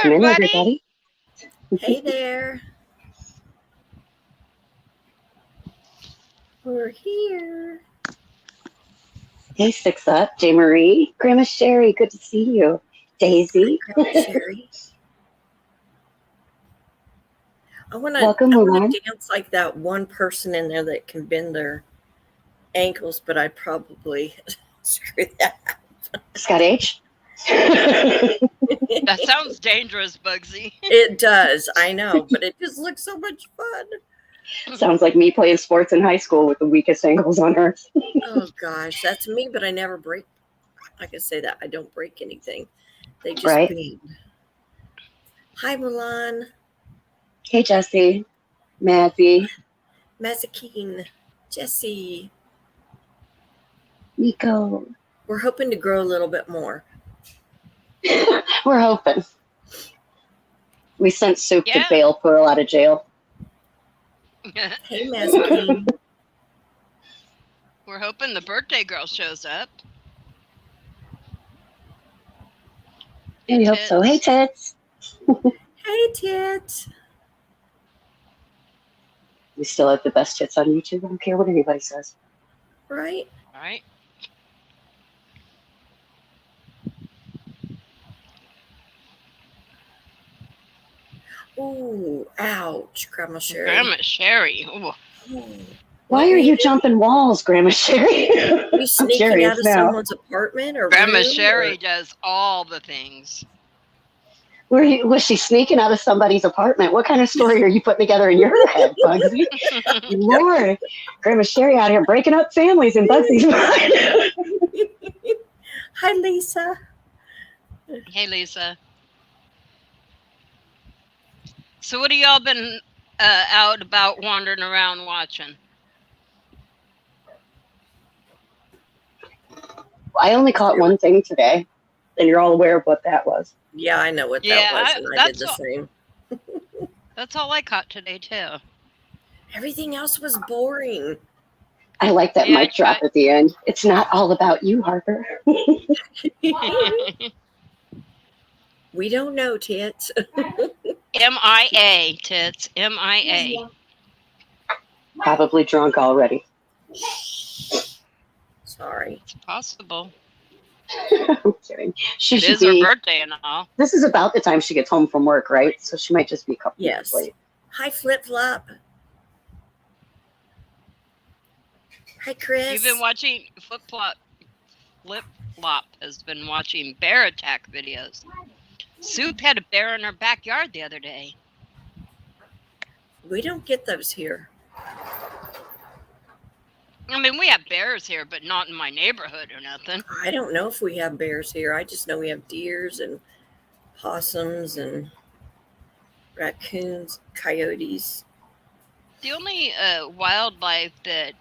Welcome in, everybody. Hey there. We're here. Hey, Six Up, J. Marie, Grandma Sherry, good to see you. Daisy. Grandma Sherry. I want Welcome, Mulan. to dance like that one person in there that can bend their ankles, but I'd probably screw that up. Scott H. That sounds dangerous, Bugsy. It does, I know, but it just looks so much fun. Sounds like me playing sports in high school with the weakest ankles on earth. Oh gosh, that's me, but I never break. I can say that I don't break anything. They just Right. bend. Hi, Milan. Hey, Jesse, Mazzy, Mazakine, Jesse. Nico. We're hoping to grow a little bit more. We're hoping. We sent Soup to Yeah. bail Pearl out of jail. Hey, Mazakine. We're hoping the birthday girl shows up. We hope so. Hey, Tits. Hey, Tits. We still have the best tits on YouTube. I don't care what anybody says. Right? All right. Ooh, ouch, Grandma Sherry. Grandma Sherry. Ooh. Ooh. Why are you jumping walls, Grandma Sherry? You I'm sneaking curious out of now. someone's apartment or Grandma room, Sherry or- does all the things. Was she sneaking out of somebody's apartment? What kind of story are you putting together in your head, Bugsy? Lord, Grandma Sherry out here breaking up families in Bugsy's mind. Hi, Lisa. Hey, Lisa. So what have y'all been out about wandering around watching? I only caught one thing today, and you're all aware of what that was. Yeah, I know what Yeah, that was, and I did the that's same. That's all I caught today, too. Everything else was boring. I like that Yeah, mic drop at the end. It's not all about you, Harper. We don't know, Tits. MIA, tits. MIA. Probably drunk already. Sorry. It's possible. I'm kidding. She It should is her be. birthday and all. This is about the time she gets home from work, right? So she might just be a couple minutes Yes. late. Hi, Flip Flop. Hi, Chris. You've been watching Flip Flop has been watching bear attack videos. Soup had a bear in her backyard the other day. We don't get those here. I mean, we have bears here, but not in my neighborhood or nothing. I don't know if we have bears here. I just know we have deers and possums and raccoons, coyotes. The only wildlife that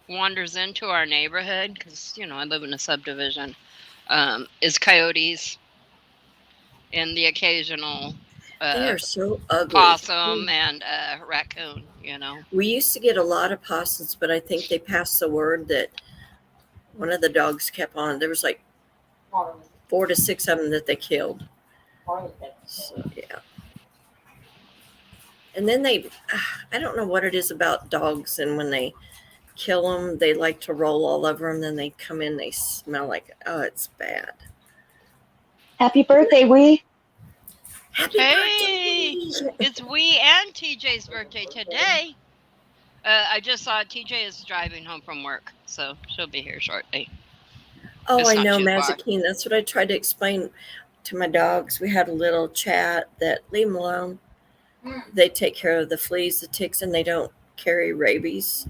wanders into our neighborhood, because, you know, I live in a subdivision, is coyotes and the occasional They are so ugly. possum and raccoon, you know. We used to get a lot of possums, but I think they passed the word that one of the dogs kept on. There was like 4 to 6 of them that they killed. So, yeah. And then I don't know what it is about dogs, and when they kill them, they like to roll all over them. Then they come in, they smell like, oh, it's bad. Happy birthday, Wee. Happy Hey, birthday! it's Wee and TJ's birthday today. I just saw TJ is driving home from work, so she'll be here shortly. Oh, It's I not know, too far. Mazakine. That's what I tried to explain to my dogs. We had a little chat that leave them alone. They take care of the fleas, the ticks, and they don't carry rabies.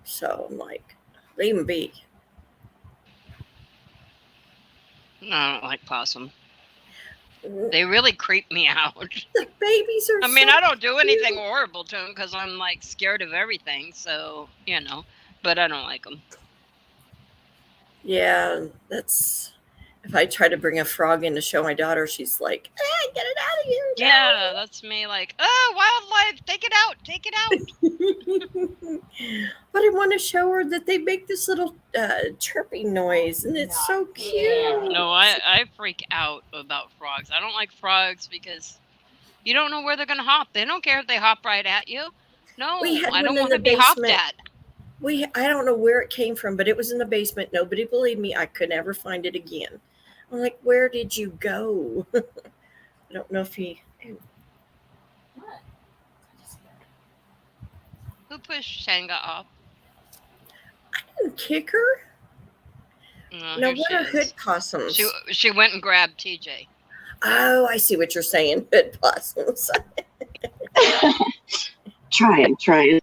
So I'm like, leave them be. I don't like possum. They really creep me out. The babies are I mean, so I don't do anything cute. horrible to them because I'm like scared of everything. So, you know, but I don't like them. Yeah, that's. If I try to bring a frog in to show my daughter, she's like, get it out of here. Yeah, that's me. Like, oh, wildlife, take it out, take it out. But I want to show her that they make this little chirping noise, and it's so cute. No, I freak out about frogs. I don't like frogs because you don't know where they're gonna hop. They don't care if they hop right at you. No, We had I don't one in want to the be hopped basement. at. I don't know where it came from, but it was in the basement. Nobody believed me. I could never find it again. I'm like, where did you go? I don't know if he. Who pushed Shanga off? I didn't kick her. Oh, No, here what she are is. hood possums? She went and grabbed TJ. Oh, I see what you're saying. Hood possums. Trying.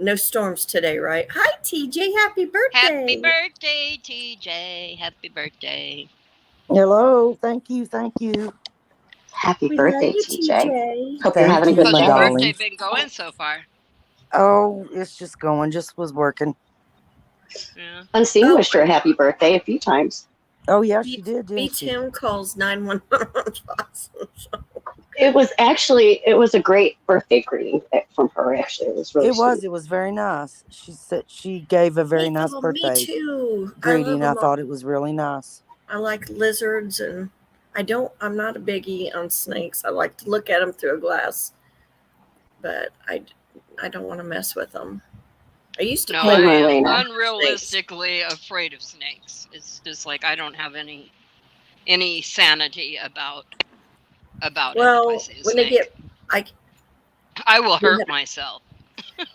No storms today, right? Hi, TJ. Happy birthday. Happy birthday, TJ. Happy birthday. Hello, thank you. Happy We birthday, love you, TJ. Hope you're Thank having a you, good How's my your day. darling. birthday been going so far? Oh, it's just going. Just was working. Yeah. Unseen wished her a happy birthday a few times. Oh yeah, she did, Me didn't she? Tim calls 911 possums. It was a great birthday greeting from her. Actually, it was really sweet. It was very nice. She said she gave a very nice Me birthday too. greeting. I I love them. thought it was really nice. I like lizards, and I'm not a biggie on snakes. I like to look at them through a glass, but I don't want to mess with them. I used to No, Hey, I am Marlena. unrealistically afraid of snakes. It's just like I don't have any sanity about it if I Well, see a when they snake. get, I will hurt Yeah. myself.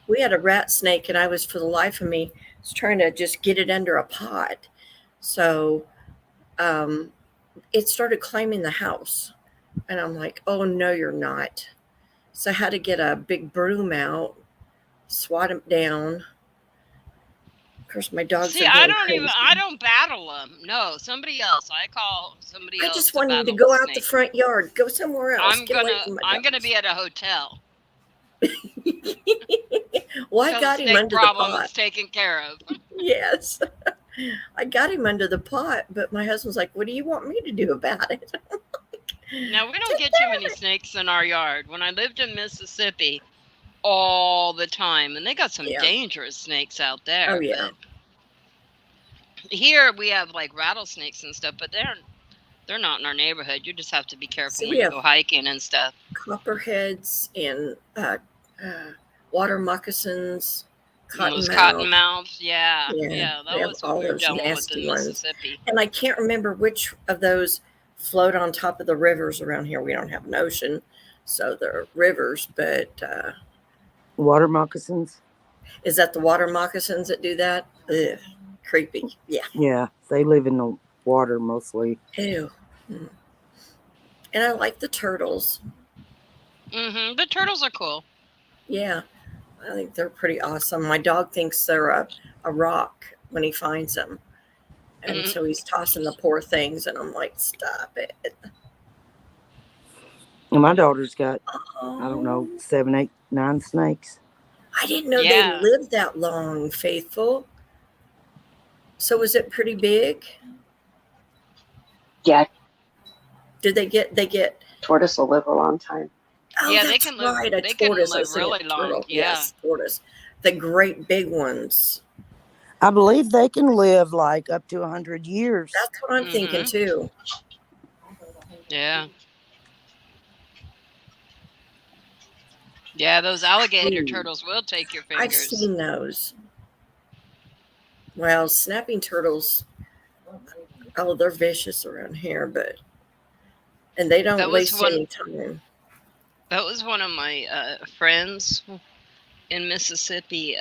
we had a rat snake, and I was, for the life of me, was trying to just get it under a pot. So, it started climbing the house, and I'm like, "Oh no, you're not!" So I had to get a big broom out, swat him down. Of course, my dogs See, are I going crazy. don't battle them. No, somebody else. I call somebody I else. just want him to battle go the out the snake. front yard. Go somewhere else. I'm Get away from my gonna dogs. be at a hotel. Well, I Till got the him snake under the problem pot. is taken care of. Yes. I got him under the pot, but my husband's like, what do you want me to do about it? Now, we don't get too many snakes in our yard. When I lived in Mississippi, all the time, and they got some Yeah. dangerous snakes out there. Oh, yeah. But here we have like rattlesnakes and stuff, but they're not in our neighborhood. You just have to be careful See, when we you have- go hiking and stuff. Copperheads and water moccasins, Those cottonmouth. cottonmouths, yeah. Yeah, That we was have what all we were those dealing with nasty in ones. Mississippi. And I can't remember which of those float on top of the rivers around here. We don't have an ocean, so they're rivers, but Water moccasins. is that the water moccasins that do that? Ugh, creepy. Yeah. Yeah, they live in the water mostly. Ew. And I like the turtles. The turtles are cool. Yeah. I think they're pretty awesome. My dog thinks they're a rock when he finds them. And so he's tossing the poor things, and I'm like, stop it. And my daughter's got, Oh, I don't know, 7, 8, 9 snakes. I didn't know Yeah. they lived that long, Faithful. So was it pretty big? Yeah, Did they get tortoise will live a long time. Oh, Yeah, they that's can live- right. A they can tortoise. I live was thinking really long, turtle. yeah. Yes, tortoise. The great big ones. I believe they can live like up to 100 years. That's what I'm thinking too. Yeah. Yeah, those alligator turtles will take your fingers. I've seen those. Well, snapping turtles, oh, they're vicious around here, and they don't That was waste one- any time. That was one of my friends in Mississippi.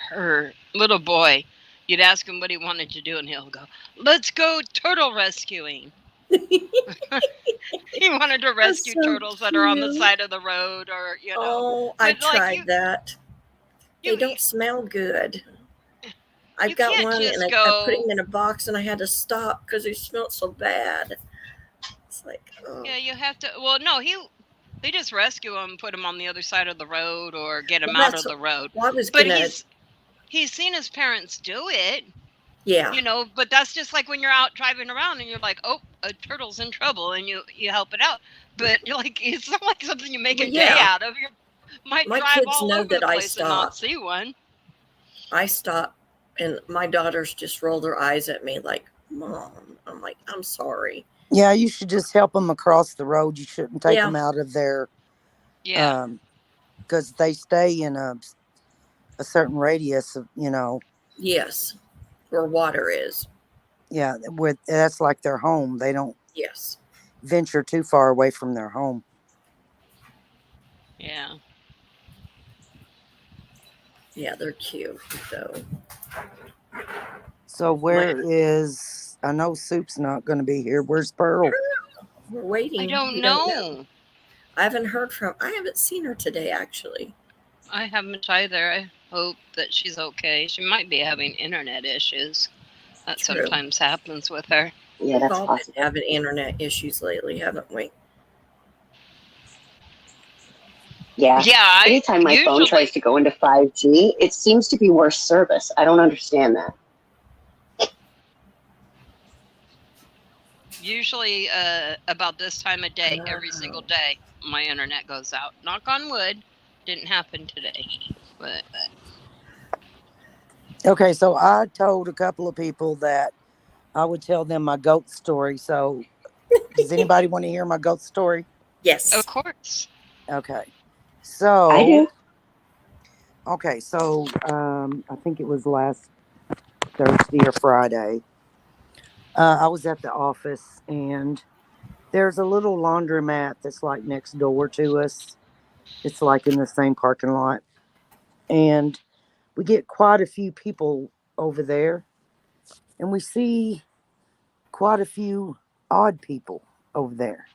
Her little boy, you'd ask him what he wanted to do, and he'll go, "Let's go turtle rescuing." He wanted to rescue so turtles that are on the cute. side of the road, or you know. Oh, I But, like, tried that. They you- don't smell good. I've You got can't one, just and I go- put him in a box, and I had to stop because he smelled so bad. It's like, oh. Yeah, you have to. Well, no, they just rescue him, put him on the other side of the road, or get him Well, out that's of the road. Well, I was But gonna. he's seen his parents do it. Yeah. But that's just like when you're out driving around and you're like, oh, a turtle's in trouble, and you help it out. But you're like, it's not like something you make Well, a day yeah. out of. You might My drive kids all know over the that I place and not stop. see one. I stop, and my daughters just roll their eyes at me like, Mom. I'm like, I'm sorry. Yeah, you should just help them across the road. You shouldn't take Yeah. them out of their, Yeah. because they stay in a certain radius of, Yes. Where water is. yeah, with that's like their home. They don't Yes. venture too far away from their home. Yeah. Yeah, they're cute though. So My, I know Soup's not going to be here. Where's Pearl? we're waiting. I don't We don't know. know. I haven't seen her today actually. I haven't either. I hope that she's okay. She might be having internet issues. That True. sometimes happens with her. Yeah, We've that's all been possible. having internet issues lately, haven't we? Yeah. Yeah, Anytime my phone tries to go into 5G, it seems to be worse service. I don't understand that. usually about this time of day, every single day, my internet goes out. Knock on wood, didn't happen today. But Okay, so I told a couple of people that I would tell them my goat story. So, does anybody want to hear my goat story? Yes. of course. Okay. I do. So I think it was last Thursday or Friday. I was at the office, and there's a little laundromat that's like next door to us. It's like in the same parking lot. And we get quite a few people over there, and we see quite a few odd people over there.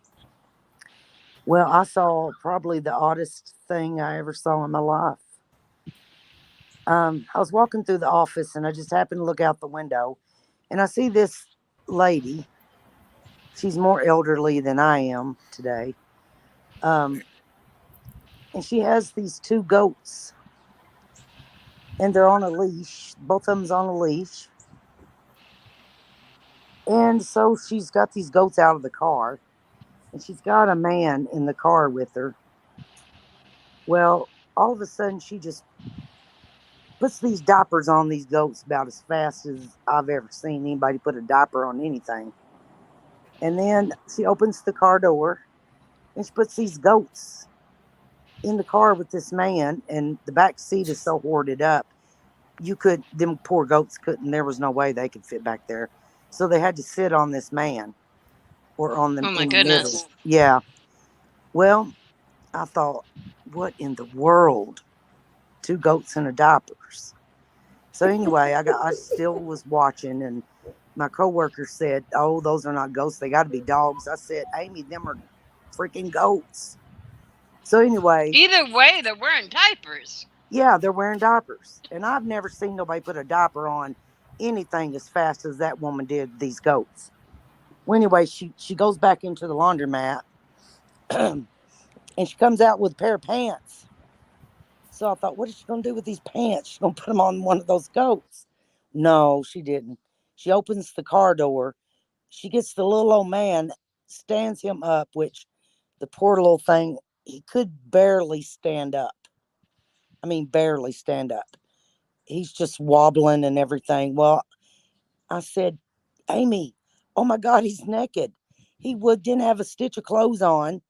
Well, I saw probably the oddest thing I ever saw in my life. I was walking through the office, and I just happened to look out the window, and I see this lady. She's more elderly than I am today. And she has these two goats, and they're on a leash. Both of them's on a leash. And so she's got these goats out of the car, and she's got a man in the car with her. Well, all of a sudden, she just puts these diapers on these goats about as fast as I've ever seen anybody put a diaper on anything. And then she opens the car door, and she puts these goats in the car with this man, and the back seat is so hoarded up. Them poor goats couldn't, there was no way they could fit back there. So they had to sit on this man or on them Oh my in the middle. goodness. Yeah. Well, I thought, what in the world? Two goats in a diapers. So anyway, I still was watching, and my coworker said, "Oh, those are not goats. They got to be dogs." I said, "Amy, them are freaking goats." So anyway, Either way, they're wearing diapers. yeah, they're wearing diapers, and I've never seen nobody put a diaper on anything as fast as that woman did these goats. Well, anyway, she goes back into the laundromat, and she comes out with a pair of pants. So I thought, what is she going to do with these pants? She's going to put them on one of those goats. No, she didn't. She opens the car door. She gets the little old man, stands him up, which the poor little thing, he could barely stand up. I mean, barely stand up. He's just wobbling and everything. Well, I said, Amy, oh my God, he's naked. Didn't have a stitch of clothes on,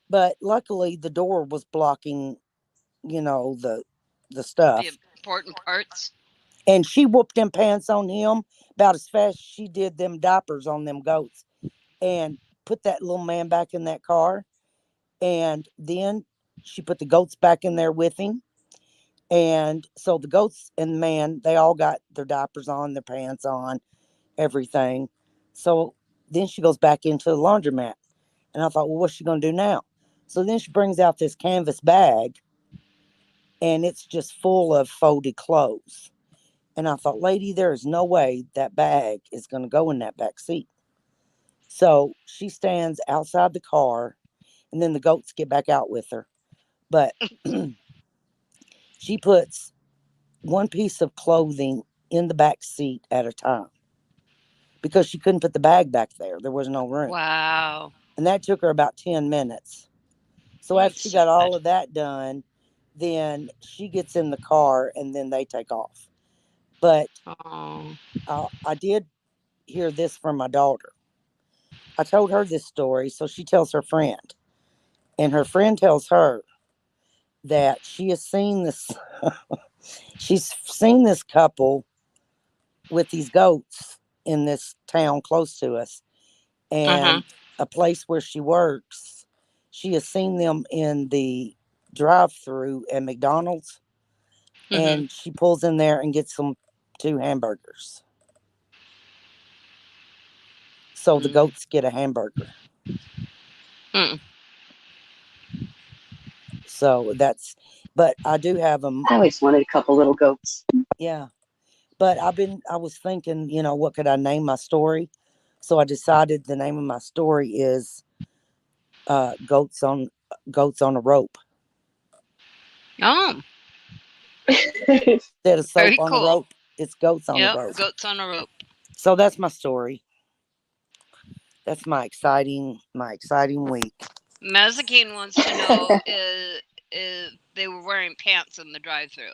but luckily the door was blocking, the The stuff. important parts. And she whooped them pants on him about as fast as she did them diapers on them goats, and put that little man back in that car. And then she put the goats back in there with him. And so the goats and the man, they all got their diapers on, their pants on, everything. So then she goes back into the laundromat. And I thought, well, what's she going to do now? So then she brings out this canvas bag, and it's just full of folded clothes. And I thought, lady, there is no way that bag is going to go in that back seat. So she stands outside the car, and then the goats get back out with her. But she puts one piece of clothing in the back seat at a time because she couldn't put the bag back there. There was no room. Wow. And that took her about 10 minutes. So after she got all of that done, then she gets in the car and then they take off. But Oh. I did hear this from my daughter. I told her this story, so she tells her friend. And her friend tells her that she has seen this she's seen this couple with these goats in this town close to us. And a place where she works, she has seen them in the drive-through at McDonald's. And she pulls in there and gets them 2 hamburgers. So the goats get a hamburger. So that's, but I do have them. I always wanted a couple little goats. Yeah. But I was thinking, what could I name my story? So I decided the name of my story is Goats on a Rope. Oh. Instead of soap Very on cool. a rope, it's goats on a rope. Goats on a rope. So that's my story. That's my exciting week. Mazakine wants to know if they were wearing pants in the drive-through.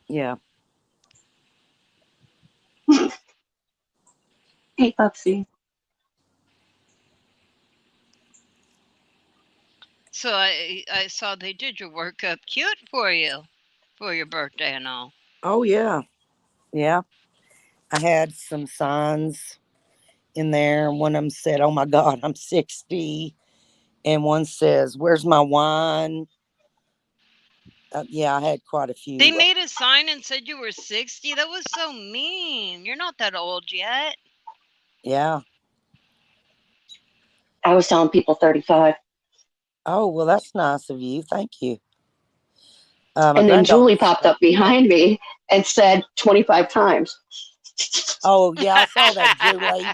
Yeah. Hey, Pupsy. So I saw they did your workup cute for you for your birthday and all. Oh, yeah. Yeah. I had some signs in there. One of them said, "Oh, my God, I'm 60." And one says, "Where's my wine?" Yeah, I had quite a few. They made a sign and said you were 60? That was so mean. You're not that old yet. Yeah. I was telling people 35. Oh, well, that's nice of you. Thank you. And then Julie popped up behind me and said 25 times. Oh, yeah, I saw that, Julie.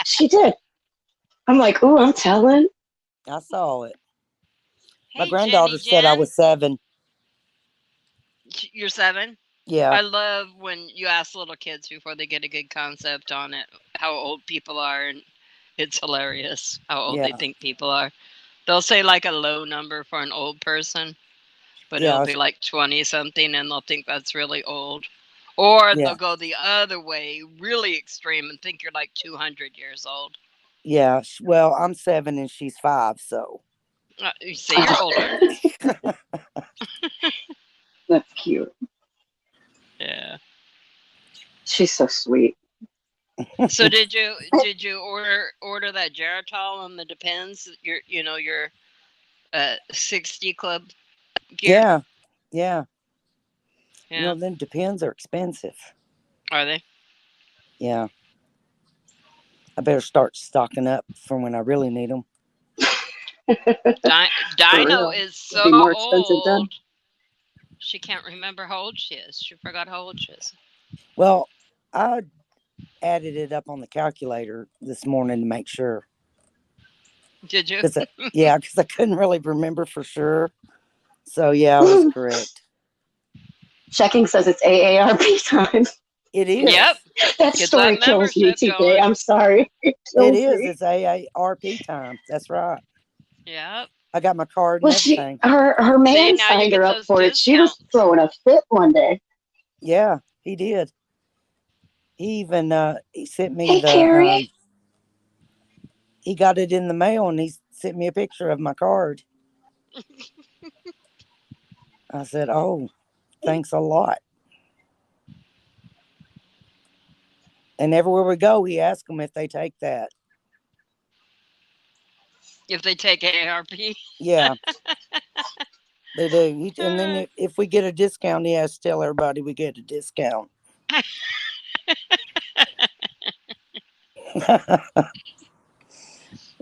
She did. I'm like, ooh, I'm telling. I saw it. Hey, my granddaughter Jenny said I Jen. was 7. You're 7? Yeah. I love when you ask little kids before they get a good concept on it, how old people are, and it's hilarious how old they think people are. They'll say like a low number for an old person, but it'll be like 20-something, and they'll think that's really old. Or they'll go the other way, really extreme, and think you're like 200 years old. Yeah. Well, I'm 7 and she's 5, so. You say you're older. That's cute. Yeah. She's so sweet. So did you order that Geritol on the Depends? Your 60 Club gear? Yeah. Then Depends are expensive. Are they? Yeah. I better start stocking up for when I really need them. Dino is so more expensive old. then. She can't remember how old she is. She forgot how old she is. Well, I added it up on the calculator this morning to make sure. Did you? Because I couldn't really remember for sure. So, yeah, I was correct. Checking says it's AARP time. It is. Yep. That story kills me, TK. I'm sorry. It is. It's AARP time. That's right. Yep. I got my card and everything. Her man signed her up for it. She was throwing a fit one day. Yeah, he did. He even he sent me Hey, Carrie. He got it in the mail and he sent me a picture of my card. I said, "Oh, thanks a lot." And everywhere we go, we ask them if they take that. If they take AARP? Yeah. They do. And then if we get a discount, he has to tell everybody we get a discount.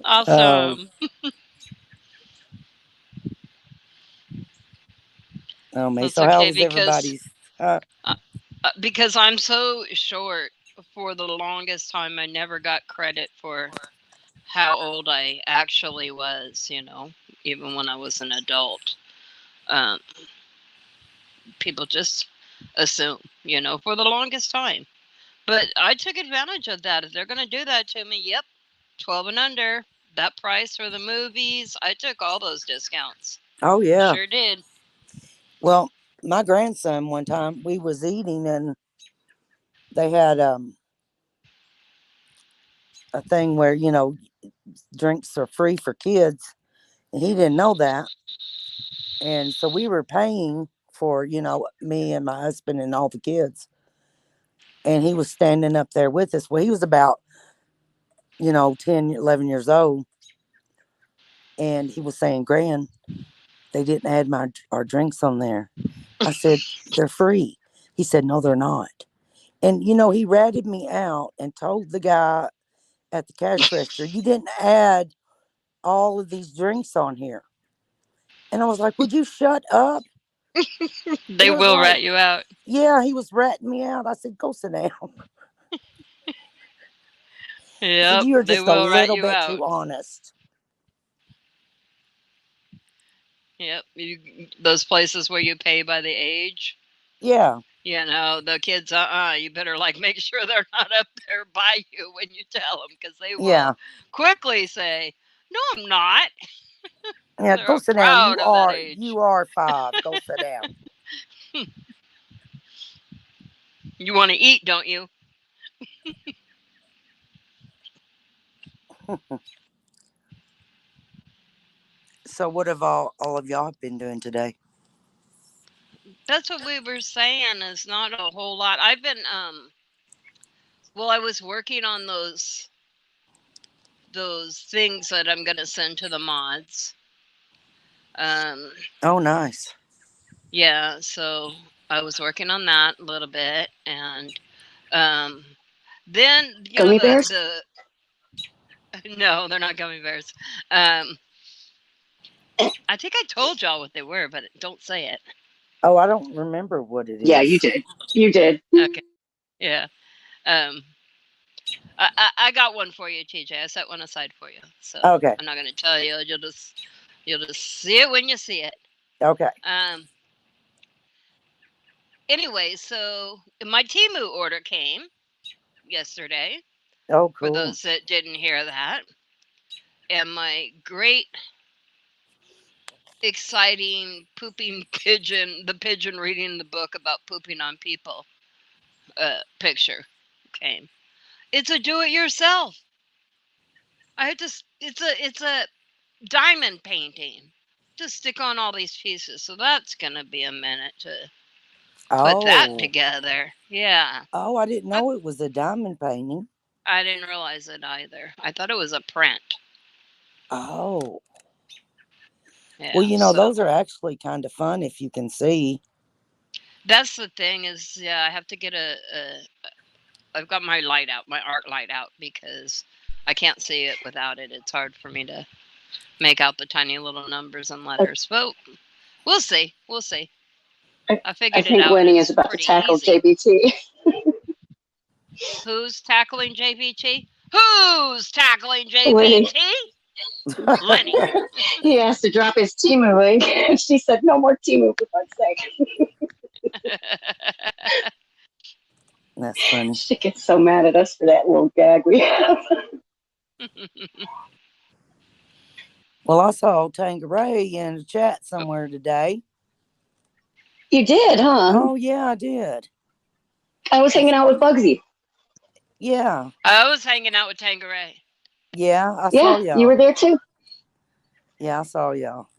Awesome. Oh, man. So how was everybody's? Because I'm so short, for the longest time, I never got credit for how old I actually was, even when I was an adult. People just assume, for the longest time. But I took advantage of that. If they're going to do that to me, yep, 12 and under, that price for the movies, I took all those discounts. Oh yeah. Sure did. Well, my grandson, one time we was eating and they had a thing where, drinks are free for kids. And he didn't know that. And so we were paying for, me and my husband and all the kids. And he was standing up there with us. Well, he was about, 10, 11 years old. And he was saying, Gran, they didn't add our drinks on there. I said, they're free. He said, no, they're not. And, he ratted me out and told the guy at the cash register, you didn't add all of these drinks on here. And I was like, would you shut up? They He was will like, rat you out. yeah, he was ratting me out. I said, go sit down. I Yep, said, you're they just a will rat little you bit out. too honest. Yep, those places where you pay by the age. Yeah. The kids, you better make sure they're not up there by you when you tell them, because they will Yeah. quickly say, no, I'm not. Yeah, They're go sit down. proud of that age. You are 5. Go sit down. You want to eat, don't you? So what have all of y'all been doing today? That's what we were saying, is not a whole lot. I've been, I was working on those things that I'm going to send to the mods. Oh, nice. Yeah, so I was working on that a little bit, and then Gummy bears? No, they're not gummy bears. I think I told y'all what they were, but don't say it. Oh, I don't remember what it is. Yeah, you did. You did. Okay. Yeah. I got one for you, TJ. I set one aside for you. So Okay. I'm not going to tell you. You'll just see it when you see it. Okay. Anyway, so my Temu order came yesterday. Oh, cool. For those that didn't hear that. And my great, exciting pooping pigeon, the pigeon reading the book about pooping on people picture came. It's a do-it-yourself. It's a diamond painting to stick on all these pieces. So that's going to be a minute to put that together. Yeah. Oh, I didn't know it was a diamond painting. I didn't realize it either. I thought it was a print. Oh. Yeah, well, those are actually kind of fun if you can see. That's the thing is, I have to get I've got my light out, my art light out, because I can't see it without it. It's hard for me to make out the tiny little numbers and letters. But we'll see. We'll see. I figured it out. I think Winnie is about to tackle JBT. Who's tackling JBT? Who's tackling JBT? Winnie. Lenny. He has to drop his Temu link. She said, no more Temu, for fuck's sake. That's funny. She gets so mad at us for that little gag we have. Well, I saw Tangeray in the chat somewhere today. You did, huh? Oh, yeah, I did. I was hanging out with Bugsy. Yeah. I was hanging out with Tangeray. Yeah, I saw y'all. You were there too. Yeah, I saw y'all.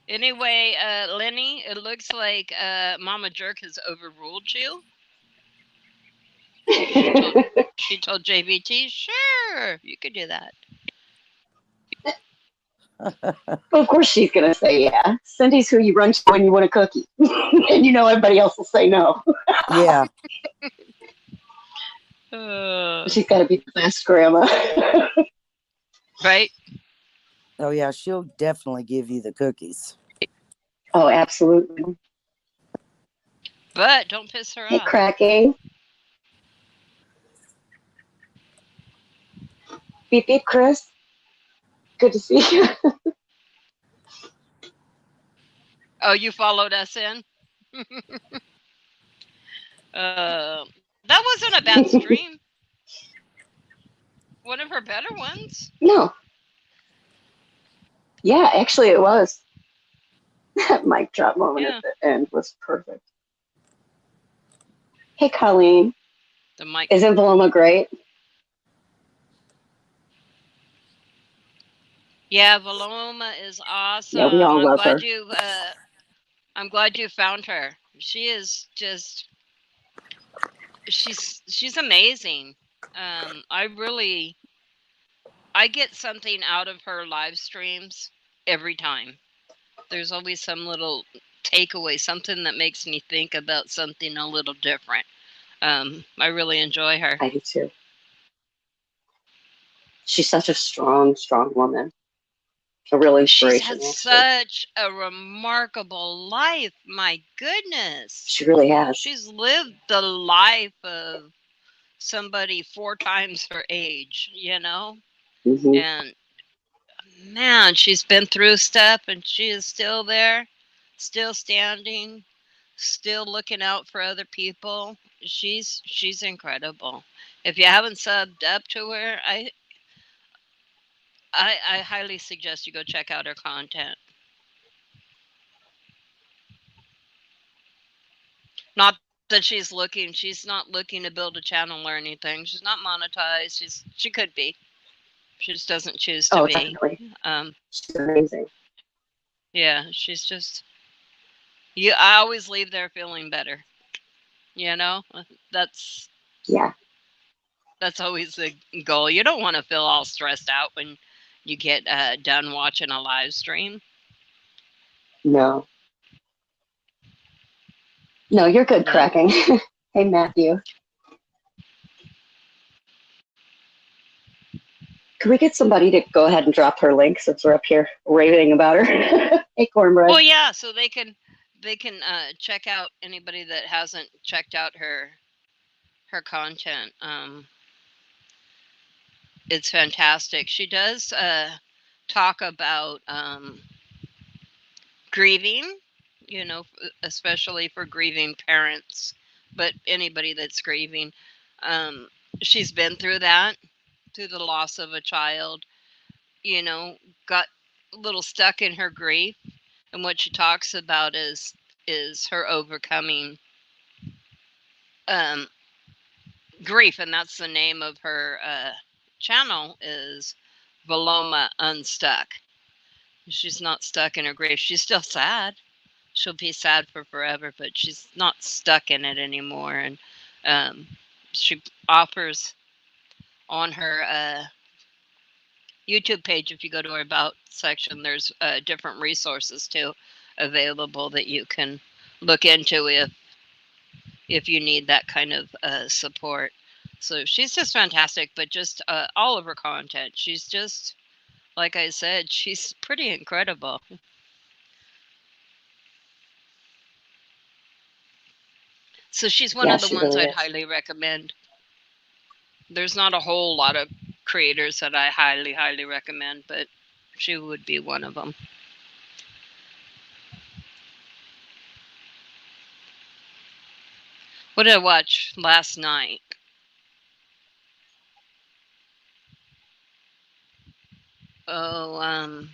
Anyway, Lenny, it looks like Mama Jerk has overruled you. She told JVT, sure, you could do that. Well, of course she's going to say yeah. Cindy's who you run to when you want a cookie. And everybody else will say no. Yeah. She's got to be the best grandma. Right? Oh, yeah, she'll definitely give you the cookies. Oh, absolutely. But don't piss her off. Cracking. Beep, beep, Kriss. Good to see you. Oh, you followed us in? That wasn't a bad stream. One of her better ones. No. Yeah, actually it was. That mic drop moment Yeah. at the end was perfect. Hey, Colleen. The mic. Isn't Paloma great? Yeah, Paloma is awesome. Yeah, we all love her. I'm glad you found her. She is just she's amazing. I get something out of her live streams every time. There's always some little takeaway, something that makes me think about something a little different. I really enjoy her. I do too. She's such a strong, strong woman. A real She's inspiration, had actually. such a remarkable life. My goodness. She really has. She's lived the life of somebody 4 times her age, you know? Mm-hmm. And man, she's been through stuff and she is still there, still standing, still looking out for other people. She's incredible. If you haven't subbed up to her, I highly suggest you go check out her content. Not that she's not looking to build a channel or anything. She's not monetized. She could be. She just doesn't choose to be. Definitely. She's amazing. Yeah, she's just I always leave there feeling better. You know? That's always the goal. You don't want to feel all stressed out when you get done watching a live stream. No, you're good, cracking. Hey, Matthew. Can we get somebody to go ahead and drop her link since we're up here raving about her? Hey, Cornbread. Well, yeah, so they can check out anybody that hasn't checked out her content. It's fantastic. She does talk about grieving, you know, especially for grieving parents, but anybody that's grieving. She's been through that, through the loss of a child, you know, got a little stuck in her grief. And what she talks about is her overcoming grief. And that's the name of her channel, is Paloma Unstuck. She's not stuck in her grief. She's still sad. She'll be sad for forever, but she's not stuck in it anymore. And she offers on her YouTube page, if you go to her About section, there's different resources too available that you can look into if you need that kind of support. So she's just fantastic, but just all of her content, she's just, like I said, she's pretty incredible. So she's one of the ones I'd highly recommend. There's not a whole lot of creators that I highly, highly recommend, but she would be one of them. What did I watch last night? Oh,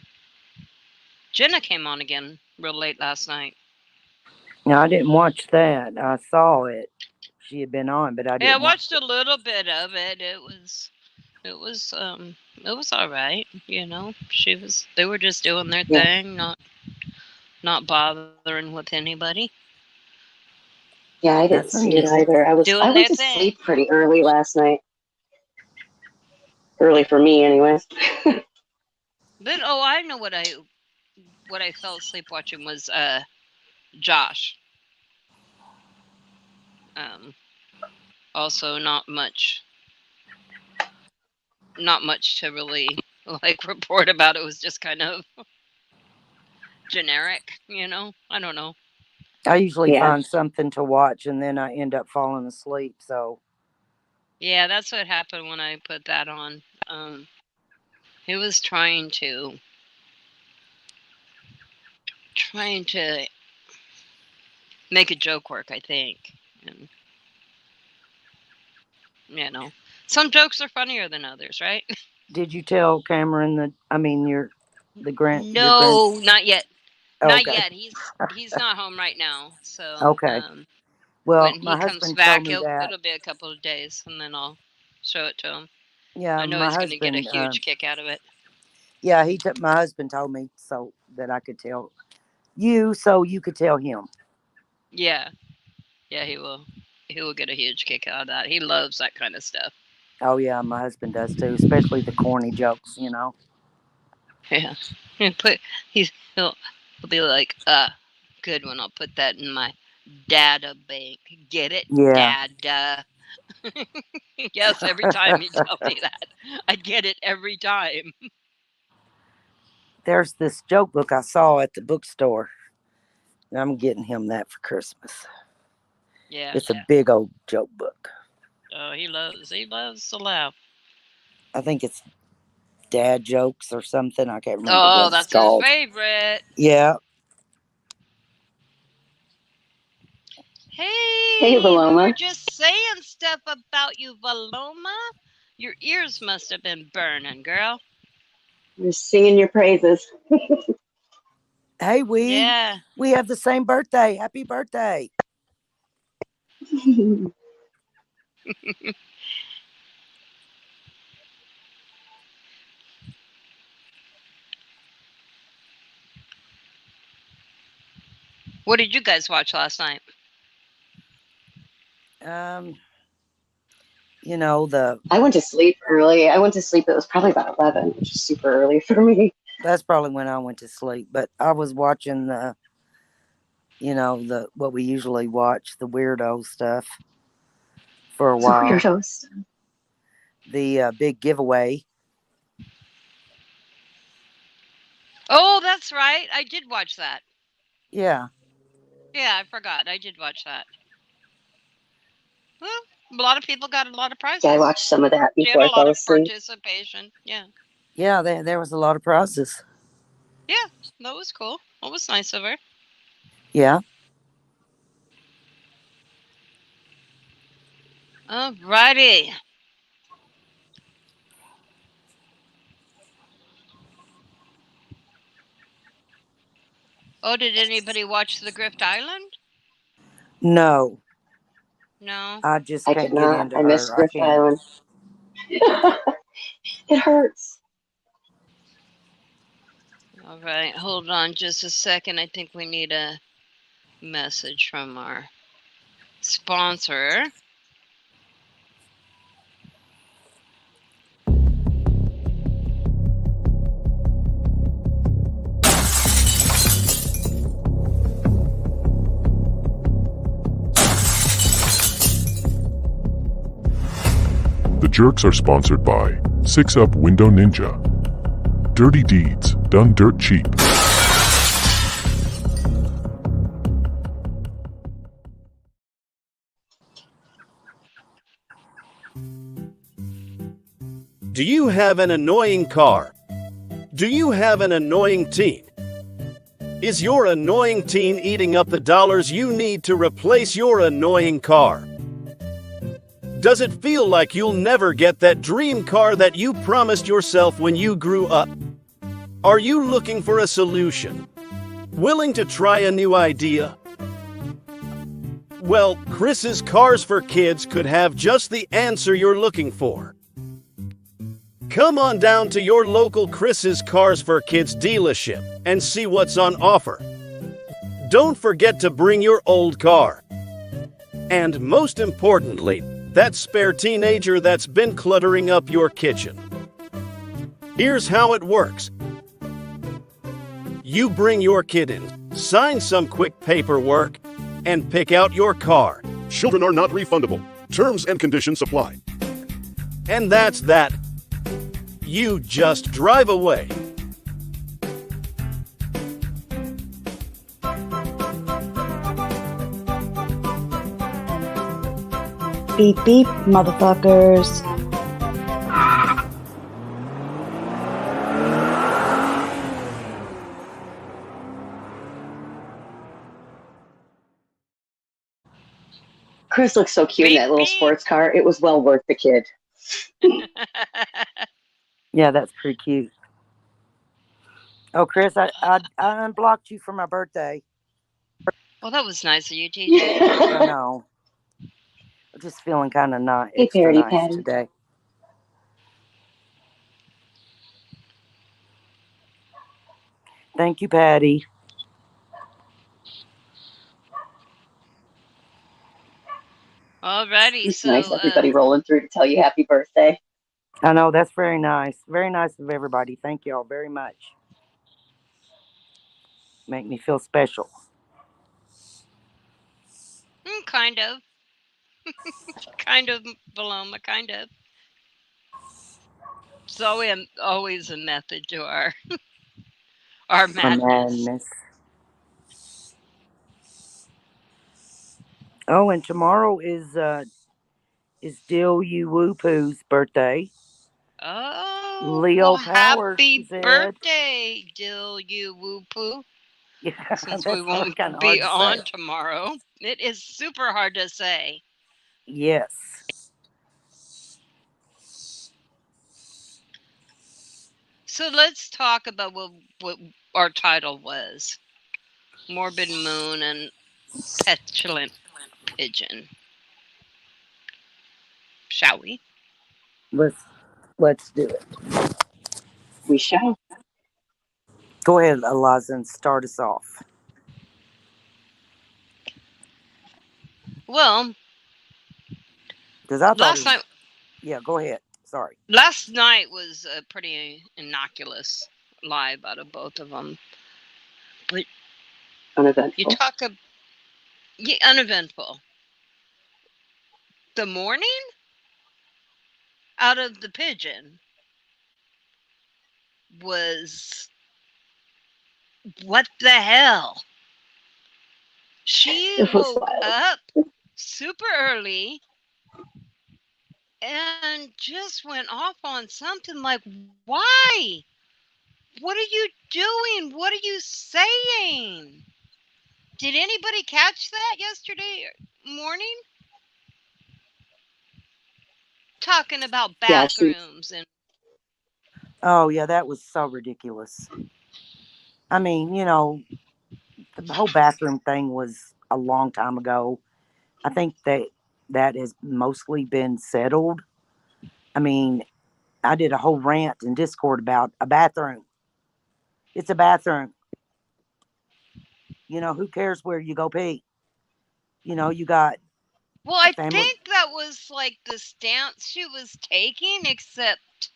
Jenna came on again real late last night. No, I didn't watch that. I saw it. She had been on, but I didn't. Yeah, I watched a little bit of it. It was all right. You know, they were just doing their thing, not bothering with anybody. Yeah, I didn't see it either. I went to sleep pretty early last night. Early for me, anyways. But I know what I fell asleep watching was Josh. Also not much to really report about. It was just kind of generic, you know. I don't know. I usually find something to watch and then I end up falling asleep. So yeah, that's what happened when I put that on. He was trying to make a joke work, I think. And, some jokes are funnier than others, right? Did you tell Cameron the No, not yet. Not Okay. yet. He's not home right now. So Okay. Well, when he my comes husband told back, me that. it'll be a couple of days, and then I'll show it to him. Yeah, I know my he's going to get a husband. huge kick out of it. Yeah, my husband told me so that I could tell you, so you could tell him. Yeah, he will. He will get a huge kick out of that. He loves that kind of stuff. Oh yeah, my husband does too, especially the corny jokes. Yeah, he'll be like, good one. I'll put that in my data bank. Get it, Yeah. dada. Yes, every time he tells me that, I get it every time. There's this joke book I saw at the bookstore, and I'm getting him that for Christmas. Yeah. It's a big old joke book. Oh, he loves to laugh. I think it's dad jokes or something. I can't remember Oh, what that's it's called. his favorite. Yeah. Hey, Paloma. we were just saying stuff about you, Paloma. Your ears must have been burning, girl. We're singing your praises. Hey, we have the same birthday. Happy birthday. What did you guys watch last night? I went to sleep early. It was probably about 11, which is super early for me. That's probably when I went to sleep. But I was watching what we usually watch, the weirdo stuff, for a while. Weirdo stuff. The big giveaway. Oh, that's right. I did watch that. Yeah. Yeah, I forgot. I did watch that. Well, a lot of people got a lot of prizes. Yeah, I watched some of that before I fell asleep. Participation. Yeah. Yeah, there was a lot of prizes. Yeah, that was cool. That was nice of her. Yeah. Alrighty. Oh, did anybody watch The Grift Island? No. No. I just can't did get not. into I her. missed Grift Island. It hurts. All right, hold on just a second. I think we need a message from our sponsor. The Jerks are sponsored by 6-Up Window Ninja. Dirty deeds done dirt cheap. Do you have an annoying car? Do you have an annoying teen? Is your annoying teen eating up the dollars you need to replace your annoying car? Does it feel like you'll never get that dream car that you promised yourself when you grew up? Are you looking for a solution? Willing to try a new idea? Well, Kriss Kars for Kids could have just the answer you're looking for. Come on down to your local Kriss Kars for Kids dealership and see what's on offer. Don't forget to bring your old car. And most importantly, that spare teenager that's been cluttering up your kitchen. Here's how it works. You bring your kid in, sign some quick paperwork, and pick out your car. Children are not refundable. Terms and conditions apply. And that's that. You just drive away. Beep beep, motherfuckers. Chris looks so cute in Beep that little beep. sports car. It was well worth the kid. Yeah, that's pretty cute. Oh, Chris, I unblocked you for my birthday. Well, that was nice of you, TJ. I know. I'm just feeling kind of not Hey, extra Parody nice Patty. today. Thank you, Patty. Alrighty, It's so nice everybody rolling through to tell you happy birthday. I know, that's very nice. Very nice of everybody. Thank you all very much. Make me feel special. kind of, kind of, Paloma, kind of. So always a method to our My madness. madness. Oh, and tomorrow is Dill You Woo Poo's birthday. Oh, Leo well, Powers happy said, birthday, Dill You Woo Poo. yeah, Since we that's won't kind of hard be to on say. tomorrow, it is super hard to say. Yes. So let's talk about what our title was: Morbid Moon and Petulant Pigeon. Shall we? Let's do it. We shall. Go ahead, Eliza, and start us off. Well, Because I thought last night. Yeah, go ahead. Sorry. Last night was a pretty innocuous live out of both of them. But Uneventful. you talk about uneventful. The morning out of the Pigeon was what the hell? She It was woke wild. up super early and just went off on something like, why? What are you doing? What are you saying? Did anybody catch that yesterday morning? Talking about Yeah, she bathrooms and Oh, yeah, that was so ridiculous. I mean, the whole bathroom thing was a long time ago. I think that has mostly been settled. I mean, I did a whole rant in Discord about a bathroom. It's a bathroom. Who cares where you go pee? You got well, I family. think that was like the stance she was taking, except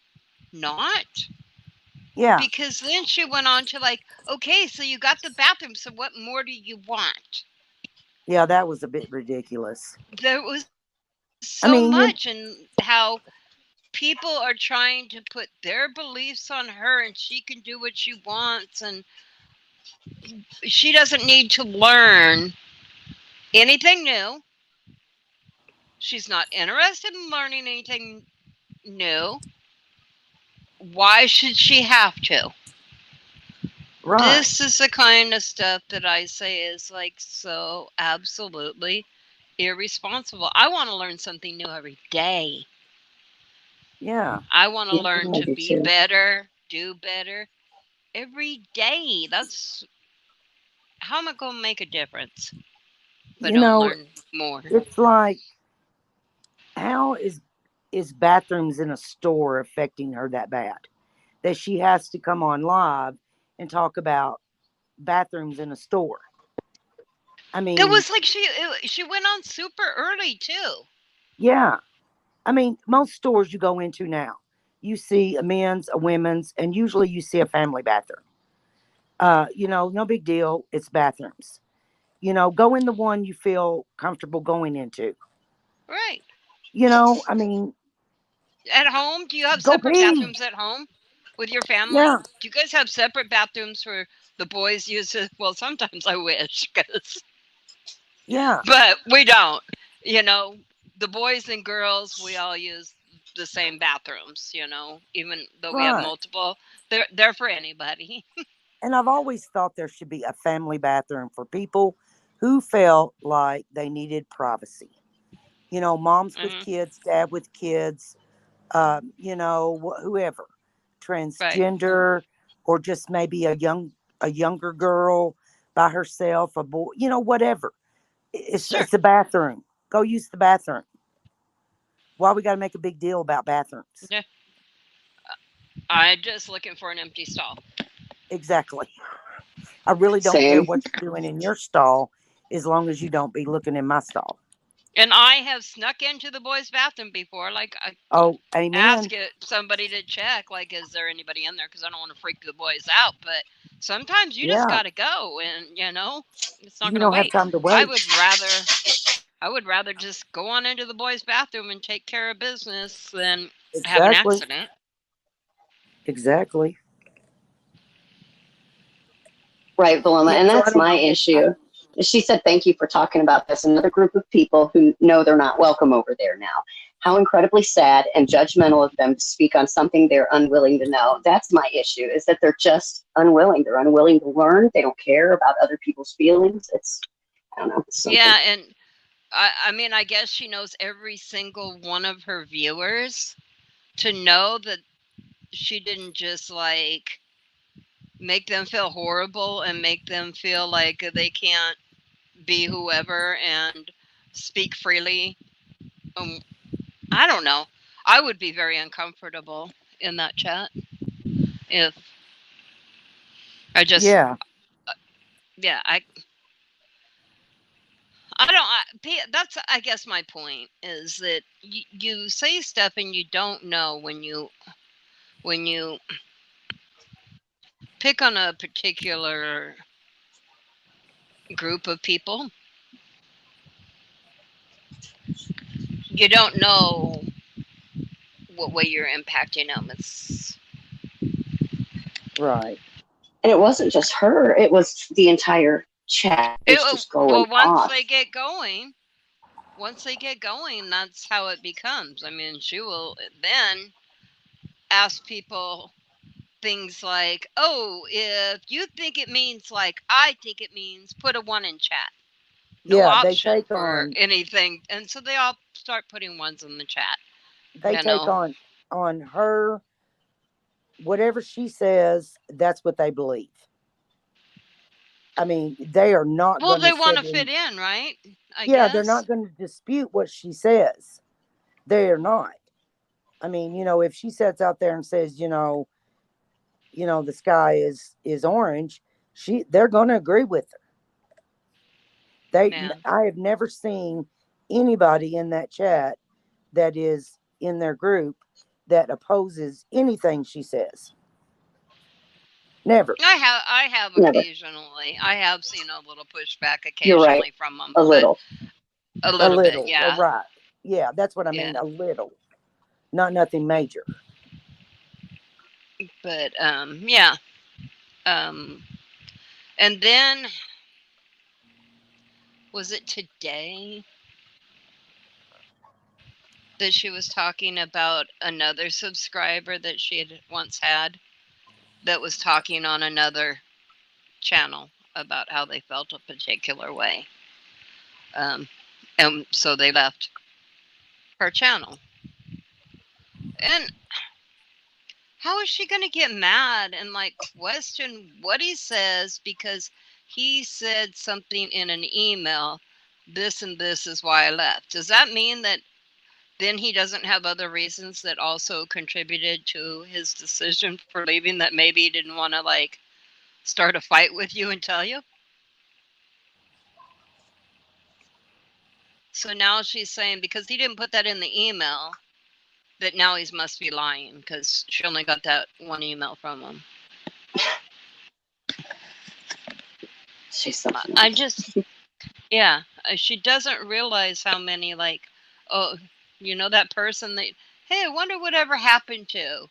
not. Yeah. Because then she went on to like, okay, so you got the bathroom, so what more do you want? Yeah, that was a bit ridiculous. There was I so mean, much, and how people are trying to put their beliefs on her, and she can do what she wants, and she doesn't need to learn anything new. She's not interested in learning anything new. Why should she have to? right. This is the kind of stuff that I say is like so absolutely irresponsible. I want to learn something new every day. Yeah. I want to Yeah, learn I to do be too. better, do better every day. That's how am I going to make a difference if I don't learn more? It's like, how is bathrooms in a store affecting her that bad that she has to come on live and talk about bathrooms in a store? I mean, That was like she went on super early too. yeah. I mean, most stores you go into now, you see a men's, a women's, and usually you see a family bathroom. No big deal. It's bathrooms. Go in the one you feel comfortable going into. Right. I mean, At home, do you have go separate pee. bathrooms at home with your family? Yeah. Do you guys have separate bathrooms for the boys use it? Well, sometimes I wish, Yeah. but we don't. The boys and girls, we all use the same bathrooms, even though we have Right. multiple. They're for anybody. And I've always thought there should be a family bathroom for people who felt like they needed privacy. moms with Mhm. kids, dad with kids, whoever, Right. transgender, or just maybe a younger girl by herself, a boy, whatever. Sure. It's a bathroom. Go use the bathroom. Why we got to make a big deal about bathrooms? Yeah. I'm just looking for an empty stall. Exactly. I really don't care Same. what you're doing in your stall, as long as you don't be looking in my stall. And I have snuck into the boys' bathroom before. Like, I Oh, amen. somebody to check, like, is there anybody in there? Because I don't want to freak the boys out. But sometimes you just Yeah, got to go, and it's not you going to don't have wait. time to I wait. would rather just go on into the boys' bathroom and take care of business than have an Exactly. accident. Exactly. Right, Vilma, Yeah. and So I that's don't. my issue. She said, thank you for talking about this. Another group of people who know they're not welcome over there now. How incredibly sad and judgmental of them to speak on something they're unwilling to know. That's my issue, is that they're just unwilling. They're unwilling to learn. They don't care about other people's feelings. I don't know, it's something. Yeah, and I mean, I guess she knows every single one of her viewers to know that she didn't just like make them feel horrible and make them feel like they can't be whoever and speak freely. Um, I don't know. I would be very uncomfortable in that chat if I just, Yeah. yeah, I don't, that's, I guess my point is that you say stuff and you don't know when you pick on a particular group of people, you don't know what way you're impacting them. It's Right. And it wasn't just her, it was the entire chat was just going well, once off. they get going, that's how it becomes. I mean, she will then ask people things like, "Oh, if you think it means like I think it means, put a 1 in chat." No Yeah. They option take for on. anything, and so they all start putting 1s in the chat. They take on her. Whatever she says, that's what they believe. I mean, they are not Well, going to they want sit to fit in. in, right? I Yeah, they're guess. not going to dispute what she says. They are not. I mean, if she sits out there and says, the sky is orange, they're going to agree with her. Yeah. I have never seen anybody in that chat that is in their group that opposes anything she says. Never. I have Never. occasionally. I have seen a little pushback You're right. occasionally from them, A but little. a A little bit, little. yeah. Right. Yeah, that's what I Yeah. mean. A little. Not nothing major. But yeah. Um and then was it today that she was talking about another subscriber that she had once had that was talking on another channel about how they felt a particular way. And so they left her channel. And how is she going to get mad and like question what he says because he said something in an email, this and this is why I left? Does that mean that then he doesn't have other reasons that also contributed to his decision for leaving, that maybe he didn't want to like start a fight with you and tell you? So now she's saying because he didn't put that in the email, that now he must be lying because she only got that one email from him. She's such an I just, yeah, she doesn't realize how many, like, oh, that person that, hey, I wonder whatever happened to.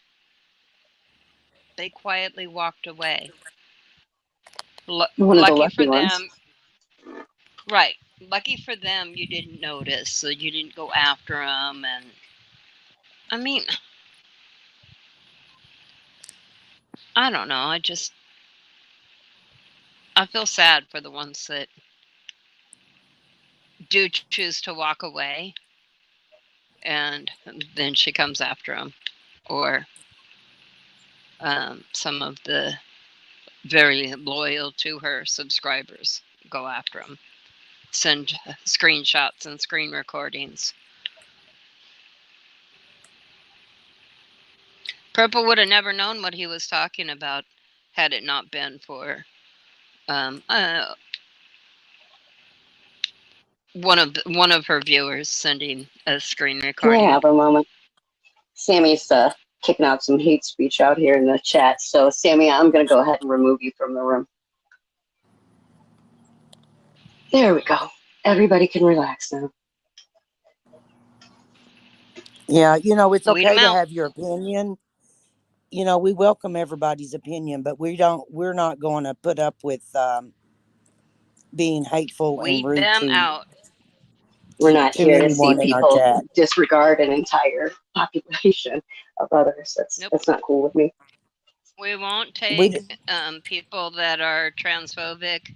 They quietly walked away. one of the Lucky lucky for ones. them, right? Lucky for them, you didn't notice, so you didn't go after them. And I mean, I don't know. I feel sad for the ones that do choose to walk away. and then she comes after him, or some of the very loyal to her subscribers go after him, send screenshots and screen recordings. Purple would have never known what he was talking about had it not been for one of her viewers sending a screen Can I recording. have a moment? Sammy's kicking out some hate speech out here in the chat. So, Sammy, I'm going to go ahead and remove you from the room. There we go. Everybody can relax now. Yeah, you know, it's Weed okay 'em to out. have your opinion. You know, we welcome everybody's opinion, but we're not going to put up with being hateful and Weed rude them out. We're not to here to see anyone in our people chat. disregard an entire population of others. Nope. That's not cool with me. We won't We take people that are transphobic.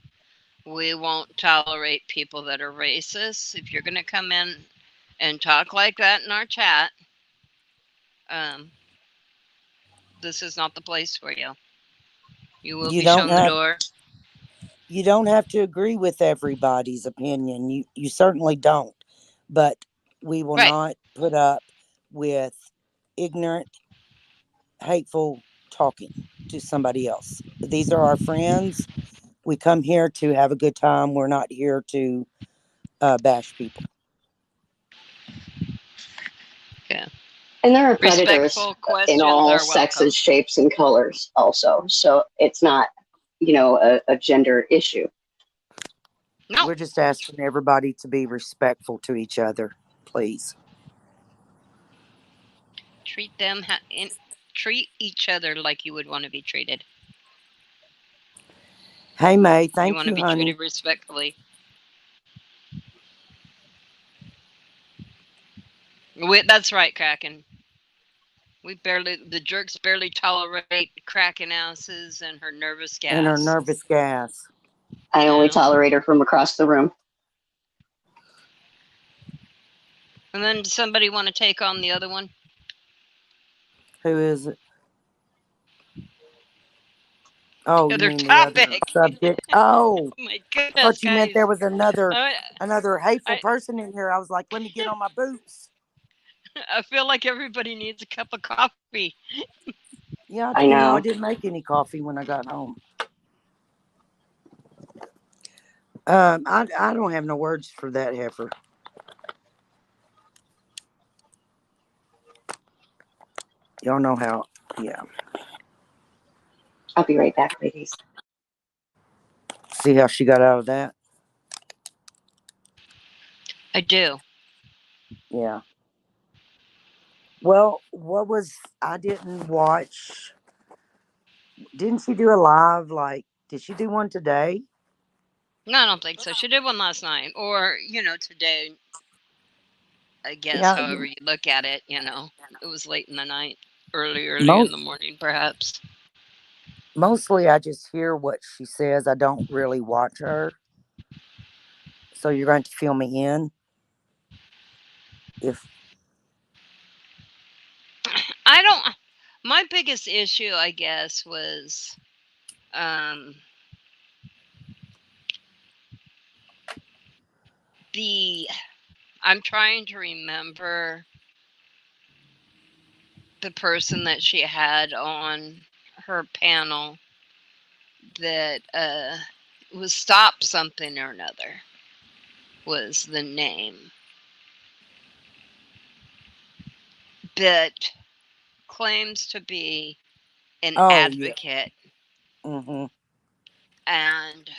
We won't tolerate people that are racist. If you're going to come in and talk like that in our chat, this is not the place for you. You will you be don't shown the have door. you don't have to agree with everybody's opinion. You certainly don't. But we will Right. not put up with ignorant, hateful talking to somebody else. These are our friends. We come here to have a good time. We're not here to bash people. Yeah. And there are predators Respectful questions in all are sexes, welcome. shapes, and colors also. So it's not, a gender issue. No. We're just asking everybody to be respectful to each other, please. Treat each other like you would want to be treated. Hey, May, You thank want you, to be honey. treated respectfully. That's right, Kraken. The jerks barely tolerate Kraken asses and her nervous gas. And her nervous gas. I only tolerate her from across the room. And then does somebody want to take on the other one? Who is it? Oh, The you other mean the other topic. subject? Oh, Oh my I goodness, thought you meant guys. there was another hateful I- person in here. I was like, let me get on my boots. I feel like everybody needs a cup of coffee. Yeah, I know. I didn't make any coffee when I got home. I don't have no words for that heifer. Y'all know how, yeah. I'll be right back, ladies. See how she got out of that? I do. Yeah. Well, I didn't watch. Didn't she do a live? Did she do one today? No, I don't think so. She did one last night. Or, today. I guess, Yeah. however you look at it, it was late in the night, early in the morning, perhaps. Mostly I just hear what she says. I don't really watch her. So you're going to fill me in? My biggest issue, I guess, was I'm trying to remember the person that she had on her panel that was Stop Something or Another was the name, that claims to be an advocate. Yeah. Mm-hmm. And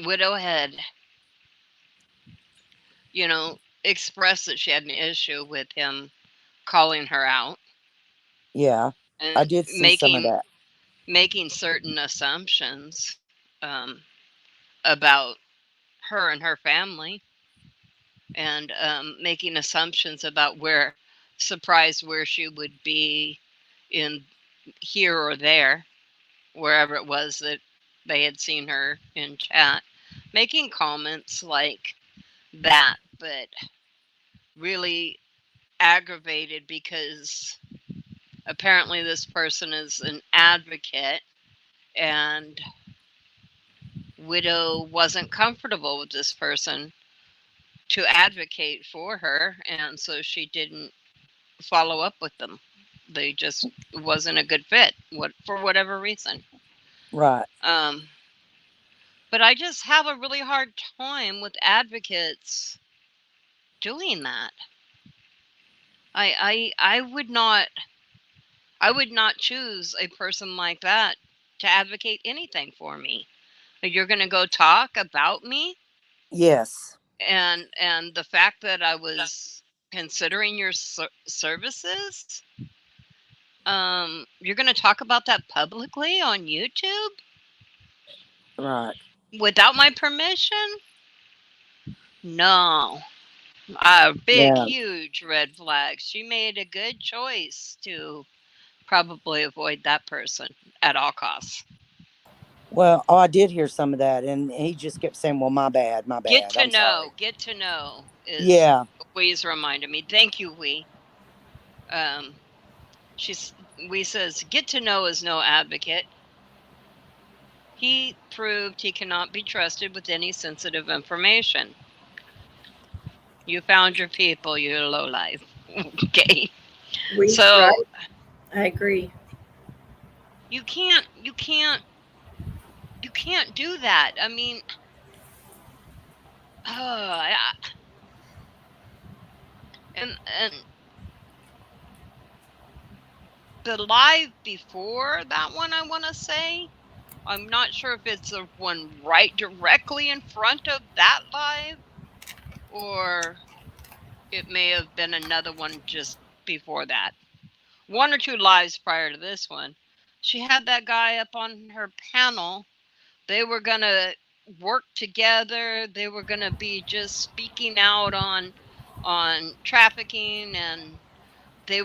Widow had, expressed that she had an issue with him calling her out. Yeah, And I did see some of that. Making certain assumptions about her and her family, and making assumptions about where she would be in here or there, wherever it was that they had seen her in chat, making comments like that. But really aggravated because apparently this person is an advocate, and Widow wasn't comfortable with this person to advocate for her, and so she didn't follow up with them. They just wasn't a good fit, for whatever reason. Right. But I just have a really hard time with advocates doing that. I would not choose a person like that to advocate anything for me. You're going to go talk about me, Yes. and the fact that I was considering your services, you're going to talk about that publicly on YouTube Right. without my permission? No. Big, Yeah. huge red flags. She made a good choice to probably avoid that person at all costs. Well, I did hear some of that, and he just kept saying, "Well, my bad, my bad." Get to I'm sorry. know is Yeah. Wee's reminded me. Thank you, Wee. Wee says, get to know is no advocate. He proved he cannot be trusted with any sensitive information. You found your people, you lowlife. Okay. Wee's So right. I agree. you can't do that. I mean, and the live before that one, I want to say, I'm not sure if it's the one right directly in front of that live, or it may have been another one just before that. One or two lives prior to this one. She had that guy up on her panel. They were going to work together. They were going to be just speaking out on trafficking, and they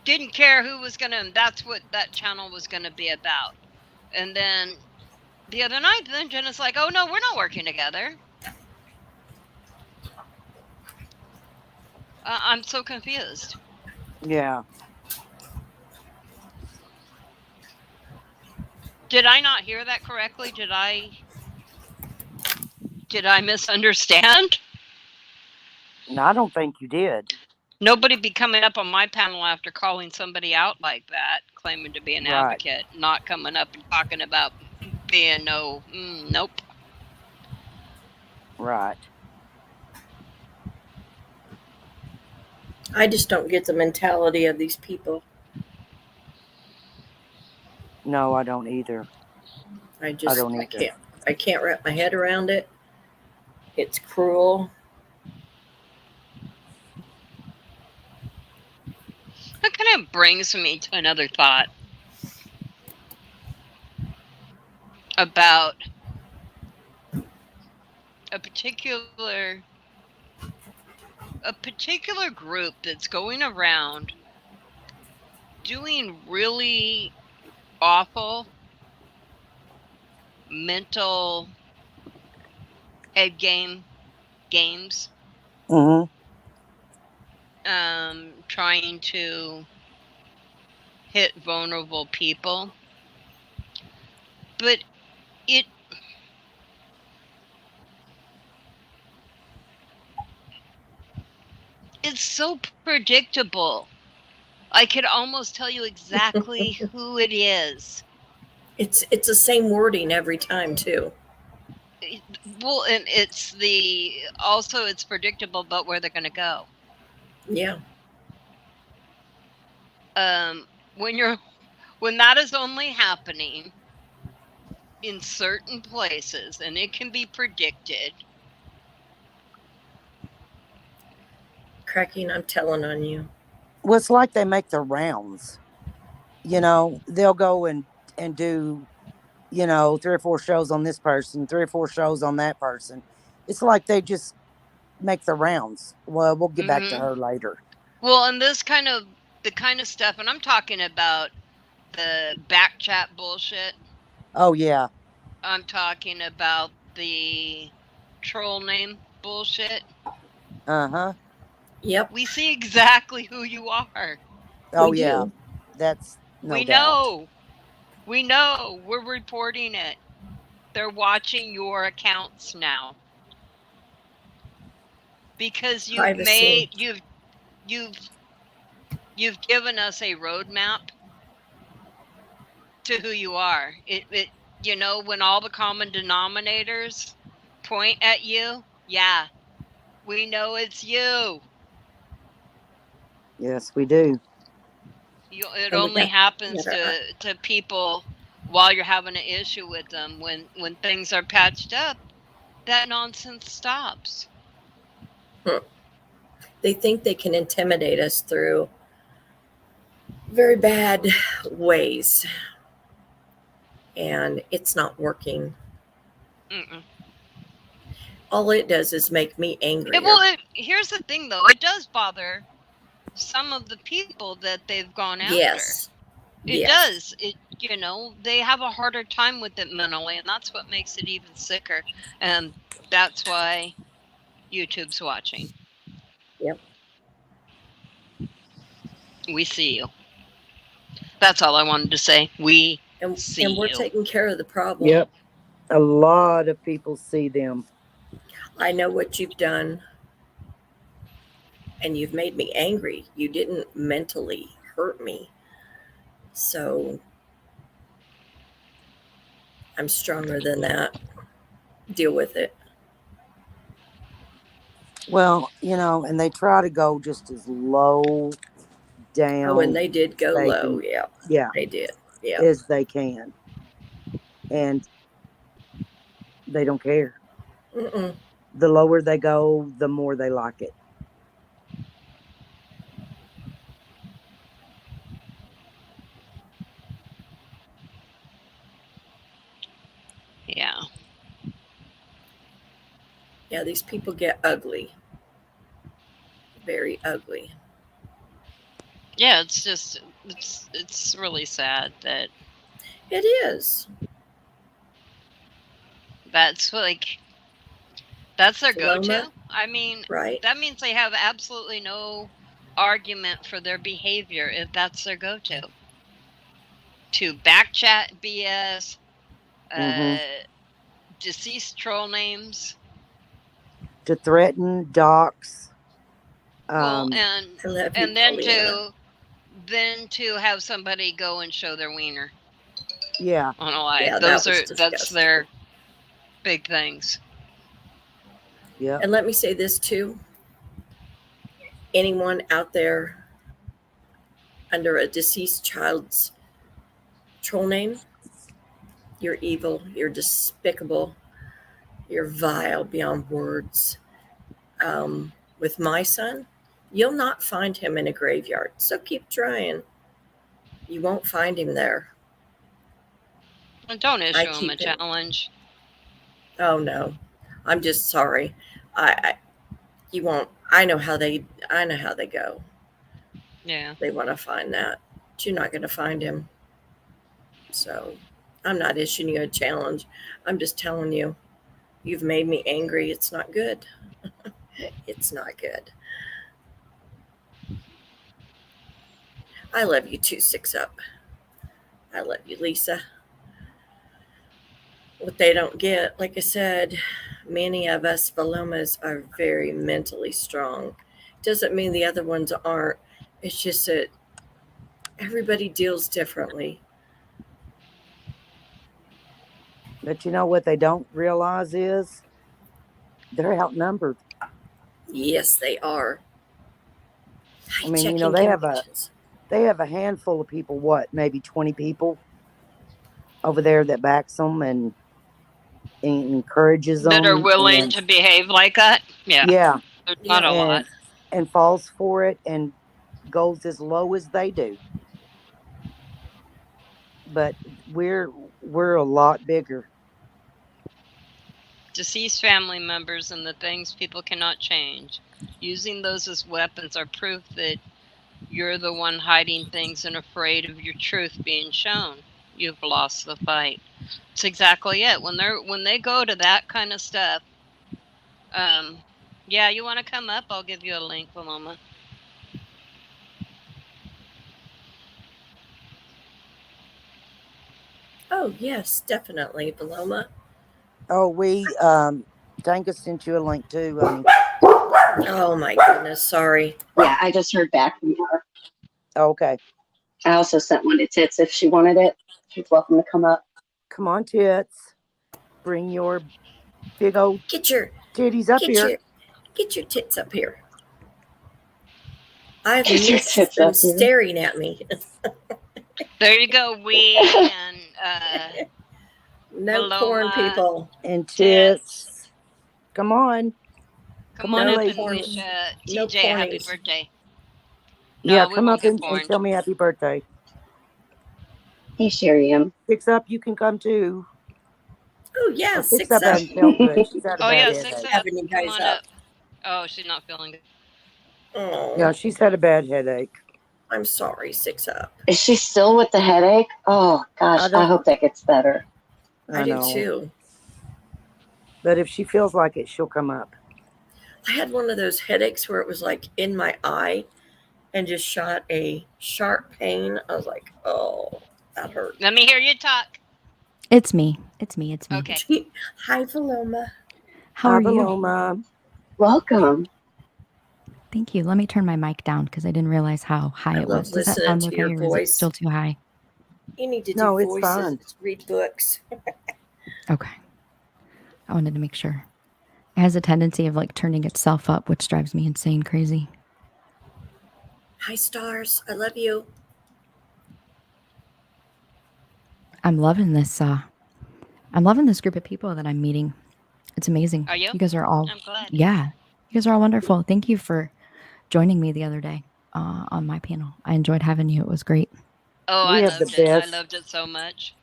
didn't care who was going to, and that's what that channel was going to be about. And then the other night, then Jenna's like, oh no, we're not working together. I'm so confused. Yeah. Did I not hear that correctly? Did I misunderstand? No, I don't think you did. Nobody be coming up on my panel after calling somebody out like that, claiming to be an advocate, not coming up and talking about being nope. Right. I just don't get the mentality of these people. No, I don't either. I can't wrap my head around it. It's cruel. That kind of brings me to another thought about a particular group that's going around doing really awful mental head games. Mm-hmm. Trying to hit vulnerable people, but it's so predictable. I could almost tell you exactly who it is. It's the same wording every time too. Well, and it's predictable about where they're going to go. Yeah. When that is only happening in certain places, and it can be predicted. Cracking, I'm telling on you. Well, it's like they make the rounds. You know, they'll go and do, 3 or 4 shows on this person, 3 or 4 shows on that person. It's like they just make the rounds. Well, we'll get back to her later. Well, and the kind of stuff, and I'm talking about the back chat bullshit. Oh, yeah. I'm talking about the troll name bullshit. Uh-huh. Yep. We see exactly who you are. Oh, We yeah. do. That's no We doubt. know. We know. We're reporting it. They're watching your accounts now. Because Privacy. you've given us a roadmap to who you are. It when all the common denominators point at you, yeah, we know it's you. Yes, we do. It And we only got happens our- to people while you're having an issue with them. When things are patched up, that nonsense stops. they think they can intimidate us through very bad ways, and it's not working. Mm-mm. All it does is make me angrier. Here's the thing, though. It does bother some of the people that they've gone after. Yes. It Yes. does. They have a harder time with it mentally, and that's what makes it even sicker. And that's why YouTube's watching. Yep. We see you. That's all I wanted to say. We see and we're you. taking care of the problem. Yep. A lot of people see them. I know what you've done, and you've made me angry. You didn't mentally hurt me. So I'm stronger than that. Deal with it. Well, and they try to go just as low down. Oh, and they did go they low. can- Yeah. Yeah. They did. Yeah. As they can. And they don't care. Mm-mm. The lower they go, the more they like it. Yeah. Yeah, these people get ugly. Very ugly. Yeah, it's really sad that It is. that's their Paloma, go-to. I mean, right? that means they have absolutely no argument for their behavior if that's their go-to. To backchat BS, deceased troll names. To threaten, dox. Well, I love you, and then Pollyanna. to have somebody go and show their wiener Yeah. on a live. Yeah, that's disgusting. their big things. Yeah. And let me say this too. Anyone out there under a deceased child's troll name, you're evil, you're despicable, you're vile beyond words. With my son, you'll not find him in a graveyard, so keep trying. You won't find him there. And don't issue them a challenge. Oh no, I'm just sorry. You won't. I know how they go. Yeah. They want to find that, but you're not going to find him. So I'm not issuing you a challenge. I'm just telling you, you've made me angry. It's not good. It's not good. I love you too, 6 Up. I love you, Lisa. What they don't get, like I said, many of us Palomas are very mentally strong. Doesn't mean the other ones aren't. It's just that everybody deals differently. But you know what they don't realize is they're outnumbered. Yes, they are. I mean, they have a handful of people, maybe 20 people over there that backs them and encourages them. That are willing to behave like that. Yeah. Yeah. There's not a lot. And falls for it and goes as low as they do. But we're a lot bigger. Deceased family members and the things people cannot change. Using those as weapons are proof that you're the one hiding things and afraid of your truth being shown. You've lost the fight. It's exactly it. When they go to that kind of stuff, Yeah, you want to come up? I'll give you a link, Paloma. Oh, yes, definitely, Paloma. Oh, Danka sent you a link too. Oh, my goodness. Sorry. Yeah, I just heard back from her. Okay. I also sent one to Tits if she wanted it. She's welcome to come up. Come on, Tits. Bring your big old Get your titties up here. Get your tits up here. I've Get your missed tits them up here. staring at me. There you go, we and No Paloma, porn, people. And Tits. Come on. Come on No up ladies. and wish No TJ a happy pornies. birthday. Yeah, we come won't up get and porn. tell me happy birthday. Hey, Sheriam. Six Up, you can come too. Oh, yeah, Six 6 Up up. hasn't felt good. She's had a Oh bad yeah, headache. 6 up. Having you Come guys on up. up. Oh, she's not feeling good. Oh, Yeah, she's had a bad headache. I'm sorry, 6 up. Is she still with the headache? Oh, gosh, I hope that gets better. I do too. But if she feels like it, she'll come up. I had one of those headaches where it was like in my eye and just shot a sharp pain. I was like, oh, that hurt. Let me hear you talk. It's me. Okay. Hi, Paloma. How are you? Paloma. Welcome. Thank you. Let me turn my mic down because I didn't realize how high it was. Does that listening sound to okay, your or is it voice. still too high? You need to do No, it's voices, fine. read books. Okay. I wanted to make sure. It has a tendency of like turning itself up, which drives me insane crazy. Hi, stars. I love you. I'm loving this. I'm loving this group of people that I'm meeting. It's amazing. Are you? You guys are all. I'm glad. Yeah. You guys are all wonderful. Thank you for joining me the other day on my panel. I enjoyed having you. It was great. Oh, We I have the loved it. I best. loved it so much.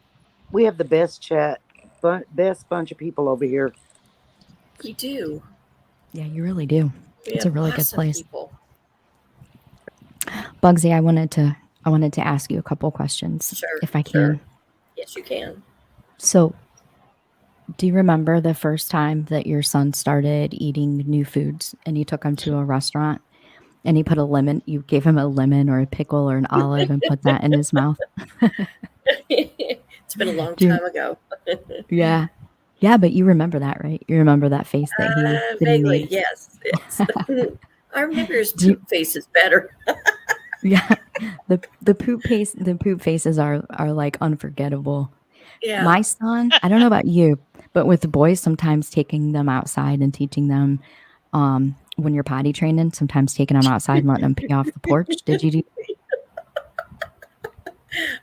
We have the best chat, best bunch of people over here. We do. Yeah, you really do. We It's have a really good awesome place. people. Bugsy, I wanted to ask you a couple questions, Sure, if I sure. can. Yes, you can. So, do you remember the first time that your son started eating new foods and you took him to a restaurant and you gave him a lemon or a pickle or an olive and put that in his mouth? It's been a long time ago. Yeah. Yeah, but you remember that, right? You remember that face that he Vaguely, made? yes. I remember his poop faces better. Yeah. The poop faces are like unforgettable. Yeah. My son, I don't know about you, but with the boys, sometimes taking them outside and teaching them when you're potty training, sometimes taking them outside and letting them pee off the porch. Did you do?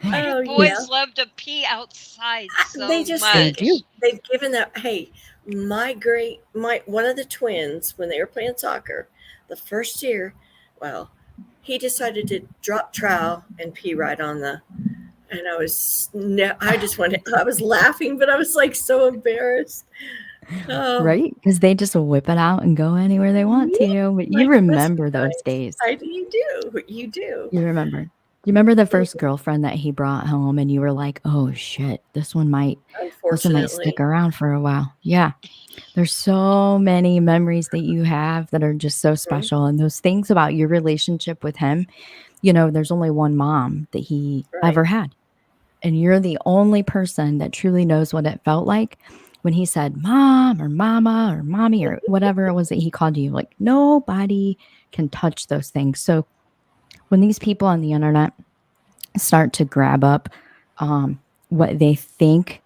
Oh, Boys love to pee outside so they just much. they've given that. Hey, my one of the twins, when they were playing soccer, the first year, well, he decided to drop trowel and pee right on the. And I was laughing, but I was like so embarrassed. Oh. Right? Because they just whip it out and go anywhere they want to. But you remember those days. You do. You remember. You remember the first girlfriend that he brought home and you were like, oh shit, this one might stick around for a while. Yeah. There's so many memories that you have that are just so special. And those things about your relationship with him, there's only one mom that he ever had. And you're the only person that truly knows what it felt like when he said mom or mama or mommy or whatever it was that he called you. Like nobody can touch those things. So when these people on the internet start to grab up what they think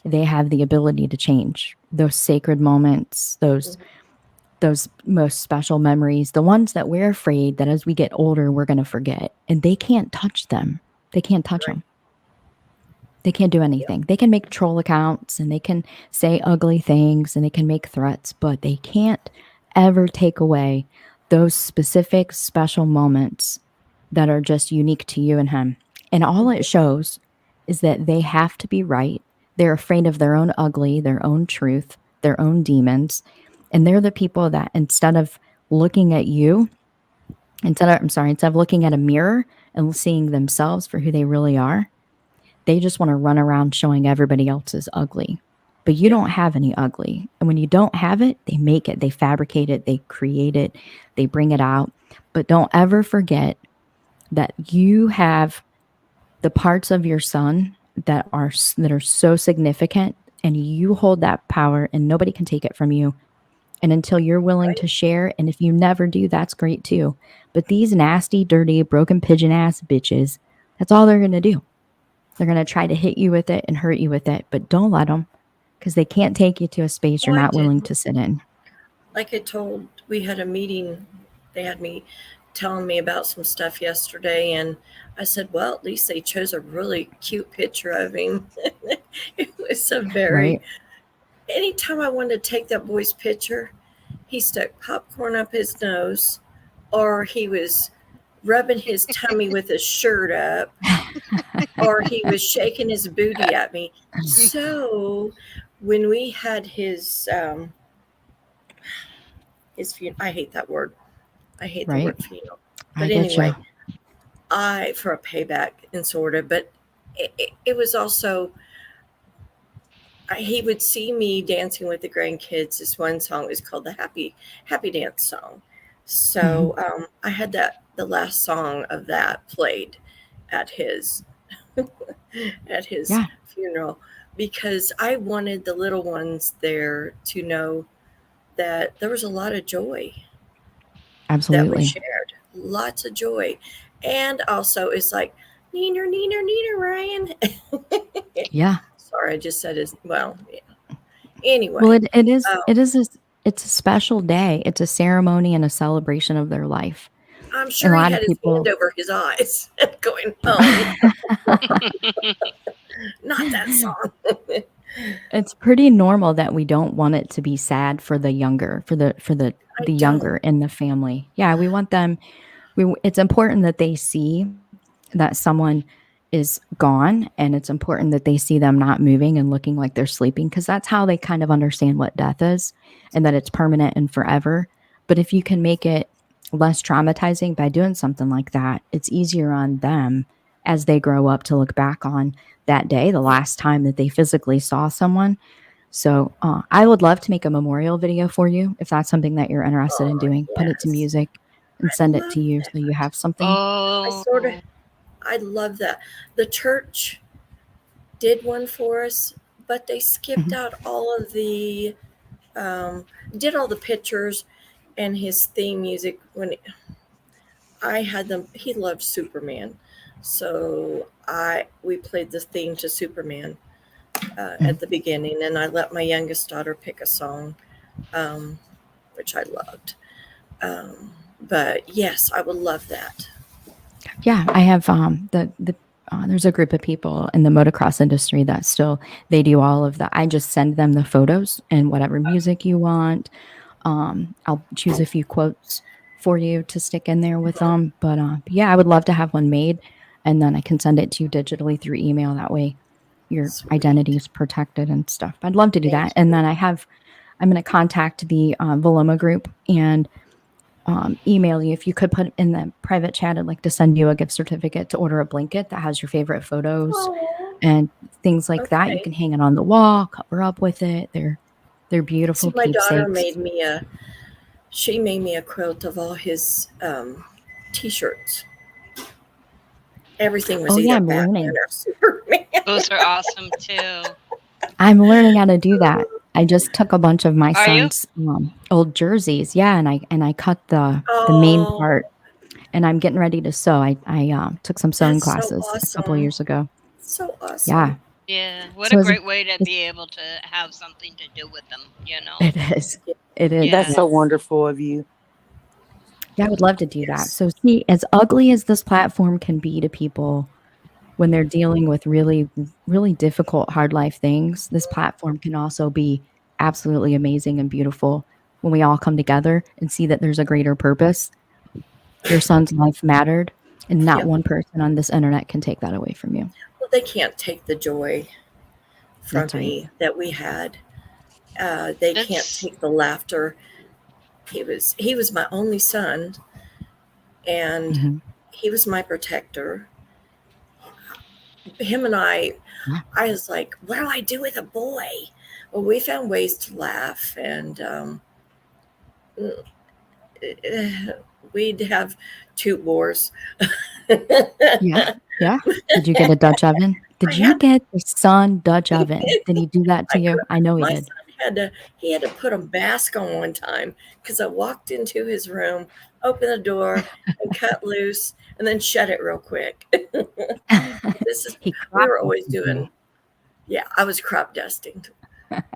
they have the ability to change, those sacred moments, those most special memories, the ones that we're afraid that as we get older, we're going to forget, and they can't touch them. They can't touch them. They can't do anything. They can make troll accounts and they can say ugly things and they can make threats, but they can't ever take away those specific special moments that are just unique to you and him. And all it shows is that they have to be right. They're afraid of their own ugly, their own truth, their own demons. And they're the people that instead of looking at you, instead of looking at a mirror and seeing themselves for who they really are, they just want to run around showing everybody else is ugly. but you don't have any ugly. And when you don't have it, they make it, they fabricate it, they create it, they bring it out. But don't ever forget that you have the parts of your son that are so significant, and you hold that power and nobody can take it from you. And until you're willing to share, and if you never do, that's great too. But these nasty, dirty, broken pigeon ass bitches, that's all they're going to do. They're going to try to hit you with it and hurt you with it, but don't let them, because they can't take you to a space you're not willing to sit in. Like I told, we had a meeting. They had me telling me about some stuff yesterday, and I said, well, at least they chose a really cute picture of him. It was a very, anytime I wanted to take that boy's picture, he stuck popcorn up his nose, or he was rubbing his tummy with his shirt up, or he was shaking his booty at me. So when we had his funeral, I hate that word. I hate the word funeral. But anyway, for a payback and sort of, but it was also, he would see me dancing with the grandkids. This one song was called the Happy Dance Song. So I had the last song of that played at his funeral, because I wanted the little ones there to know that there was a lot of joy. Absolutely. That we shared. Lots of joy. And also it's like, neener, Ryan. Yeah. Sorry, I just said his, well, yeah. Anyway. Well, it's a special day. It's a ceremony and a celebration of their life. I'm sure he had his hand over his eyes going, oh, not that song. It's pretty normal that we don't want it to be sad for the younger, for the younger in the family. Yeah, we want them. It's important that they see that someone is gone, and it's important that they see them not moving and looking like they're sleeping, because that's how they kind of understand what death is, and that it's permanent and forever. But if you can make it less traumatizing by doing something like that, it's easier on them as they grow up to look back on that day, the last time that they physically saw someone. So I would love to make a memorial video for you if that's something that you're interested in doing. Yes. Put it to music and send it to you so you have something. I love that. The church did one for us, but they skipped out all of the, did all the pictures and his theme music. When I had them, he loved Superman. So we played the theme to Superman at the beginning, and I let my youngest daughter pick a song, which I loved. But yes, I would love that. Yeah, I have there's a group of people in the motocross industry that still, they do all of that. I just send them the photos and whatever music you want. I'll choose a few quotes for you to stick in there with them. But yeah, I would love to have one made, and then I can send it to you digitally through email. That way your identity is protected and stuff. I'd love to do that. And then I'm going to contact the Voloma group and email you. If you could put in the private chat, I'd like to send you a gift certificate to order a blanket that has your favorite photos and things like that. You can hang it on the wall, cover up with it. They're beautiful. So my daughter made me a quilt of all his t-shirts. Everything was either Batman or Superman. Those are awesome too. I'm learning how to do that. I just took a bunch of my son's old jerseys, and I cut the main part, and I'm getting ready to sew. I took some sewing classes a couple of years ago. So awesome. Yeah. What a great way to be able to have something to do with them, It is. It is. That's so wonderful of you. Yeah, I would love to do that. So see, as ugly as this platform can be to people when they're dealing with really, really difficult, hard life things, this platform can also be absolutely amazing and beautiful when we all come together and see that there's a greater purpose. Your son's life mattered, and not one person on this internet can take that away from you. Well, they can't take the joy from me that we had. They can't take the laughter. He was my only son, and he was my protector. Him and I was like, what do I do with a boy? Well, we found ways to laugh, and we'd have toot wars. Yeah. Did you get a Dutch oven? Did you get your son Dutch oven? Did he do that to you? I know he My did. son had to put a mask on one time because I walked into his room, opened the door, and cut loose, and then shut it real quick. We were always doing. Yeah, I was crop dusting,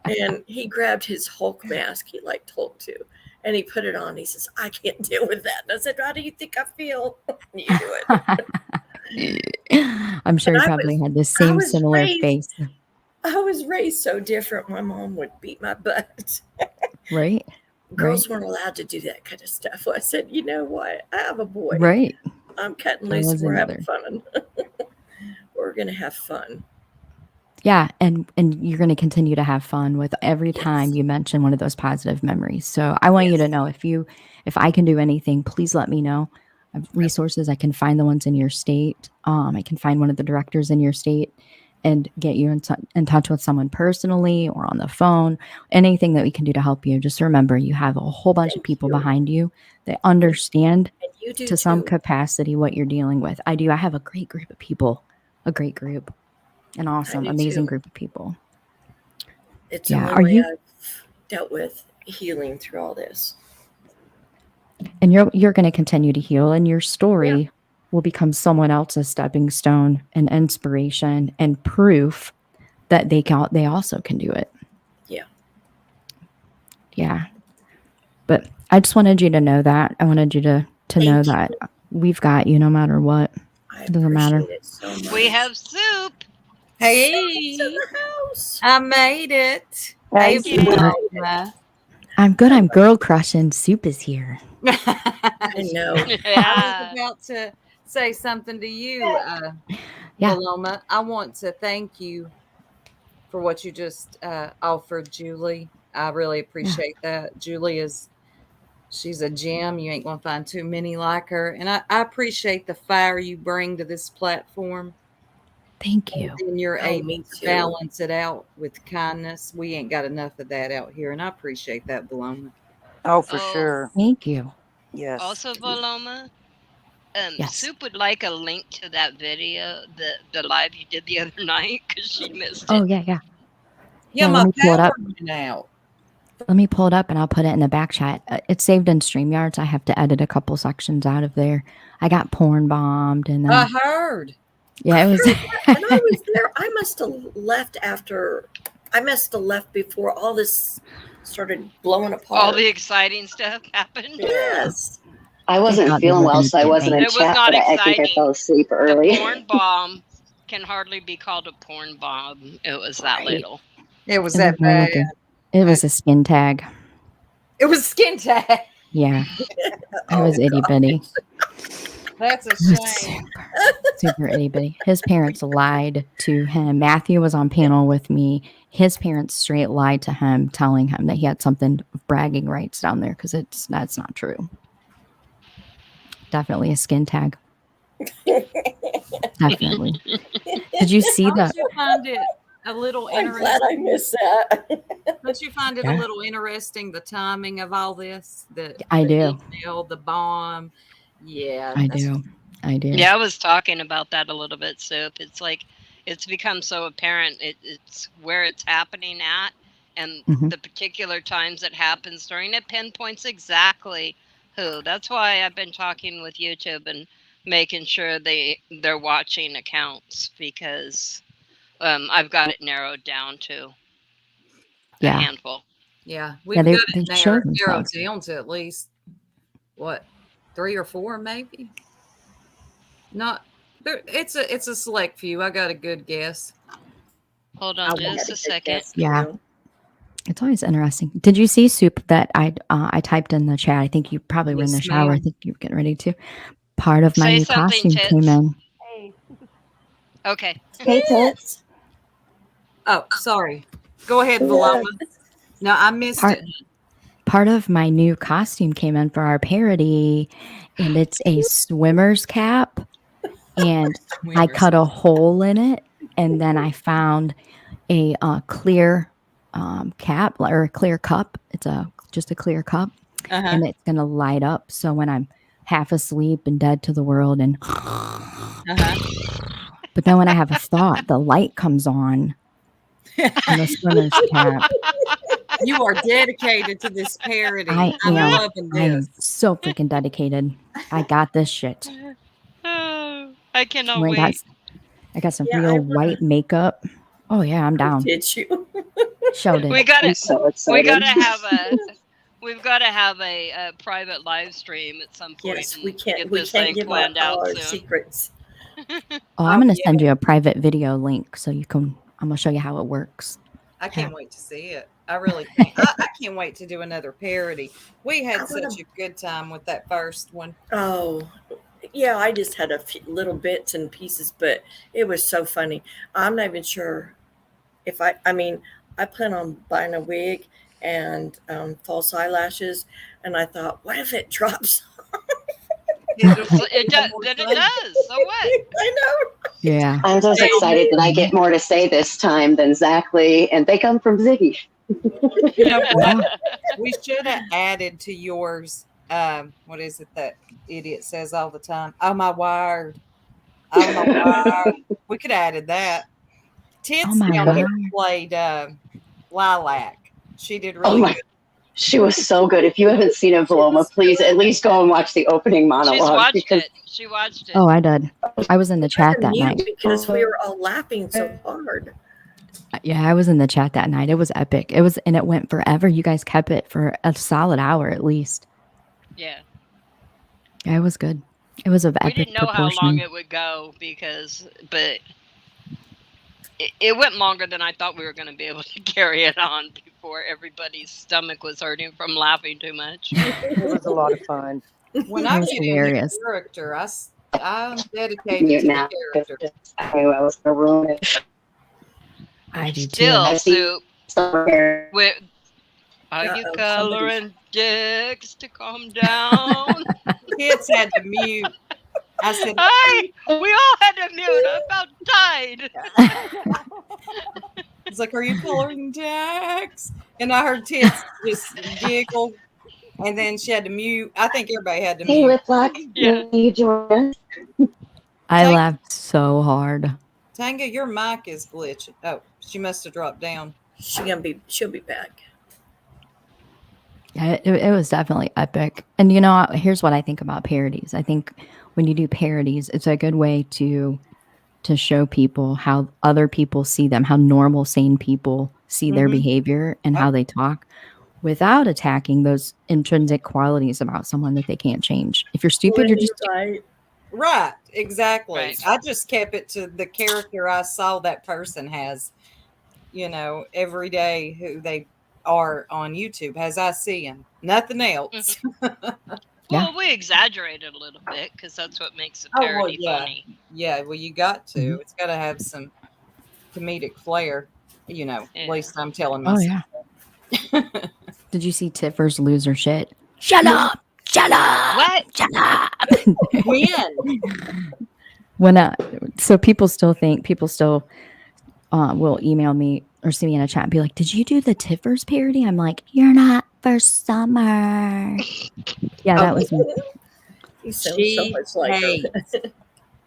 and he grabbed his Hulk mask. He liked Hulk too, and he put it on. He says, "I can't deal with that." And I said, "How do you think I feel?" You do it. I'm sure he probably had the same similar face. I was raised so different. My mom would beat my butt. Right. Girls weren't allowed to do that kind of stuff. I said, you know what? I have a boy. Right. I'm cutting loose. We're having fun. We're going to have fun. Yeah. And you're going to continue to have fun with every time you mention one of those positive memories. So I want you to know if I can do anything, please let me know. I have resources. I can find the ones in your state. I can find one of the directors in your state and get you in touch with someone personally or on the phone. Anything that we can do to help you. Just remember, you have a whole bunch of people behind you that understand to some capacity what you're dealing with. I do. I have a great group of people, an awesome, amazing group of people. It's the only way I've dealt with healing through all this. And you're going to continue to heal, and your story will become someone else's stepping stone and inspiration and proof that they also can do it. Yeah. But I just wanted you to know that. I wanted you to know that we've got you no matter what. It doesn't matter. So we have soup. Hey, house. I made it. Thank you. I'm good. I'm girl crushing. Soup is here. I know. I was about to say something to you, Paloma. I want to thank you for what you just offered, Julie. I really appreciate that. Julie she's a gem. You ain't gonna find too many like her. And I appreciate the fire you bring to this platform. Thank you. And you're able to balance it out with kindness. We ain't got enough of that out here, and I appreciate that, Paloma. Oh, for sure. Thank you. Yes. Also, Paloma, yes. Soup would like a link to that video, the live you did the other night, because she missed it. Oh, yeah. Yeah, my power went out. Let me pull it up and I'll put it in the back chat. It's saved in StreamYards. I have to edit a couple sections out of there. I got porn bombed and then I heard. Yeah, it was. And I was there. I must have left before all this started blowing apart. All the exciting stuff happened. Yes. I wasn't feeling well, so I wasn't in chat, but I think I fell asleep early. The porn bomb can hardly be called a porn bomb. It was that little. It was that bad. It was a skin tag. It was skin tag. Yeah. I was itty bitty. That's a shame. Super itty bitty. His parents lied to him. Matthew was on panel with me. His parents straight lied to him, telling him that he had something bragging rights down there because that's not true. Definitely a skin tag. Definitely. Did you see that? Did you find it a little interesting? I'm glad I missed that. Don't you find it a little interesting, the timing of all this? I do. Email, the bomb. Yeah. I do. Yeah, I was talking about that a little bit, Soup. It's like it's become so apparent. It's where it's happening at and the particular times it happens during. It pinpoints exactly who. That's why I've been talking with YouTube and making sure they're watching accounts because I've got it narrowed down to a handful. Yeah, we've got it narrowed down to at least what, 3 or 4 maybe. Not there. It's a select few. I got a good guess. Hold on just a second. Yeah. It's always interesting. Did you see, Soup, that I typed in the chat? I think you probably were in the shower. I think you were getting ready to. Part of my new costume came in. Hey. Okay. Hey, Tits. Oh, sorry. Go ahead, Paloma. No, I missed it. Part of my new costume came in for our parody, and it's a swimmer's cap. And I cut a hole in it, and then I found a clear cap or a clear cup. It's just a clear cup, and it's gonna light up. So when I'm half asleep and dead to the world, and but then when I have a thought, the light comes on in the swimmer's cap. You are dedicated to this parody. I'm loving I am this. so freaking dedicated. I got this shit. Oh, I cannot When wait. I got some real white makeup. Oh yeah, I'm down. Did you? Showed it. We gotta, I'm so excited. we gotta have a, we've got to have a private live stream at some point. Yes, and we can't. Get We this can't thing give planned out out our soon. secrets. Oh, I'm gonna send you a private video link so you can. I'm gonna show you how it works. I can't wait to see it. I really can't. I can't wait to do another parody. We had such a good time with that first one. Oh, yeah. I just had a few little bits and pieces, but it was so funny. I'm not even sure if I mean, I plan on buying a wig and false eyelashes, and I thought, what if it drops? It does. Then it does. So what? I know. Yeah. I'm just excited that I get more to say this time than Zach Lee, and they come from Ziggy. You know what? We should have added to yours. What is it that idiot says all the time? Oh, my wire. Oh, my wire. We could have added that. Tits Oh, my down here wire. played Lilac. She did really good. She was so good. If you haven't seen it, Paloma, please at least go and watch the opening monologue. She's watched it. She watched it. Oh, I did. I was in the chat that night. Because we were all laughing so hard. Yeah, I was in the chat that night. It was epic. It went forever. You guys kept it for a solid hour at least. Yeah. Yeah, it was good. It was of We epic didn't know proportion. how long it would go but it went longer than I thought we were going to be able to carry it on before everybody's stomach was hurting from laughing too much. It was a lot of fun. When That I was get hilarious. into character, I'm dedicated Mute to now. the character. I knew I was going to ruin it. I do Still, too. Soup, Somewhere. are you Uh-oh, coloring dicks to calm down? Kids had to mute. I said, We all had to mute. I about died. it's like, are you coloring Jax? And I heard Tits just giggle. And then she had to mute. I think everybody had to Hey, mute. Lip Lock. Yeah. You join us? I laughed so hard. Tanga, your mic is glitching. Oh, she must have dropped down. She'll be back. Yeah, it was definitely epic. And you know, here's what I think about parodies. I think when you do parodies, it's a good way to show people how other people see them, how normal, sane people see their behavior and how they talk, without attacking those intrinsic qualities about someone that they can't change. If you're stupid, you're just right. Exactly. Right. I just kept it to the character I saw that person has, every day who they are on YouTube as I see them. Nothing else. Yeah. Well, we exaggerated a little bit because that's what makes a Oh, well, parody yeah. funny. Yeah, well, you got to. It's got to have some comedic flair, At least I'm telling Oh myself. yeah. Did you see Tiffer's loser shit? Shut up! Shut up! What? Shut up! When? So people still will email me or see me in a chat and be like, "Did you do the Tiffer's parody?" I'm like, "You're not for summer." Yeah, that was me. You sound She so much like her. hates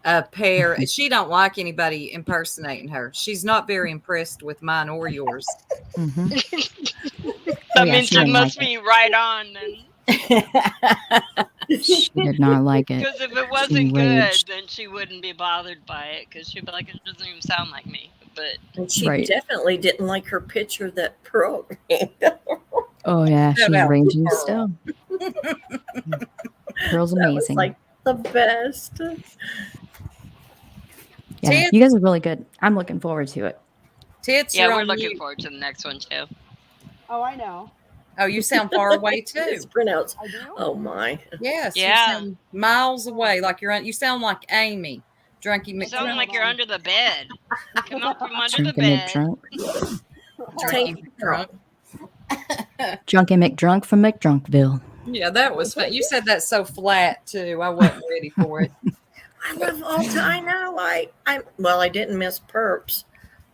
a pair. She don't like anybody impersonating her. She's not very impressed with mine or yours. Mhm. That yeah, means she it didn't must like be right on then. She did not like it. Because if it wasn't good, raged. then she wouldn't be bothered by it. Because she'd be like, it doesn't even sound like me. But And she Right. definitely didn't like her picture that Pearl. Oh yeah, she's about raging Pearl. still. Pearl's That was amazing. like the best. Yeah, Tits. you guys are really good. I'm looking forward to it. Tits, yeah, you're we're on looking mute. forward to the next one too. Oh, I know. Oh, you sound far away too. It's pronounced. I do. Oh my. Yes, Yeah. you sound miles away. Like you sound like Amy. Drunky You sound McDrunk. like you're under the bed. Come up from under the Drunken bed. McDrunk. Drunky McDrunk. Drunken McDrunk from McDrunkville. Yeah, that was fun. You said that so flat too. I wasn't ready for it. I love all time. I know. I didn't miss Perps.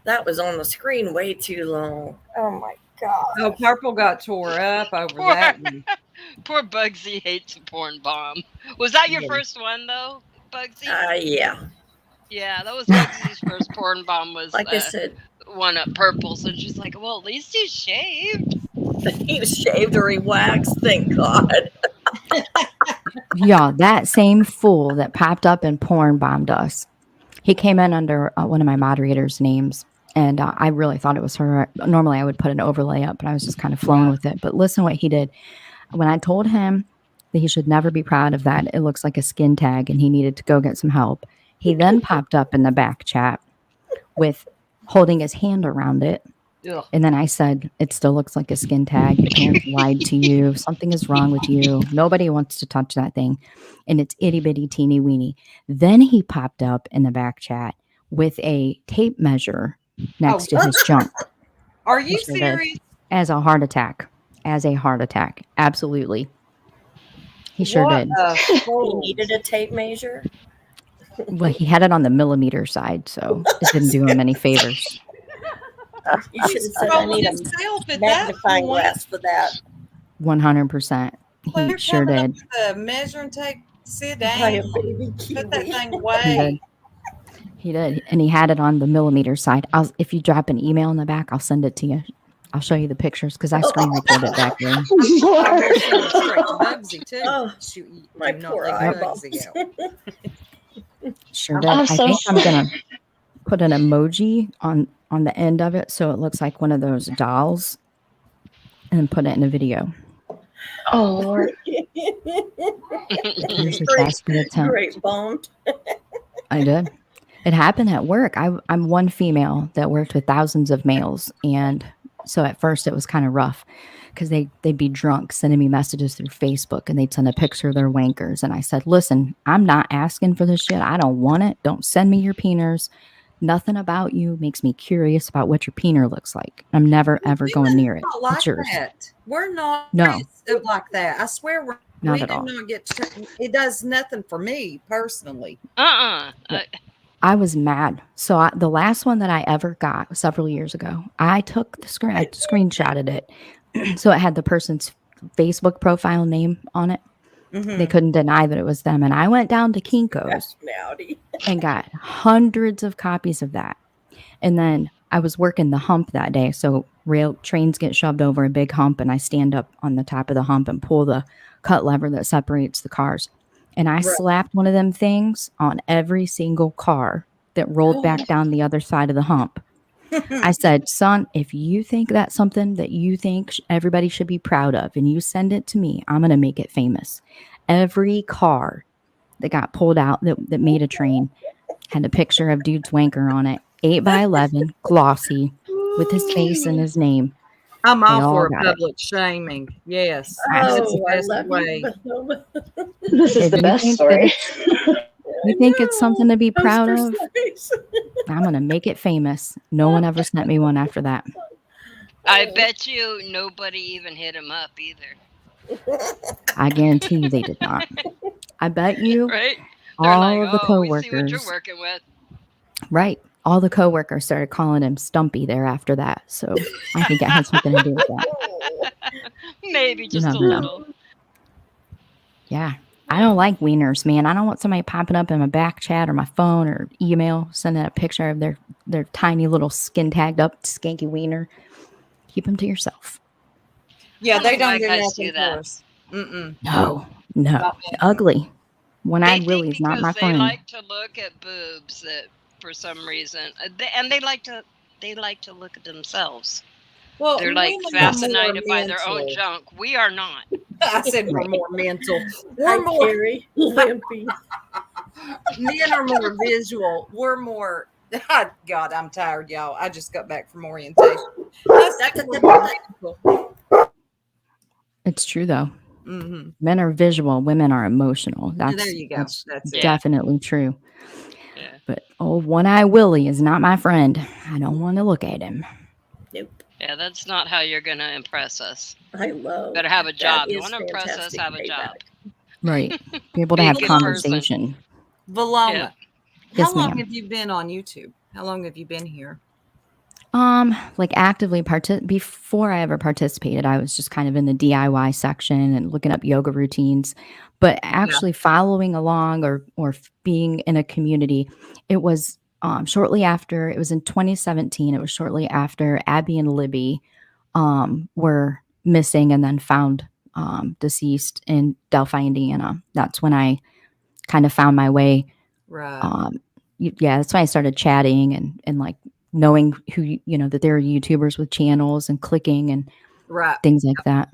That was on the screen way too long. Oh my God. Oh, Purple got tore up over that one. Poor Bugsy hates a porn bomb. Was that your first one though, Bugsy? Yeah. Yeah, that was Bugsy's first porn bomb. Was Like I said, one at Purple's, and she's like, "Well, at least he's shaved." he was shaved or he waxed. Thank God. Yeah, that same fool that popped up and porn bombed us. He came in under one of my moderators' names, and I really thought it was her. Normally, I would put an overlay up, but I was just kind of flowing with it. But listen what he did. When I told him that he should never be proud of that, it looks like a skin tag, and he needed to go get some help. He then popped up in the back chat with holding his hand around it. Ugh. And then I said, it still looks like a skin tag. Your parents lied to you. Something is wrong with you. Nobody wants to touch that thing. And it's itty bitty teeny weeny. Then he popped up in the back chat with a tape measure next to his junk. Are you serious? As a heart attack. Absolutely. He sure did. He needed a tape measure. Well, he had it on the millimeter side, so it didn't do him any favors. You should have said I need a magnifying glass for that. 100%. He sure did. The measuring tape. Sit down. Put that thing away. He did. And he had it on the millimeter side. If you drop an email in the back, I'll send it to you. I'll show you the pictures because I screen recorded it back there. My poor eyeballs. Sure did. I think I'm going to put an emoji on the end of it so it looks like one of those dolls and put it in a video. Oh, Lord. Here's your best attempt. Great boned. I did. It happened at work. I'm one female that worked with thousands of males. And so at first it was kind of rough because they'd be drunk sending me messages through Facebook and they'd send a picture of their wankers. And I said, listen, I'm not asking for this shit. I don't want it. Don't send me your peeners. Nothing about you makes me curious about what your peener looks like. I'm never, ever going near it. Like it's yours. that. We're not like that. I swear we not get it does nothing for me personally. I was mad. So the last one that I ever got several years ago, I took the screen, I screenshotted it. So it had the person's Facebook profile name on it. Mm-hmm. They couldn't deny that it was them. And I went down to Kinko's and got hundreds of copies of that. And then I was working the hump that day. So trains get shoved over a big hump and I stand up on the top of the hump and pull the cut lever that separates the cars. And I slapped one of them things on every single car that rolled back down the other side of the hump. I said, son, if you think that's something that you think everybody should be proud of and you send it to me, I'm going to make it famous. Every car that got pulled out that made a train had a picture of dude's wanker on it. 8x11, glossy, with his face and his name. I'm all for public shaming. Yes. That's the best way. This is the best story. You think it's something to be proud of? I'm going to make it famous. No one ever sent me one after that. I bet you nobody even hit him up either. I guarantee you they did not. I bet you right? all of the coworkers. We see what you're working with. Right. All the coworkers started calling him Stumpy there after that. So I think it had something to do with that. Maybe just a little. Yeah. I don't like wieners, man. I don't want somebody popping up in my back chat or my phone or email, sending a picture of their tiny little skin tagged up skanky wiener. Keep them to yourself. Yeah, they don't do guys nothing do that. for us. Mm-mm. No. Ugly. One-eyed Willie's not my friend. They like to look at boobs that for some reason, and they like to look at themselves. Well, they're like fascinated by their own junk. We are not. I said we're more mental. We're more limpy. Men are more visual. We're more. God, I'm tired, y'all. I just got back from orientation. It's true though. Mm-hmm. Men are visual. Women are emotional. That's there you go. That's definitely true. Yeah. But one-eyed Willie is not my friend. I don't want to look at him. Nope. Yeah, that's not how you're going to impress us. I love. Better have a job. You want to impress us? Have a job. Right. Be able to have conversation. Valoma, Yes, how long ma'am. have you been on YouTube? How long have you been here? Like actively before I ever participated, I was just kind of in the DIY section and looking up yoga routines. But actually following along or being in a community, it was shortly after. It was in 2017. It was shortly after Abby and Libby were missing and then found deceased in Delphi, Indiana. That's when I kind of found my way. Right. That's when I started chatting and like knowing who, that there are YouTubers with channels and clicking and things like that.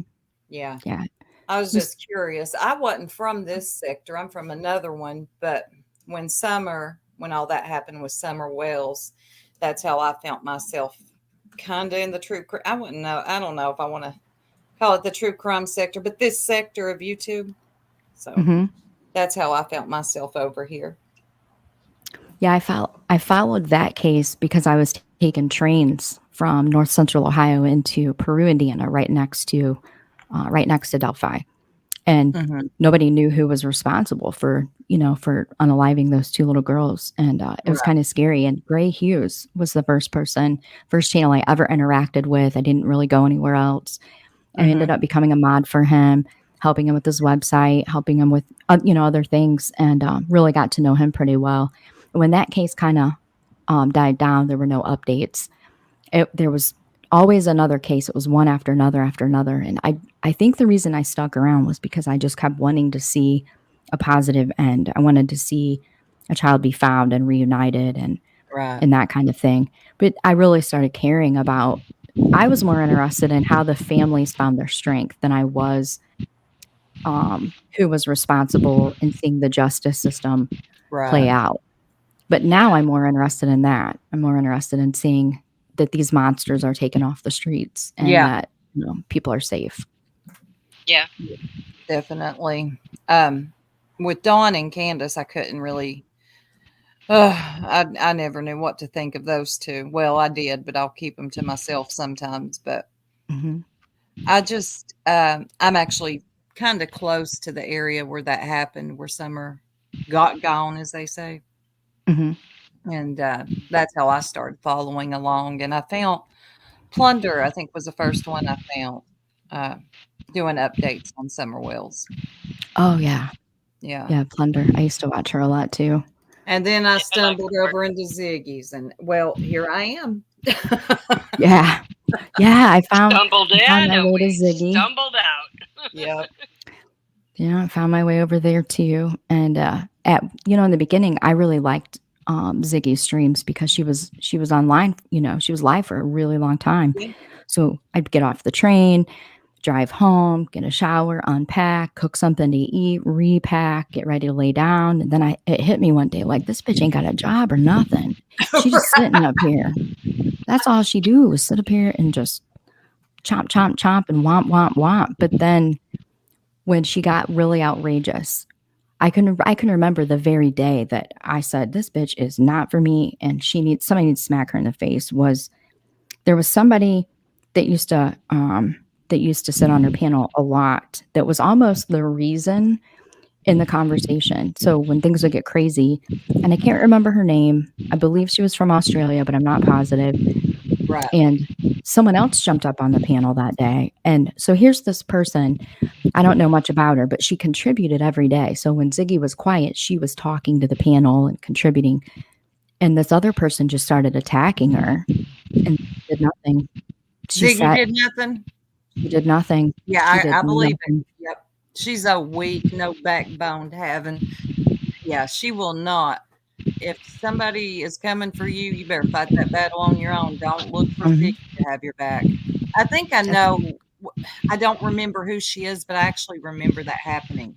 Yeah. Yeah. I was just curious. I wasn't from this sector. I'm from another one. But when all that happened with Summer Wells, that's how I found myself kind of in the true crime. I don't know if I want to call it the true crime sector, but this sector of YouTube. So that's how I found myself over here. Yeah, I followed that case because I was taking trains from North Central Ohio into Peru, Indiana, right next to Delphi, and nobody knew who was responsible for unaliving those two little girls, and it was kind of scary. And Gray Hughes was the first channel I ever interacted with. I didn't really go anywhere else. I ended up becoming a mod for him, helping him with his website, helping him with other things, and really got to know him pretty well. When that case kind of died down, there were no updates. There was always another case. It was one after another after another. And I think the reason I stuck around was because I just kept wanting to see a positive end. I wanted to see a child be found and reunited and that kind of thing. But I really started caring about, I was more interested in how the families found their strength than I was who was responsible in seeing the justice system play out. But now I'm more interested in that. I'm more interested in seeing that these monsters are taken off the streets and that people are safe. Yeah, definitely. With Dawn and Candace, I couldn't really. I never knew what to think of those two. Well, I did, but I'll keep them to myself sometimes. But I just, I'm actually kind of close to the area where that happened, where Summer got gone, as they say. And that's how I started following along. And I found Plunder, I think, was the first one I found doing updates on Summer Wells. Oh, yeah. Yeah, Plunder. I used to watch her a lot, too. And then I stumbled over into Ziggy's, and, well, here I am. Yeah, I found stumbled in and we Ziggy. stumbled out. Yeah. Yeah, I found my way over there, too. And in the beginning, I really liked Ziggy's streams because she was online, she was live for a really long time. So I'd get off the train, drive home, get a shower, unpack, cook something to eat, repack, get ready to lay down. And then it hit me one day, like, this bitch ain't got a job or nothing. She's just sitting up here. That's all she do was sit up here and just chomp, chomp, chomp and womp, womp, womp. But then when she got really outrageous, I can remember the very day that I said, this bitch is not for me and somebody needs to smack her in the face. There was somebody that used to sit on her panel a lot that was almost the reason in the conversation. So when things would get crazy, and I can't remember her name, I believe she was from Australia, but I'm not positive. Right. And someone else jumped up on the panel that day. And so here's this person, I don't know much about her, but she contributed every day. So when Ziggy was quiet, she was talking to the panel and contributing. And this other person just started attacking her and did nothing. Ziggy did nothing? She did nothing. Yeah, I believe it. Yep. She's a weak, no backbone having. Yeah, she will not. If somebody is coming for you, you better fight that battle on your own. Don't look for Ziggy to have your back. I think I know. I don't remember who she is, but I actually remember that happening.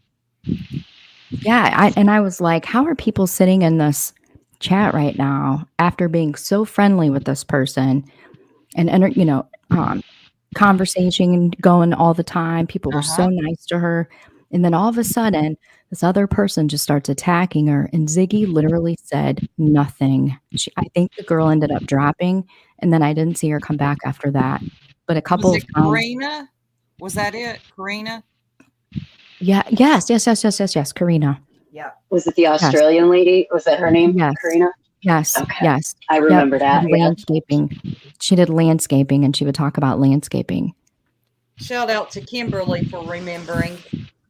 Yeah, I was like, how are people sitting in this chat right now after being so friendly with this person and conversation going all the time? People were so nice to her. And then all of a sudden, this other person just starts attacking her. And Ziggy literally said nothing. I think the girl ended up dropping. And then I didn't see her come back after that. But a couple of times. Karina? Was that it? Karina? Yeah. Yes. Karina. Yeah. Was it the Australian lady? Was that her name? Yes. Karina? Yes. Okay. Yes. I remember that. Landscaping she did landscaping, and she would talk about landscaping. Shout out to Kimberly for remembering.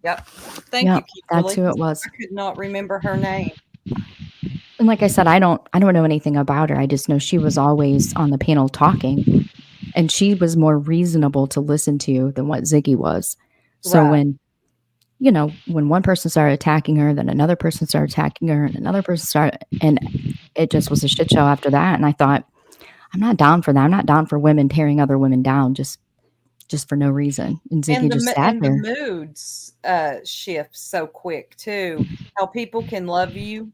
Yep. Thank Yep, you, Kimberly. that's who it was. I could not remember her name. And like I said, I don't know anything about her. I just know she was always on the panel talking, and she was more reasonable to listen to than what Ziggy was. So Right. when, when one person started attacking her, then another person started attacking her, and another person started, and it just was a shit show after that. And I thought, I'm not down for that. I'm not down for women tearing other women down just for no reason. And Ziggy just sat there. And the moods shift so quick too. How people can love you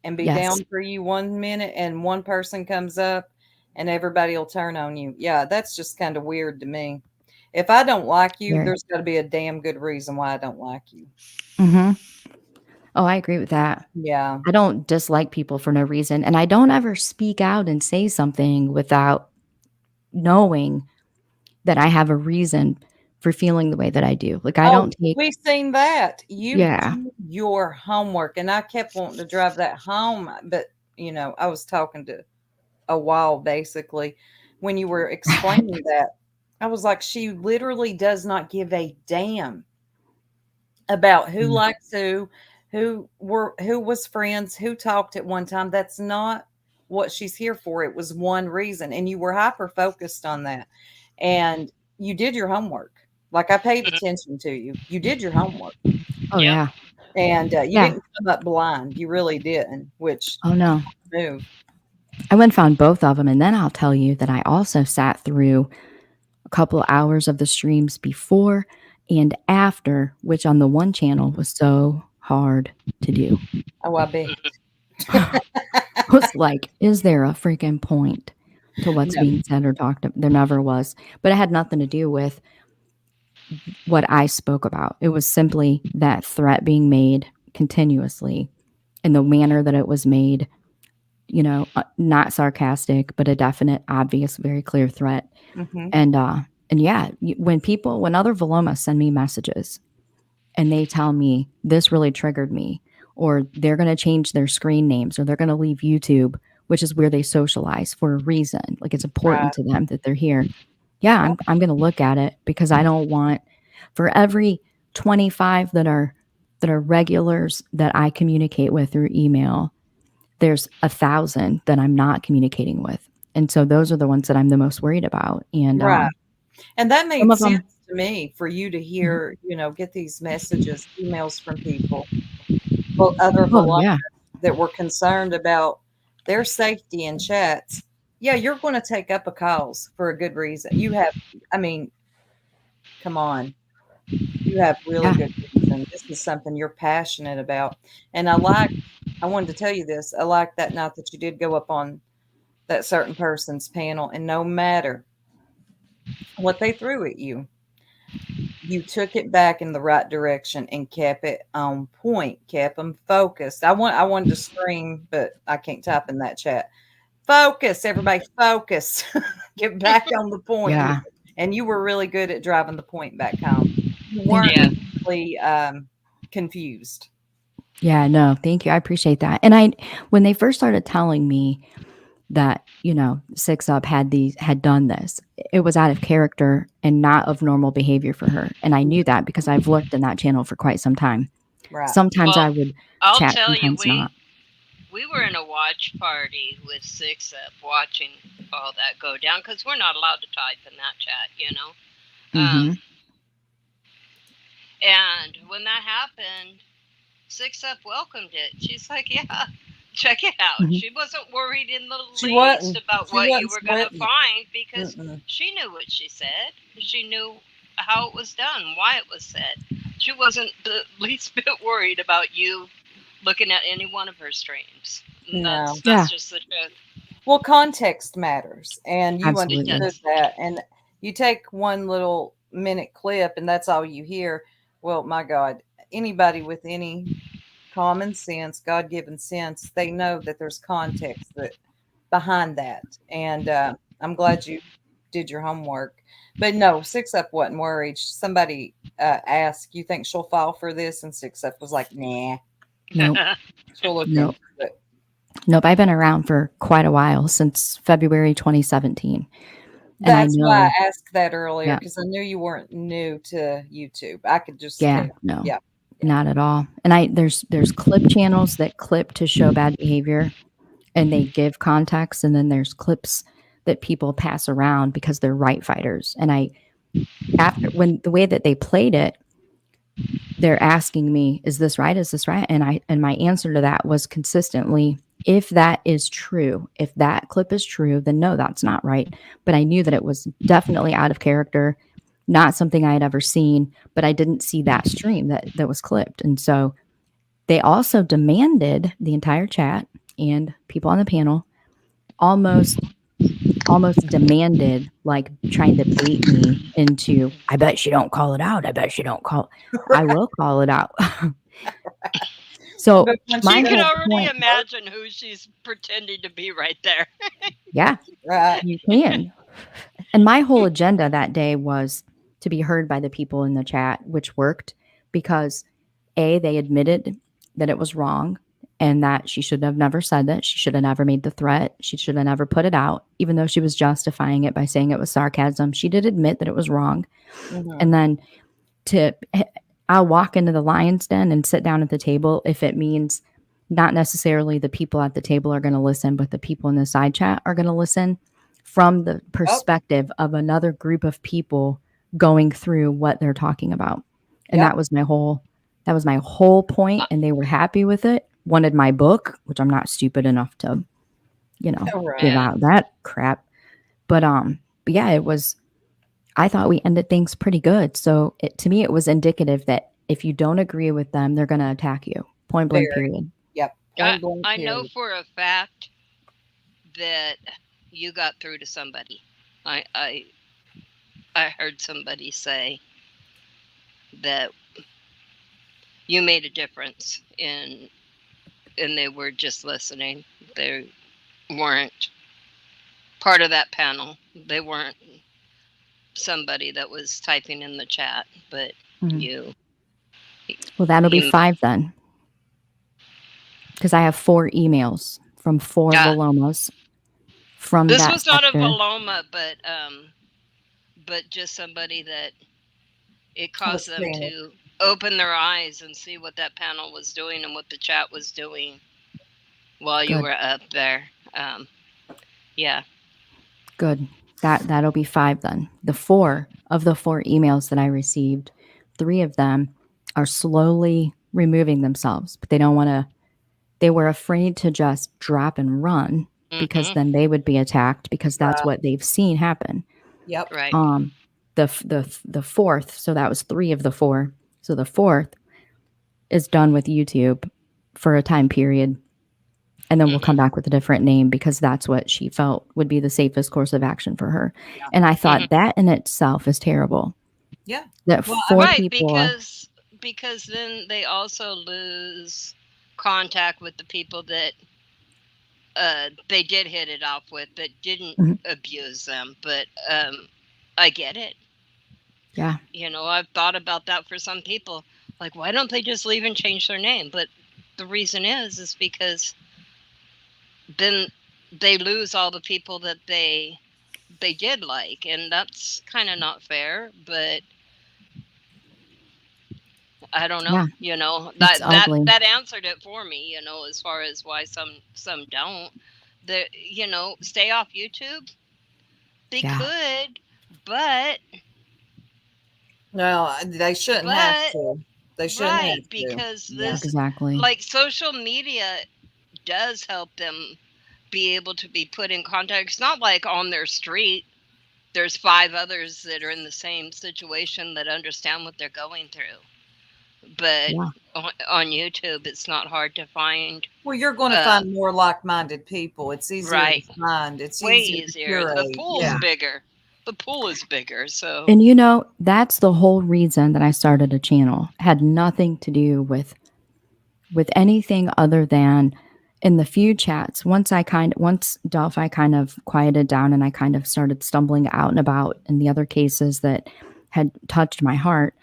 and be down for you 1 minute, and one person comes up and everybody will turn on you. Yeah, that's just kind of weird to me. If I don't like you, there's got to be a damn good reason why I don't like you. Mm-hmm. Oh, I agree with that. Yeah. I don't dislike people for no reason. And I don't ever speak out and say something without knowing that I have a reason for feeling the way that I do. Like, I don't take... We've seen that. You do your homework. And I kept wanting to drive that home. But, I was talking to a while, basically, when you were explaining that. I was like, she literally does not give a damn about who likes who was friends, who talked at one time. That's not what she's here for. It was one reason. And you were hyper focused on that. And you did your homework. Like, I paid attention to you. You did your homework. Oh, yeah. And you didn't come up blind. You really didn't, which... Oh, no. Move. I went and found both of them. And then I'll tell you that I also sat through a couple of hours of the streams before and after, which on the one channel was so hard to do. Oh, I bet. I was like, is there a freaking point to what's being said or talked about? There never was. But it had nothing to do with what I spoke about. It was simply that threat being made continuously in the manner that it was made, not sarcastic, but a definite, obvious, very clear threat. Mm-hmm. And yeah, when other Velomas send me messages and they tell me this really triggered me, or they're going to change their screen names, or they're going to leave YouTube, which is where they socialize for a reason. Like, it's important to them that they're here. Yeah, I'm going to look at it, because I don't want, for every 25 that are regulars that I communicate with through email, there's 1,000 that I'm not communicating with. And so those are the ones that I'm the most worried about. And and that made sense to me, for you to hear, get these messages, emails from people, other that were concerned about their safety in chats. Yeah, you're going to take up a cause for a good reason. You have, come on. You have really good reason. This is something you're passionate about. And I wanted to tell you this. I like that night that you did go up on that certain person's panel, and no matter what they threw at you, you took it back in the right direction and kept it on point, kept them focused. I wanted to scream, but I can't type in that chat. Focus, everybody, focus. Get back on the point. Yeah. And you were really good at driving the point back home. You weren't really confused. Yeah, no, thank you. I appreciate that. And when they first started telling me that, 6 Up had done this, it was out of character and not of normal behavior for her. And I knew that because I've looked in that channel for quite some time. Right. Sometimes I would I'll chat, tell you, sometimes not. We were in a watch party with 6 Up watching all that go down, because we're not allowed to type in that chat, Mm-hmm. And when that happened, 6 Up welcomed it. She's like, yeah, check it out. Mm-hmm. She wasn't worried in the least about what you were going to find, because she knew what she said. She knew how it was done, why it was said. She wasn't the least bit worried about you looking at any one of her streams. That's just the truth. Well, context matters, and you Absolutely. understood that. And you take one little minute clip, and that's all you hear. Well, my God, anybody with any common sense, God-given sense, they know that there's context behind that. And I'm glad you did your homework. But no, 6 Up wasn't worried. Somebody asked, "You think she'll fall for this?" And 6 Up was like, "Nah." Nope. She'll look Nope. into it. Nope, I've been around for quite a while, since February 2017. And I That's know, why I asked that earlier, yeah, because I knew you weren't new to YouTube. I could just yeah, tell. no, Yeah. not at all. And there's clip channels that clip to show bad behavior, and they give context, and then there's clips that people pass around because they're right fighters. And when the way that they played it, they're asking me, is this right? Is this right? And my answer to that was consistently, if that is true, if that clip is true, then no, that's not right. But I knew that it was definitely out of character, not something I had ever seen, but I didn't see that stream that was clipped. And so they also demanded, the entire chat and people on the panel almost demanded, like trying to bait me into, I bet she don't call it out. I bet she don't call. I will call it out. So You can already imagine who she's pretending to be right there. Yeah, you can. And my whole agenda that day was to be heard by the people in the chat, which worked because they admitted that it was wrong and that she should have never said that. She should have never made the threat. She should have never put it out, even though she was justifying it by saying it was sarcasm. She did admit that it was wrong. Mm-hmm. And then I'll walk into the lion's den and sit down at the table if it means not necessarily the people at the table are going to listen, but the people in the side chat are going to listen from the perspective of another group of people going through what they're talking about. And that was my whole point. And they were happy with it. Wanted my book, which I'm not stupid enough to, give out that crap. But yeah, it was, I thought we ended things pretty good. So to me, it was indicative that if you don't agree with them, they're going to attack you. Point blank, period. Yep. I know for a fact that you got through to somebody. I heard somebody say that you made a difference and they were just listening. They weren't part of that panel. They weren't somebody that was typing in the chat, but you. Well, that'll be 5 then. Because I have 4 emails from 4 Valomas from this that was not sector. a Valoma, but just somebody that it caused them to open their eyes and see what that panel was doing and what the chat was doing while you were up there. Yeah. Good. That'll be 5 then. The 4 of the 4 emails that I received, 3 of them are slowly removing themselves, but they don't want to. They were afraid to just drop and run because then they would be attacked because that's what they've seen happen. Yep. Right. The 4th, so that was 3 of the 4. So the 4th is done with YouTube for a time period. And then we'll come back with a different name because that's what she felt would be the safest course of action for her. Yeah. And I thought that in itself is terrible. Yeah. That 4 people. Because then they also lose contact with the people that they did hit it off with that didn't abuse them. But I get it. Yeah. I've thought about that for some people. Like, why don't they just leave and change their name? But the reason is because then they lose all the people that they did like, and that's kind of not fair. But I don't know. Yeah. That answered it for me. As far as why some don't. Stay off YouTube. They could, but no, they shouldn't have to. They shouldn't have to. Because exactly, like, social media does help them be able to be put in contact. It's not like on their street there's 5 others that are in the same situation that understand what they're going through. But on YouTube, it's not hard to find. Well, you're going to find more like-minded people. It's easier to find. It's way easier. The pool's bigger. The pool is bigger. So, and that's the whole reason that I started a channel. It had nothing to do with anything other than in the few chats. Once Delphi kind of quieted down and I kind of started stumbling out and about in the other cases that had touched my heart,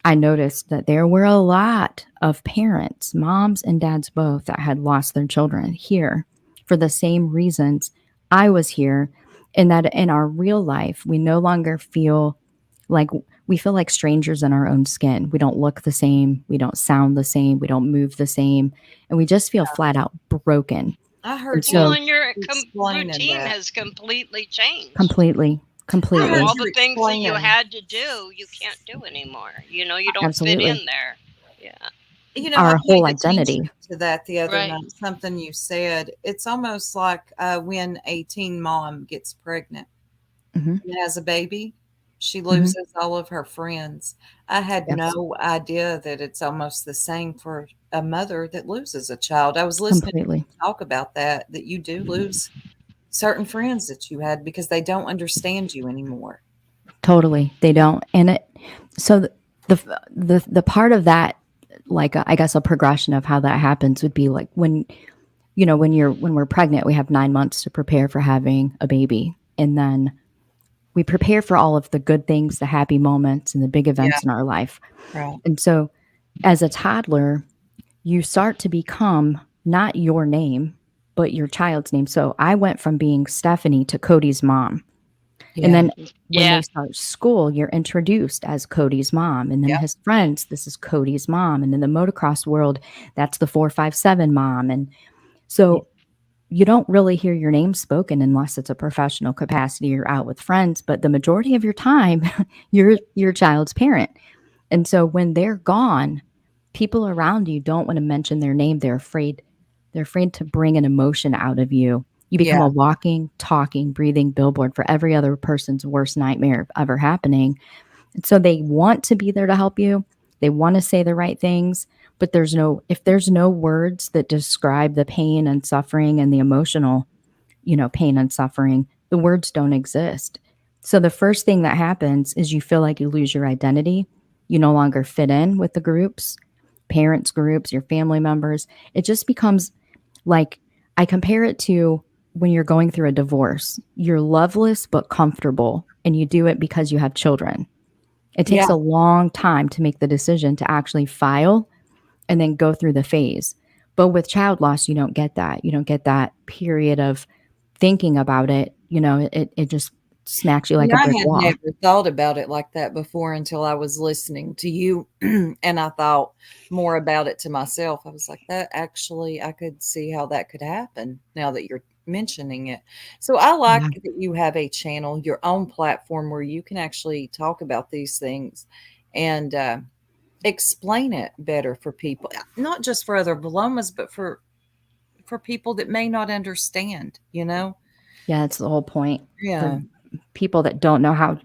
I noticed that there were a lot of parents, moms and dads both, that had lost their children here for the same reasons I was here, in that in our real life, we no longer feel like strangers in our own skin. We don't look the same. We don't sound the same. We don't move the same. And we just feel flat out broken. I heard Well, so and your explaining routine that. has completely changed. completely. All the things that you explaining. had to do, you can't do anymore. You know, you don't Absolutely. fit in there. Yeah. You know, Our I whole paid attention identity. to that the other Right. night. Something you said. It's almost like when a teen mom gets pregnant Mhm. and has a baby, she loses all of her friends. I had Yes. no idea that it's almost the same for a mother that loses a child. I was listening Completely. to you talk about that you do lose certain friends that you had because they don't understand you anymore. Totally. They don't. And so the part of that, like, I guess a progression of how that happens would be like when we're pregnant, we have 9 months to prepare for having a baby. And then we prepare for all of the good things, the happy moments and the big events in our life. Right. And so as a toddler, you start to become not your name, but your child's name. So I went from being Stephanie to Cody's mom. Yeah. And then when Yeah. they start school, you're introduced as Cody's mom. And then Yep. his friends, this is Cody's mom. And in the motocross world, that's the 457 mom. And so you don't really hear your name spoken unless it's a professional capacity or out with friends. But the majority of your time, you're your child's parent. And so when they're gone, people around you don't want to mention their name. They're afraid to bring an emotion out of you. You become Yeah. a walking, talking, breathing billboard for every other person's worst nightmare ever happening. And so they want to be there to help you. They want to say the right things, but if there's no words that describe the pain and suffering and the emotional, pain and suffering, the words don't exist. So the first thing that happens is you feel like you lose your identity. You no longer fit in with the groups, parents groups, your family members. It just becomes like, I compare it to when you're going through a divorce. You're loveless but comfortable, and you do it because you have children. It takes a long time to make the decision to actually file and then go through the phase. But with child loss, you don't get that. You don't get that period of thinking about it. It just smacks you like a I brick had wall. never thought about it like that before until I was listening to you and I thought more about it to myself. I was like, that actually, I could see how that could happen now that you're mentioning it. So I like that you have a channel, your own platform where you can actually talk about these things and explain it better for people, not just for other Palomas, but for people that may not understand, Yeah, that's the whole point. Yeah. For people that don't know how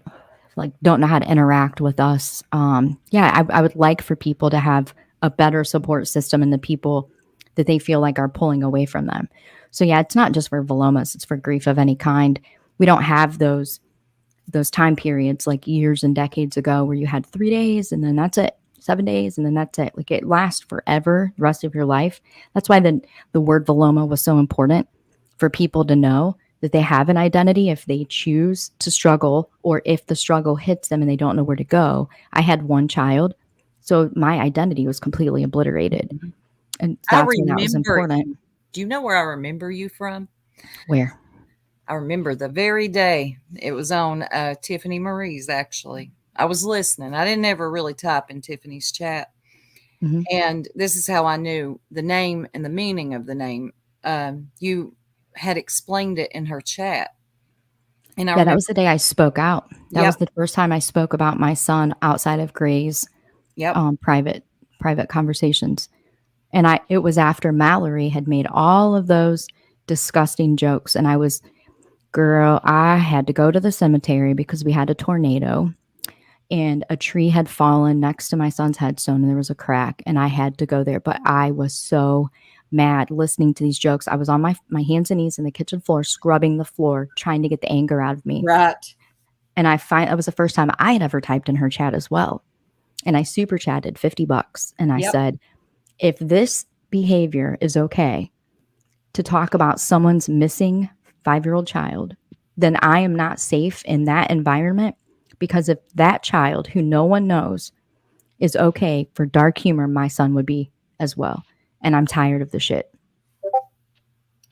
to interact with us. I would like for people to have a better support system and the people that they feel like are pulling away from them. So yeah, it's not just for Velomas, it's for grief of any kind. We don't have those time periods like years and decades ago where you had 3 days and then that's it, 7 days and then that's it. Like, it lasts forever, the rest of your life. That's why the word Veloma was so important, for people to know that they have an identity if they choose to struggle, or if the struggle hits them and they don't know where to go. I had one child, so my identity was completely obliterated. And that's when that was important. Do you know where I remember you from? Where? I remember the very day it was on Tiffany Marie's, actually. I was listening. I didn't ever really type in Tiffany's chat. Mm-hmm. And this is how I knew the name and the meaning of the name. You had explained it in her chat. And that was the day I spoke out. That was the first time I spoke about my son outside of Gray's private conversations. And it was after Mallory had made all of those disgusting jokes. And I had to go to the cemetery because we had a tornado and a tree had fallen next to my son's headstone and there was a crack and I had to go there. But I was so mad listening to these jokes. I was on my hands and knees in the kitchen floor, scrubbing the floor, trying to get the anger out of me. Right. And that was the first time I had ever typed in her chat as well. And I super chatted $50. And I said, if this behavior is okay to talk about someone's missing 5-year-old child, then I am not safe in that environment, because if that child who no one knows is okay for dark humor, my son would be as well. And I'm tired of the shit.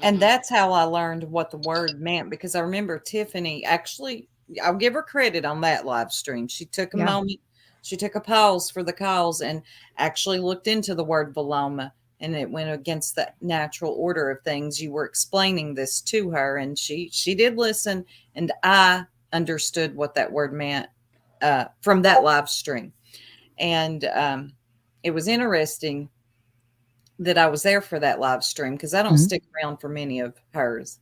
And that's how I learned what the word meant, because I remember Tiffany actually, I'll give her credit on that live stream. She took a moment, she took a pause for the cause and actually looked into the word Veloma, and it went against the natural order of things. You were explaining this to her, and she did listen, and I understood what that word meant from that live stream. And it was interesting that I was there for that live stream, because I don't stick around for many of hers.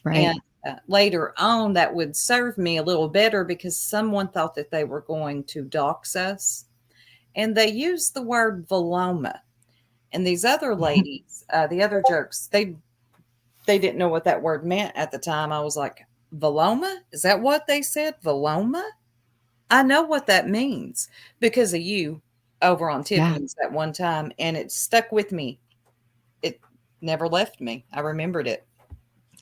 Right. And later on, that would serve me a little better, because someone thought that they were going to dox us, and they used the word Veloma. And these other ladies, the other jerks, they didn't know what that word meant at the time. I was like, Veloma? Is that what they said? Veloma? I know what that means because of you over on Tiffany's that one time, and it stuck with me. It never left me. I remembered it.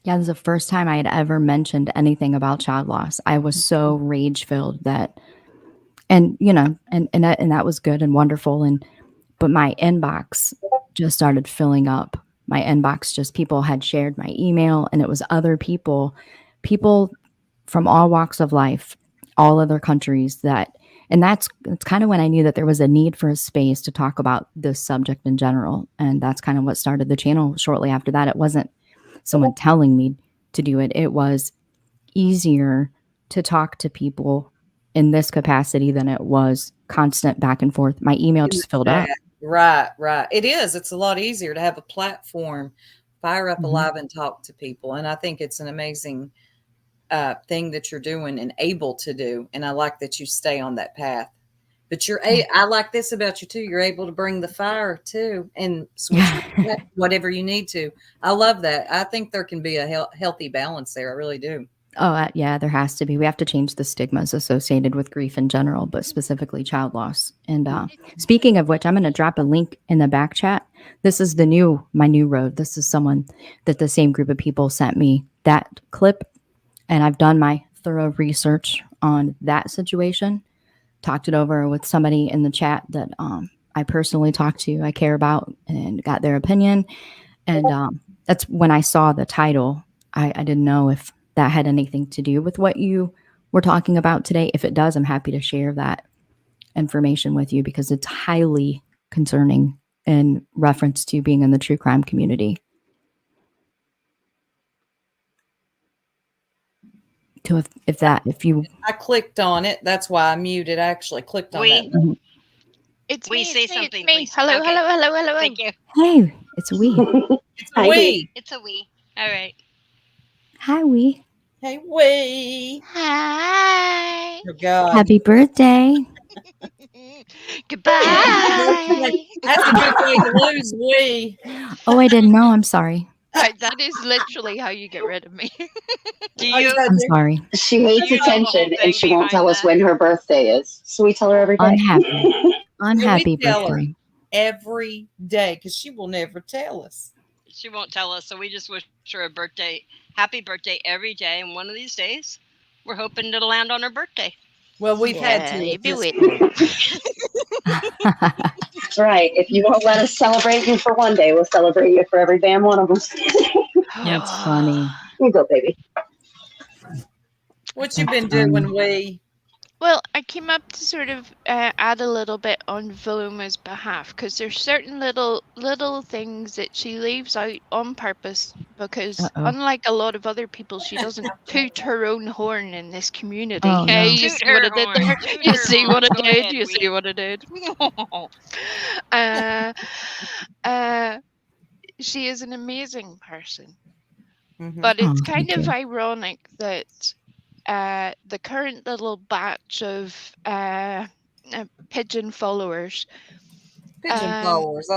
Yeah, this is the first time I had ever mentioned anything about child loss. I was so rage filled that, and you know, and that was good and wonderful. But my inbox just started filling up. My inbox, just people had shared my email, and it was other people from all walks of life, all other countries and that's kind of when I knew that there was a need for a space to talk about this subject in general. And that's kind of what started the channel shortly after that. It wasn't someone telling me to do it. It was easier to talk to people in this capacity than it was constant back and forth. My email just filled up. Right. It is. It's a lot easier to have a platform, fire up alive and talk to people. And I think it's an amazing thing that you're doing and able to do. And I like that you stay on that path. But I like this about you too. You're able to bring the fire too, and switch whatever you need to. I love that. I think there can be a healthy balance there. I really do. Oh, yeah, there has to be. We have to change the stigmas associated with grief in general, but specifically child loss. And speaking of which, I'm going to drop a link in the back chat. This is my new road. This is someone that the same group of people sent me that clip. And I've done my thorough research on that situation, talked it over with somebody in the chat that I personally talked to, I care about, and got their opinion. And that's when I saw the title. I didn't know if that had anything to do with what you were talking about today. If it does, I'm happy to share that information with you, because it's highly concerning in reference to being in the true crime community. To if you I clicked on it, that's why I muted. I actually clicked on that. It's we say something, me. Please. Hello, Okay. hello. Thank you. Hey, it's we. It's a we. It's a we. All right. Hi, we. Hey, we. Hi. Oh, God. Happy birthday. Goodbye. That's a good way to lose, we. Oh, I didn't know. I'm sorry. That is literally how you get rid of me. I'm sorry. She hates attention, and she won't tell us when her birthday is. So we tell her every day. Unhappy we tell birthday. her every day, because she will never tell us. She won't tell us, so we just wish her a happy birthday every day. And one of these days, we're hoping to land on her birthday. Well, we've had to. Maybe That's right. If you won't let us celebrate you for one day, we'll celebrate you for every damn one of them. That's funny. Here you go, baby. What you been doing, we? Well, I came up to sort of add a little bit on Veluma's behalf, because there's certain little things that she leaves out on purpose, because unlike a lot of other people, she doesn't toot her own horn in this community. Oh, Hey, no. you see what I did there? You see what I did? You see what I did? She is an amazing person, but it's kind of ironic that the current little batch of Pigeon followers. I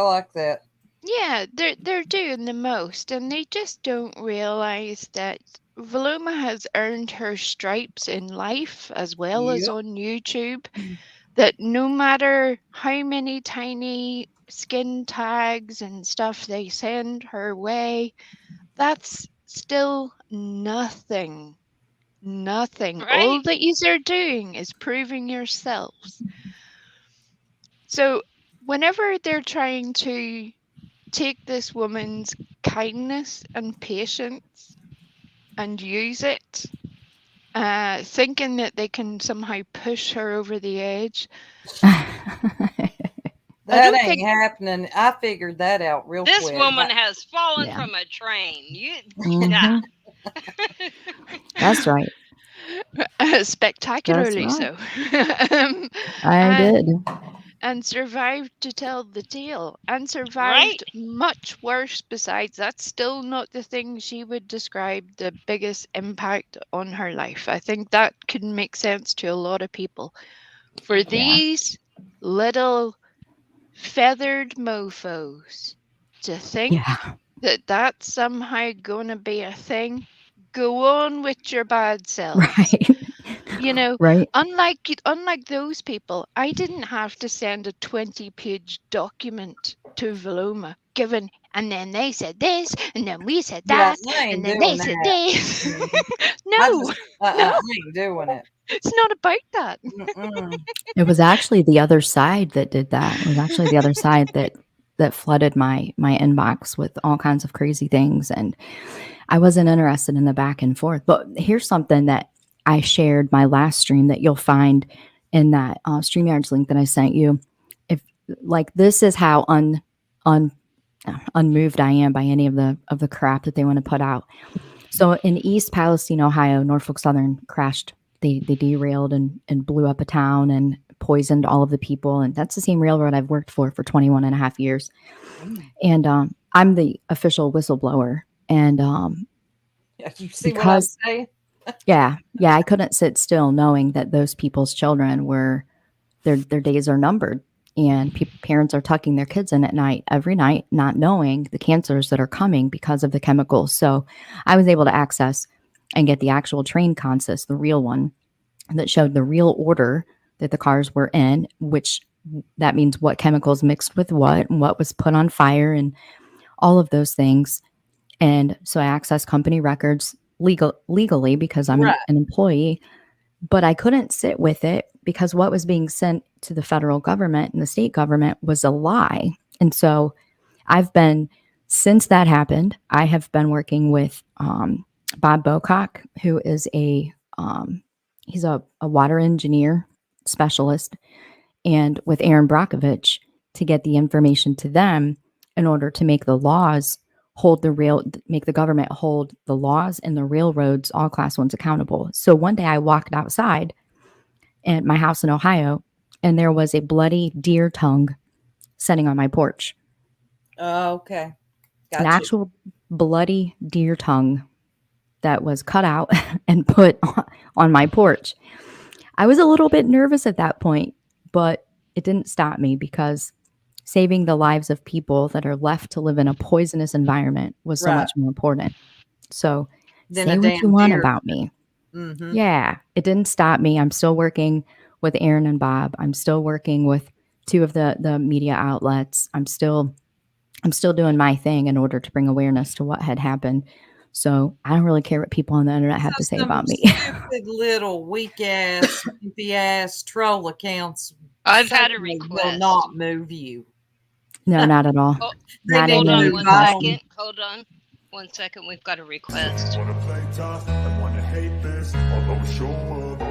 like that. Yeah, they're doing the most, and they just don't realize that Veluma has earned her stripes in life as well as on YouTube. That no matter how many tiny skin tags and stuff they send her way, that's still nothing. Nothing. Right. All that you are doing is proving yourselves. So whenever they're trying to take this woman's kindness and patience and use it, thinking that they can somehow push her over the edge. That ain't happening. I figured that out real quick. This woman has fallen from a train. That's right. Spectacularly That's so. I did. And survived to tell the tale, and survived much worse besides. That's still not the thing she would describe the biggest impact on her life. I think that could make sense to a lot of people. For these little feathered mofos to think that that's somehow going to be a thing, go on with your bad self. You know, unlike those people, I didn't have to send a 20-page document to Veloma given, and then they said this, and then we said that, and then they said this. No, I ain't doing it. It's not about that. It was actually the other side that did that. It was actually the other side that flooded my inbox with all kinds of crazy things, and I wasn't interested in the back and forth. But here's something that I shared my last stream that you'll find in that StreamYards link that I sent you. If like this is how unmoved I am by any of the crap that they want to put out. So in East Palestine, Ohio, Norfolk Southern crashed. They derailed and blew up a town and poisoned all of the people. And that's the same railroad I've worked for 21 and a half years. And I'm the official whistleblower. And you see what I'm saying? Yeah, I couldn't sit still knowing that those people's children were, their days are numbered, and parents are tucking their kids in at night, every night, not knowing the cancers that are coming because of the chemicals. So I was able to access and get the actual train consist, the real one, that showed the real order that the cars were in, which that means what chemicals mixed with what, and what was put on fire, and all of those things. And so I accessed company records legally because I'm an employee, but I couldn't sit with it because what was being sent to the federal government and the state government was a lie. And so since that happened, I have been working with Bob Bocock, who is he's a water engineer specialist, and with Aaron Brockovich to get the information to them in order to make the laws make the government hold the laws and the railroads, all class ones, accountable. So one day I walked outside at my house in Ohio, and there was a bloody deer tongue sitting on my porch. Oh, okay. Gotcha. An actual bloody deer tongue that was cut out and put on my porch. I was a little bit nervous at that point, but it didn't stop me because saving the lives of people that are left to live in a poisonous environment was so much more important. So say what you want about me. Mm-hmm. Yeah, it didn't stop me. I'm still working with Aaron and Bob. I'm still working with two of the media outlets. I'm still doing my thing in order to bring awareness to what had happened. So I don't really care what people on the internet have to say about me. Stupid little weak ass troll accounts. I've had a request. Will not move you. No, not at all. Oh, not hold on one question. second. Hold on 1 second. We've got a request. Wanna play tough and wanna hate this, although show up.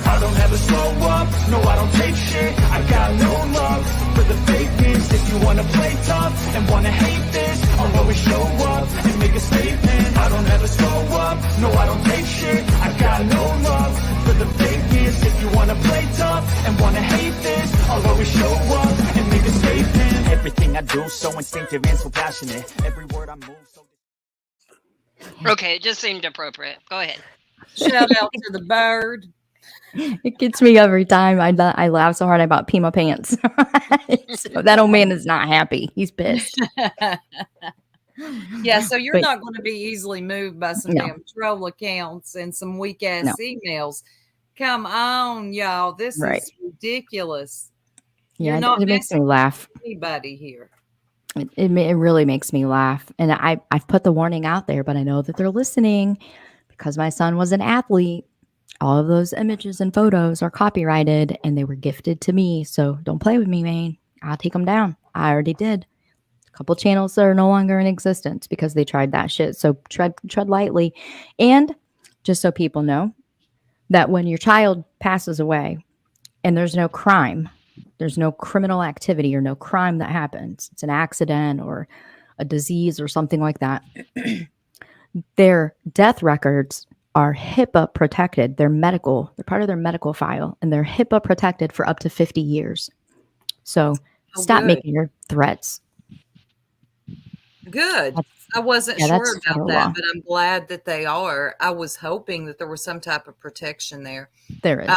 I don't ever slow up, no I don't take shit. I got no love for the fakeness. If you wanna play tough and wanna hate this, I'll always show up and make a statement. I don't ever slow up, no I don't take shit. I got no love for the fakeness. If you wanna play tough and wanna hate this, I'll always show up and make a statement. Everything I do so instinctive and so passionate. Every word I move so. Okay, it just seemed appropriate. Go ahead. Shout out to the bird. It gets me every time. I laugh so hard I about pee my pants. So that old man is not happy. He's pissed. Yeah, so you're not going to be easily moved by some damn troll accounts and some weak ass emails. Come on, y'all. This is ridiculous. Yeah, you're not it makes me laugh. Anybody here. It really makes me laugh. And I've put the warning out there, but I know that they're listening because my son was an athlete. All of those images and photos are copyrighted and they were gifted to me. So don't play with me, man. I'll take them down. I already did. couple channels that are no longer in existence because they tried that shit. So tread lightly. And just so people know that when your child passes away and there's no crime, there's no criminal activity or no crime that happens, it's an accident or a disease or something like that, their death records are HIPAA protected. They're part of their medical file, and they're HIPAA protected for up to 50 years. So stop making your threats. Good. I wasn't sure about that, but I'm glad that they are. I was hoping that there was some type of protection there. There is.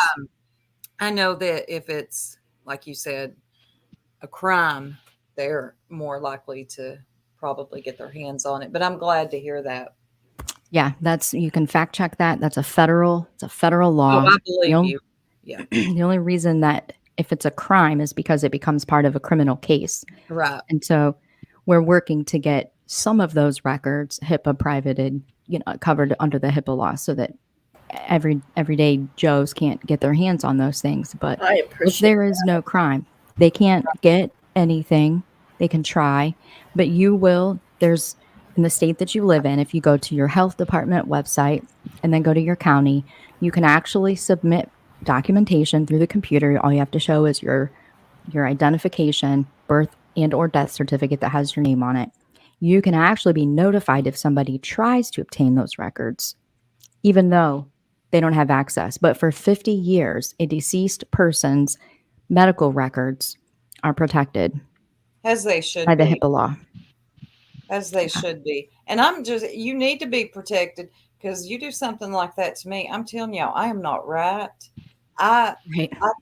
I know that if it's, like you said, a crime, they're more likely to probably get their hands on it. But I'm glad to hear that. Yeah, you can fact check that. It's a federal law. Oh, I believe you. Yeah. The only reason that if it's a crime is because it becomes part of a criminal case. Right. And so we're working to get some of those records HIPAA privated, covered under the HIPAA law so that everyday Joes can't get their hands on those things. But if there is no crime, they can't get anything. They can try, but you will. There's in the state that you live in, if you go to your health department website and then go to your county, you can actually submit documentation through the computer. All you have to show is your identification, birth and or death certificate that has your name on it. You can actually be notified if somebody tries to obtain those records, even though they don't have access. But for 50 years, a deceased person's medical records are protected. As they should by the be. HIPAA law. As they should be. And you need to be protected because you do something like that to me. I'm telling y'all, I am not right. I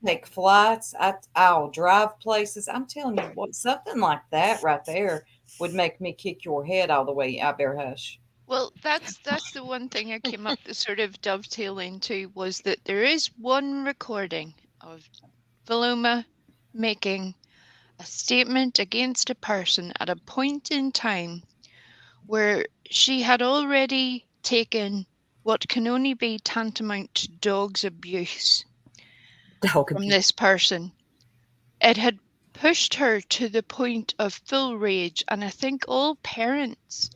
take flights. I'll drive places. I'm telling you what, something like that right there would make me kick your head all the way. I better hush. Well, that's the one thing I came up to sort of dovetail into was that there is one recording of Voluma making a statement against a person at a point in time where she had already taken what can only be tantamount to dog's abuse from this person. It had pushed her to the point of full rage, and I think all parents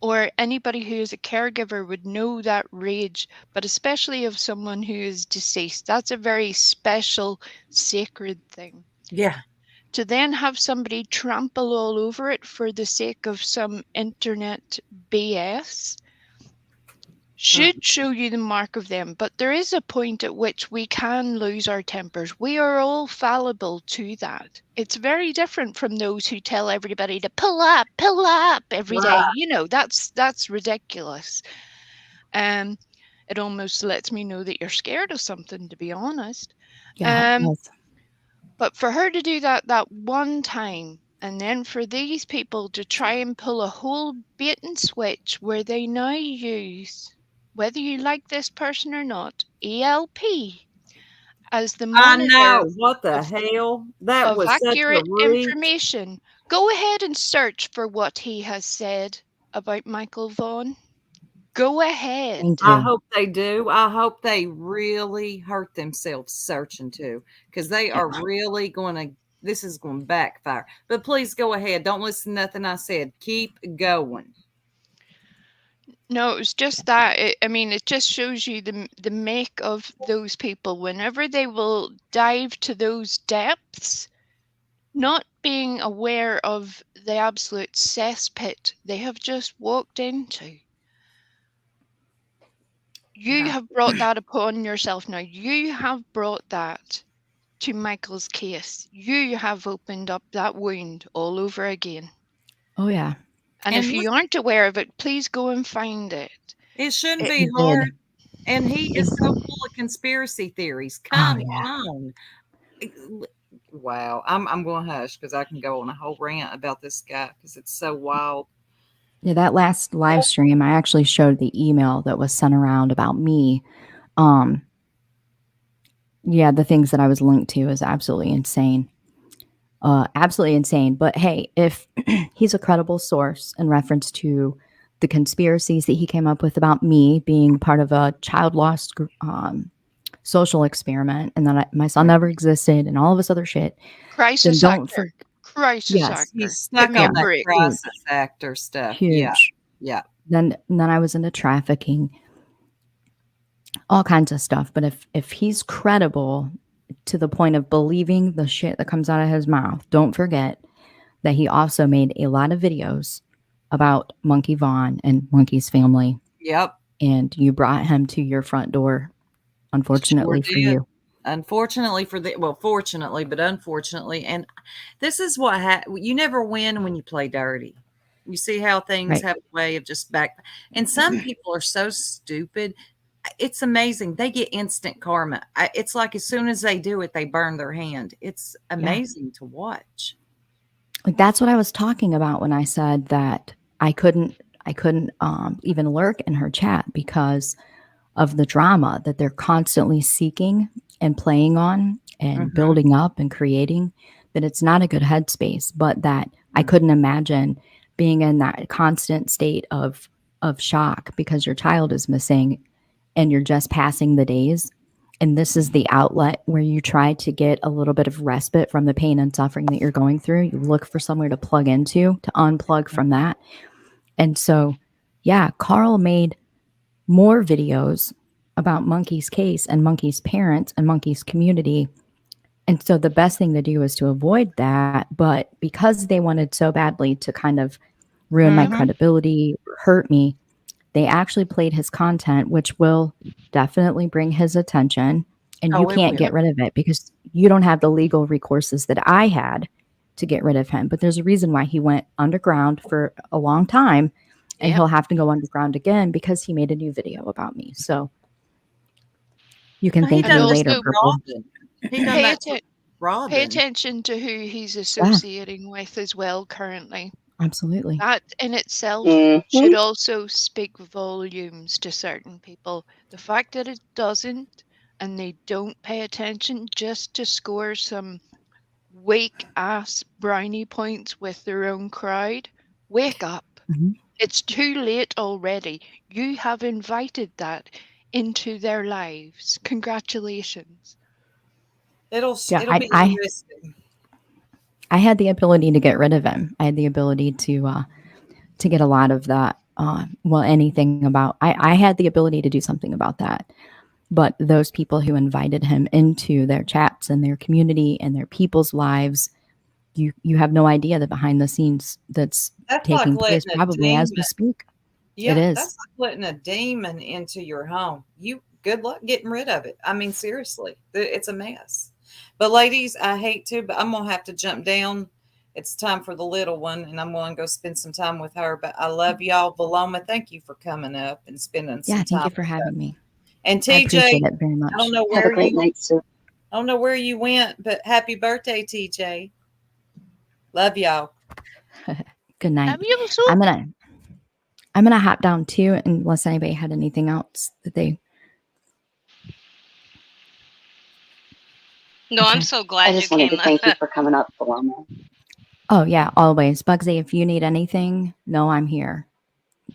or anybody who is a caregiver would know that rage, but especially of someone who is deceased. That's a very special, sacred thing. Yeah. To then have somebody trample all over it for the sake of some internet BS should show you the mark of them. But there is a point at which we can lose our tempers. We are all fallible to that. It's very different from those who tell everybody to pull up every day. That's ridiculous. It almost lets me know that you're scared of something, to be honest. Yeah. But for her to do that one time, and then for these people to try and pull a whole bait and switch where they now use, whether you like this person or not, ELP as the monitor. I know. What the hell? That was accurate such a reach. information. Go ahead and search for what he has said about Michael Vaughan. Go ahead. I hope they do. I hope they really hurt themselves searching too, because they are really this is going to backfire. But please go ahead. Don't listen to nothing I said. Keep going. No, it was just that. It just shows you the make of those people. Whenever they will dive to those depths, not being aware of the absolute cesspit they have just walked into. You have brought that upon yourself now. You have brought that to Michael's case. You have opened up that wound all over again. Oh, yeah. And if you aren't aware of it, please go and find it. It shouldn't be hard. And he is so full of conspiracy theories. Come on. Wow. I'm going to hush because I can go on a whole rant about this guy because it's so wild. Yeah, that last live stream, I actually showed the email that was sent around about me. Yeah, the things that I was linked to is absolutely insane. Absolutely insane. But hey, if he's a credible source in reference to the conspiracies that he came up with about me being part of a child lost social experiment and that my son never existed and all of this other shit. Crisis crisis Yes. actor. He's Give stuck me a on that break. crisis actor stuff. Yeah. Huge. Yeah. Then I was into trafficking, all kinds of stuff. But if he's credible to the point of believing the shit that comes out of his mouth, don't forget that he also made a lot of videos about Monkey Vaughn and Monkey's family. Yep. And you brought him to your front door, unfortunately Sure for did. you. Unfortunately fortunately, but unfortunately. And this is what you never win when you play dirty. You see how things Right. have a way of just back. And some people are so stupid. It's amazing. They get instant karma. It's like as soon as they do it, they burn their hand. It's amazing to watch. Like that's what I was talking about when I said that I couldn't even lurk in her chat because of the drama that they're constantly seeking and playing on and building up and creating, that it's not a good headspace, but that I couldn't imagine being in that constant state of shock because your child is missing and you're just passing the days. And this is the outlet where you try to get a little bit of respite from the pain and suffering that you're going through. You look for somewhere to plug into, to unplug from that. And so, yeah, Carl made more videos about Monkey's case and Monkey's parents and Monkey's community. And so the best thing to do is to avoid that. But because they wanted so badly to kind of ruin my credibility, hurt me, they actually played his content, which will definitely bring his attention. And you can't get rid of it because you don't have the legal recourses that I had to get rid of him. But there's a reason why he went underground for a long time, and he'll have to go underground again because he made a new video about me. So you can thank me later. Pay attention to who he's associating with as well currently. Absolutely. That in itself should also speak volumes to certain people. The fact that it doesn't, and they don't pay attention just to score some weak ass brownie points with their own crowd, wake up. It's too late already. You have invited that into their lives. Congratulations. It'll be interesting. I had the ability to get rid of him. I had the ability to get a lot of that. Anything about. I had the ability to do something about that. But those people who invited him into their chats and their community and their people's lives, you have no idea the behind the scenes that's taking place probably as we speak. Yeah, it is. That's like letting a demon into your home. Good luck getting rid of it. I mean, seriously, it's a mess. But ladies, I hate to, but I'm going to have to jump down. It's time for the little one, and I'm going to go spend some time with her. But I love y'all. Valoma, thank you for coming up and spending some time. Yeah, thank you for having me. And TJ, I appreciate it very much. I don't know Have a great night, sir. I don't know where you went, but happy birthday, TJ. Love y'all. Good night. I'm gonna hop down too, unless anybody had anything else that they. No, I'm so glad I just wanted to thank you for coming up, Paloma. Oh yeah, always, Bugsy. If you need anything, know I'm here.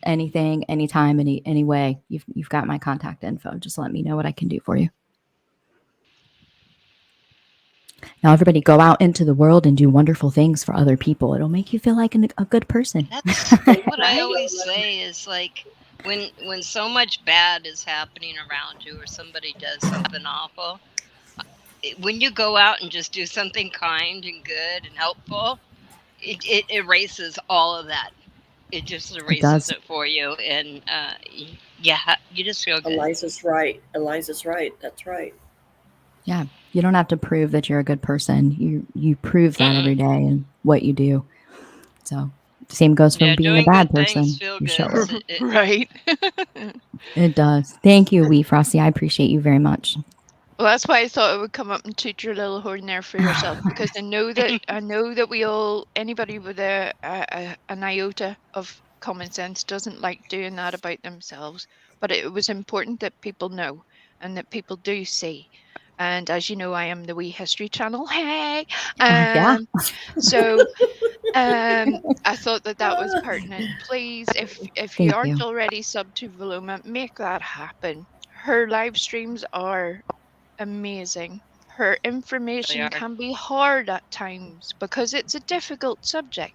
Anything, anytime, any way. You've got my contact info. Just let me know what I can do for you. Now, everybody, go out into the world and do wonderful things for other people. It'll make you feel like a good person. That's what I always say is like when so much bad is happening around you or somebody does something awful, when you go out and just do something kind and good and helpful, it erases all of that. It just erases it for you. And you just feel good. Eliza's right. That's right. Yeah. You don't have to prove that you're a good person. You prove that every day in what you do. So same goes for being a bad person. You show it. Right. It does. Thank you, Wee Frosty. I appreciate you very much. Well, that's why I thought I would come up and toot your little horn there for yourself, because I know that we all, anybody with an iota of common sense doesn't like doing that about themselves. But it was important that people know and that people do see. And as you know, I am the Wee History Channel. Hey, so I thought that was pertinent. Please, if you aren't already subbed to Valoma, make that happen. Her live streams are amazing. her information can be hard at times because it's a difficult subject,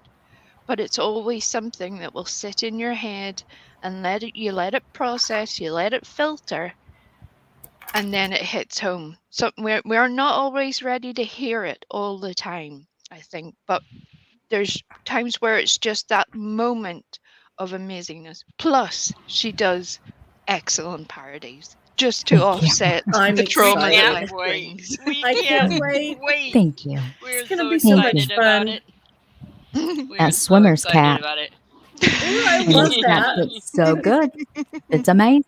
but it's always something that will sit in your head and you let it process, you let it filter, and then it hits home. So we're not always ready to hear it all the time, I think, but there's times where it's just that moment of amazingness. Plus, she does excellent parodies just to offset the trauma that life brings. I can't wait. Thank you. It's going to be so much fun. That swimmer's cat. About it. Ooh, I And love this cat that. gets so good. It's amazing.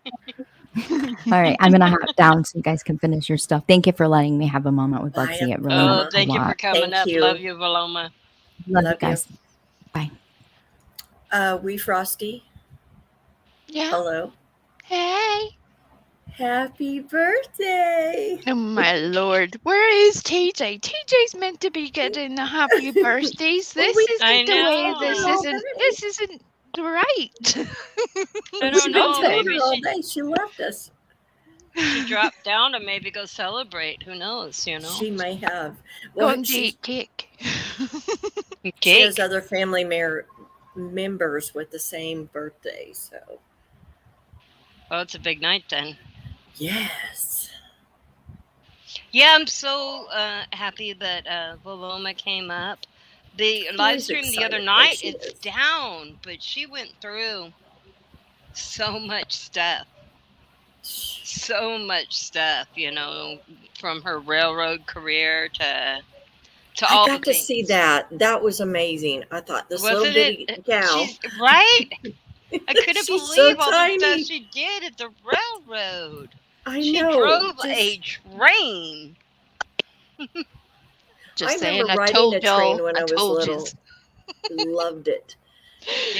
All right, I'm gonna hop down so you guys can finish your stuff. Thank you for letting me have a moment with Bugsy. It really meant thank a you lot. for coming up. Love you, Valoma. Love you guys. Bye. Wee Frosty. Yeah. Hello. Hey. Happy birthday. Oh my lord. Where is TJ? TJ's meant to be getting the happy birthdays. This isn't the way this isn't right. I don't know. Maybe she left us. She dropped down to maybe go celebrate. Who knows, you know? She may have. Go and eat cake. She has other family members with the same birthday, so. Oh, it's a big night then. Yes. Yeah, I'm so happy that Valoma came up. The live stream the other night, it's down, but she went through so much stuff. So much stuff, you know, from her railroad career to all I got to see that. That was amazing. I thought this little bitty gal. Right? I couldn't She's believe so all tiny. the stuff she did at the railroad. She drove a train. Just I remember riding a train when I was little. Loved it.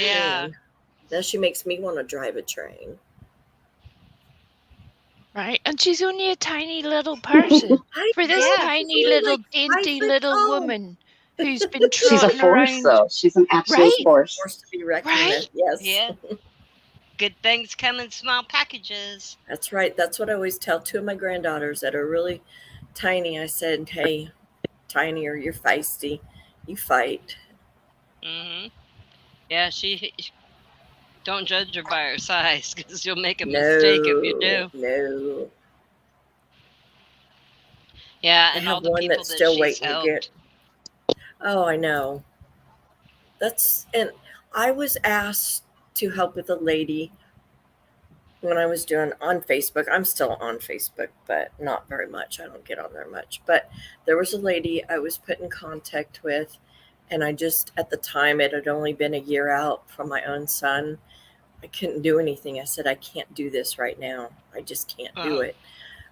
Yeah. Now she makes me want to drive a train. Right, and she's only a tiny little person. For this tiny little dainty little woman who's been She's a trotting force, around. though. She's an absolute force. Force to be reckoned with. Yes. Yeah. Good things come in small packages. That's right. That's what I always tell two of my granddaughters that are really tiny. I said, hey, tinier, you're feisty. You fight. Mm-hmm. Yeah, she don't judge her by her size because you'll make a mistake if you do. No. Yeah, I and have all the one people that's that still she's waiting helped. to get. Oh, I know. And I was asked to help with a lady when I was doing on Facebook. I'm still on Facebook, but not very much. I don't get on there much. But there was a lady I was put in contact with, and I just, at the time, it had only been a year out from my own son. I couldn't do anything. I said, I can't do this right now. I just can't do it.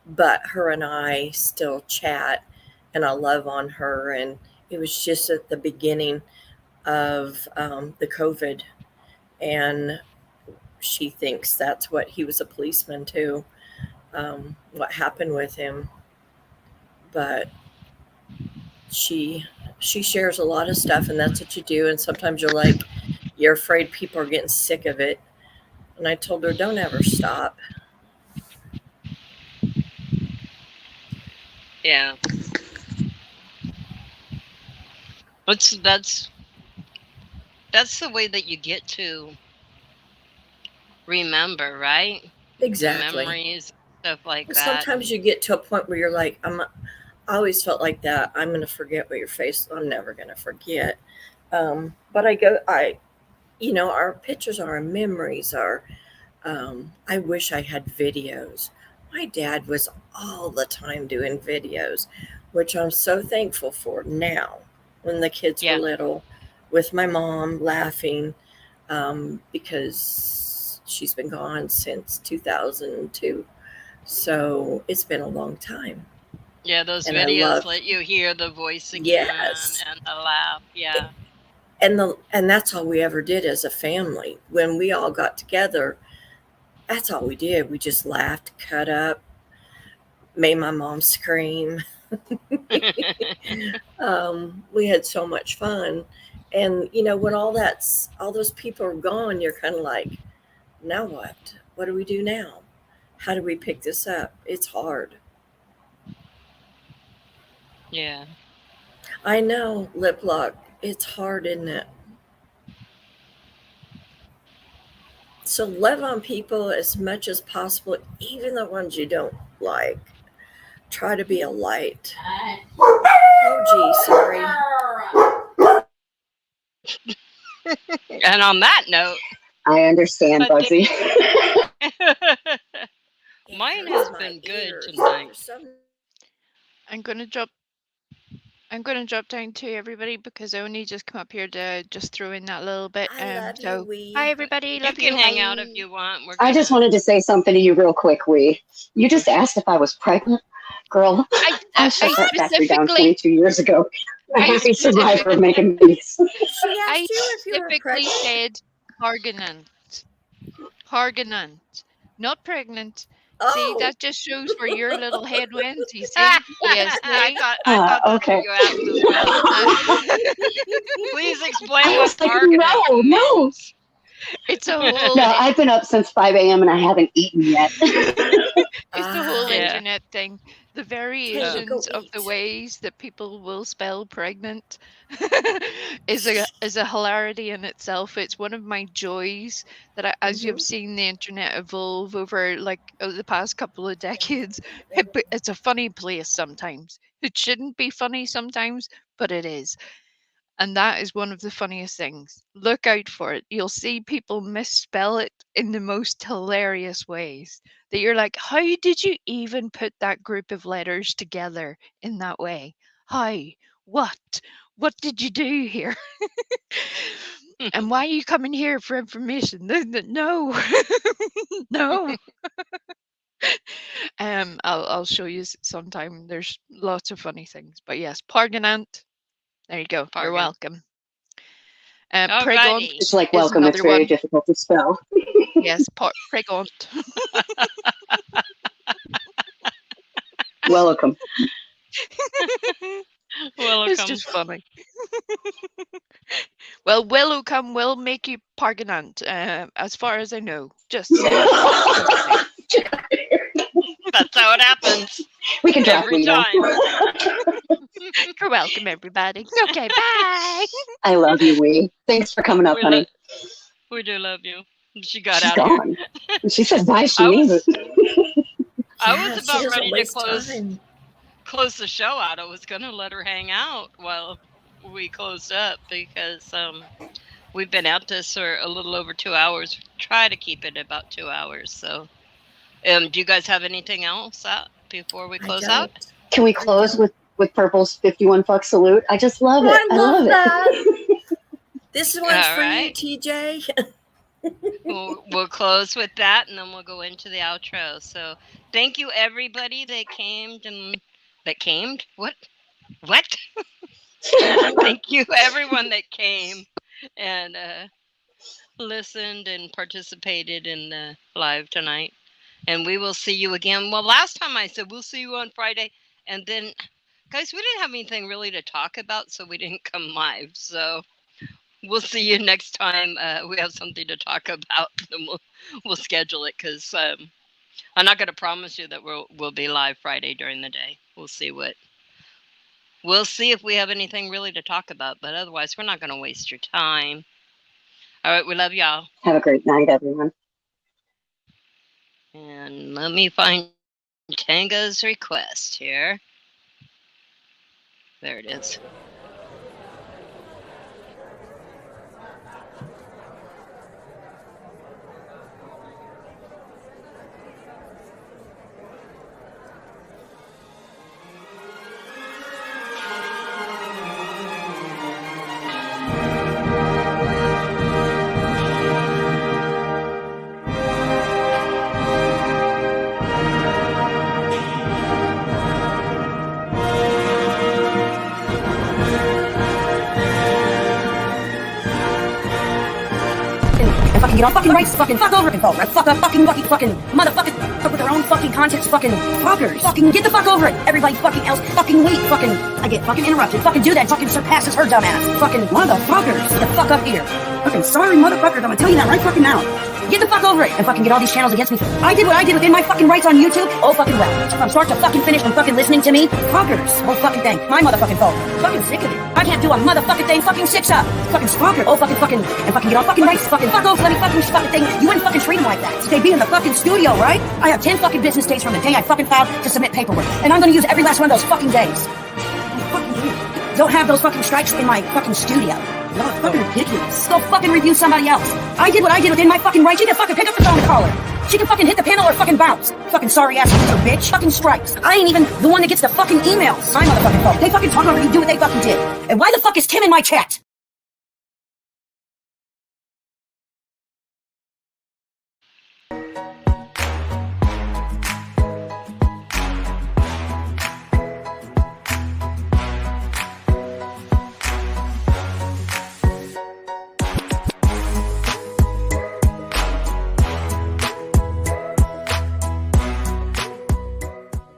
But her and I still chat, and I love on her. And it was just at the beginning of the COVID, and she thinks that's what he was a policeman too. What happened with him, but she shares a lot of stuff, and that's what you do. And sometimes you're afraid people are getting sick of it. And I told her, don't ever stop. Yeah. That's the way that you get to remember, right? Exactly. Memories, stuff like that. Sometimes you get to a point where you're like, I always felt like that. I'm going to forget what your face. I'm never going to forget. But our pictures are our memories are. I wish I had videos. My dad was all the time doing videos, which I'm so thankful for now when the kids were little, with my mom laughing because she's been gone since 2002. So it's been a long time. Yeah, those videos let you hear the voice again and the laugh. Yeah. And that's all we ever did as a family. When we all got together, that's all we did. We just laughed, cut up, made my mom scream. We had so much fun. And, when all those people are gone, you're kind of like, now what? What do we do now? How do we pick this up? It's hard. Yeah. I know, lip lock. It's hard, isn't it? So love on people as much as possible, even the ones you don't like. Try to be a light. Oh, gee, sorry. And on that note, I understand, Bugsy. Mine has been good tonight. I'm gonna drop down to everybody because I only just come up here to just throw in that little bit. So hi everybody, love You can hang bye. out if you want. I just wanted to say something to you real quick, Wee. You just asked if I was pregnant. Girl, I shut that factory down 22 years ago. I'm a happy survivor of making babies. I specifically said Harganant, not pregnant. See, that just shows where your little head went. You see? Yes, I thought okay. you asked as well. Please explain what Harganant no. It's a whole. No, I've been up since 5 a.m. and I haven't eaten yet. It's the whole internet thing. The variations of the ways that people will spell pregnant is a hilarity in itself. It's one of my joys that as you've seen the internet evolve over the past couple of decades, it's a funny place sometimes. It shouldn't be funny sometimes, but it is. And that is one of the funniest things. Look out for it. You'll see people misspell it in the most hilarious ways. That you're like, how did you even put that group of letters together in that way? How? What? What did you do here? And why are you coming here for information? No. No. I'll show you sometime. There's lots of funny things. But yes, Parganant. There you go. You're welcome. Pregont. It's like welcome. It's very difficult to spell. Yes, Pregont. Welcome. It's just funny. Well, welcome will make you Parganant, as far as I know. Just that's how it happens. We can drop every time. You're welcome, everybody. Okay, bye. I love you, Wee. Thanks for coming up, honey. We do love you. She got She's out gone. here. She said bye. She means it. I was about ready to close the show out. I was going to let her hang out while we closed up because we've been at this for a little over 2 hours. Try to keep it about 2 hours. So, do you guys have anything else before we close out? Can we close with Purple's 51 fuck salute? I just love it. I love it. This one's for you, TJ. We'll close with that, and then we'll go into the outro. So, thank you everybody that came What? Thank you everyone that came and listened and participated in the live tonight. And we will see you again. Well, last time I said we'll see you on Friday, and then, guys, we didn't have anything really to talk about, so we didn't come live. So we'll see you next time. We have something to talk about, and we'll schedule it because I'm not going to promise you that we'll be live Friday during the day. We'll see if we have anything really to talk about, but otherwise, we're not going to waste your time. All right, we love y'all. Have a great night, everyone. And let me find Tanga's request here. There it is. Get on fucking rights, fucking fuck over and fall right. Fuck up, fucking motherfuckers with their own fucking context, fucking fuckers. Fucking get the fuck over it. Everybody fucking else, fucking wait, fucking I get fucking interrupted. Fucking do that, fucking surpasses her dumbass. Fucking motherfuckers, get the fuck up here. Fucking sorry motherfuckers, I'm gonna tell you that right fucking now. Get the fuck over it and fucking get all these channels against me. I did what I did within my fucking rights on YouTube. Oh fucking well. From start to fucking finish and fucking listening to me. Fuckers. Oh fucking thing. My motherfucking fault. Fucking sick of it. I can't do a motherfucking thing. Fucking 6-up. Fucking stalker. Oh fucking and fucking get all fucking rights. Fucking fuck off. Let me fucking thing. You wouldn't fucking treat them like that. They be in the fucking studio, right? I have 10 fucking business days from the day I fucking filed to submit paperwork. And I'm gonna use every last one of those fucking days. Don't have those fucking strikes in my fucking studio. Y'all are fucking ridiculous. Go fucking review somebody else. I did what I did within my fucking rights. She can fucking pick up the phone and call her. She can fucking hit the panel or fucking bounce. Fucking sorry ass loser, bitch. Fucking strikes. I ain't even the one that gets the fucking emails. My motherfucking fault. They fucking talk over you, do what they fucking did. And why the fuck is Tim in my chat?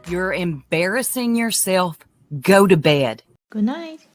You're embarrassing yourself. Go to bed. Good night.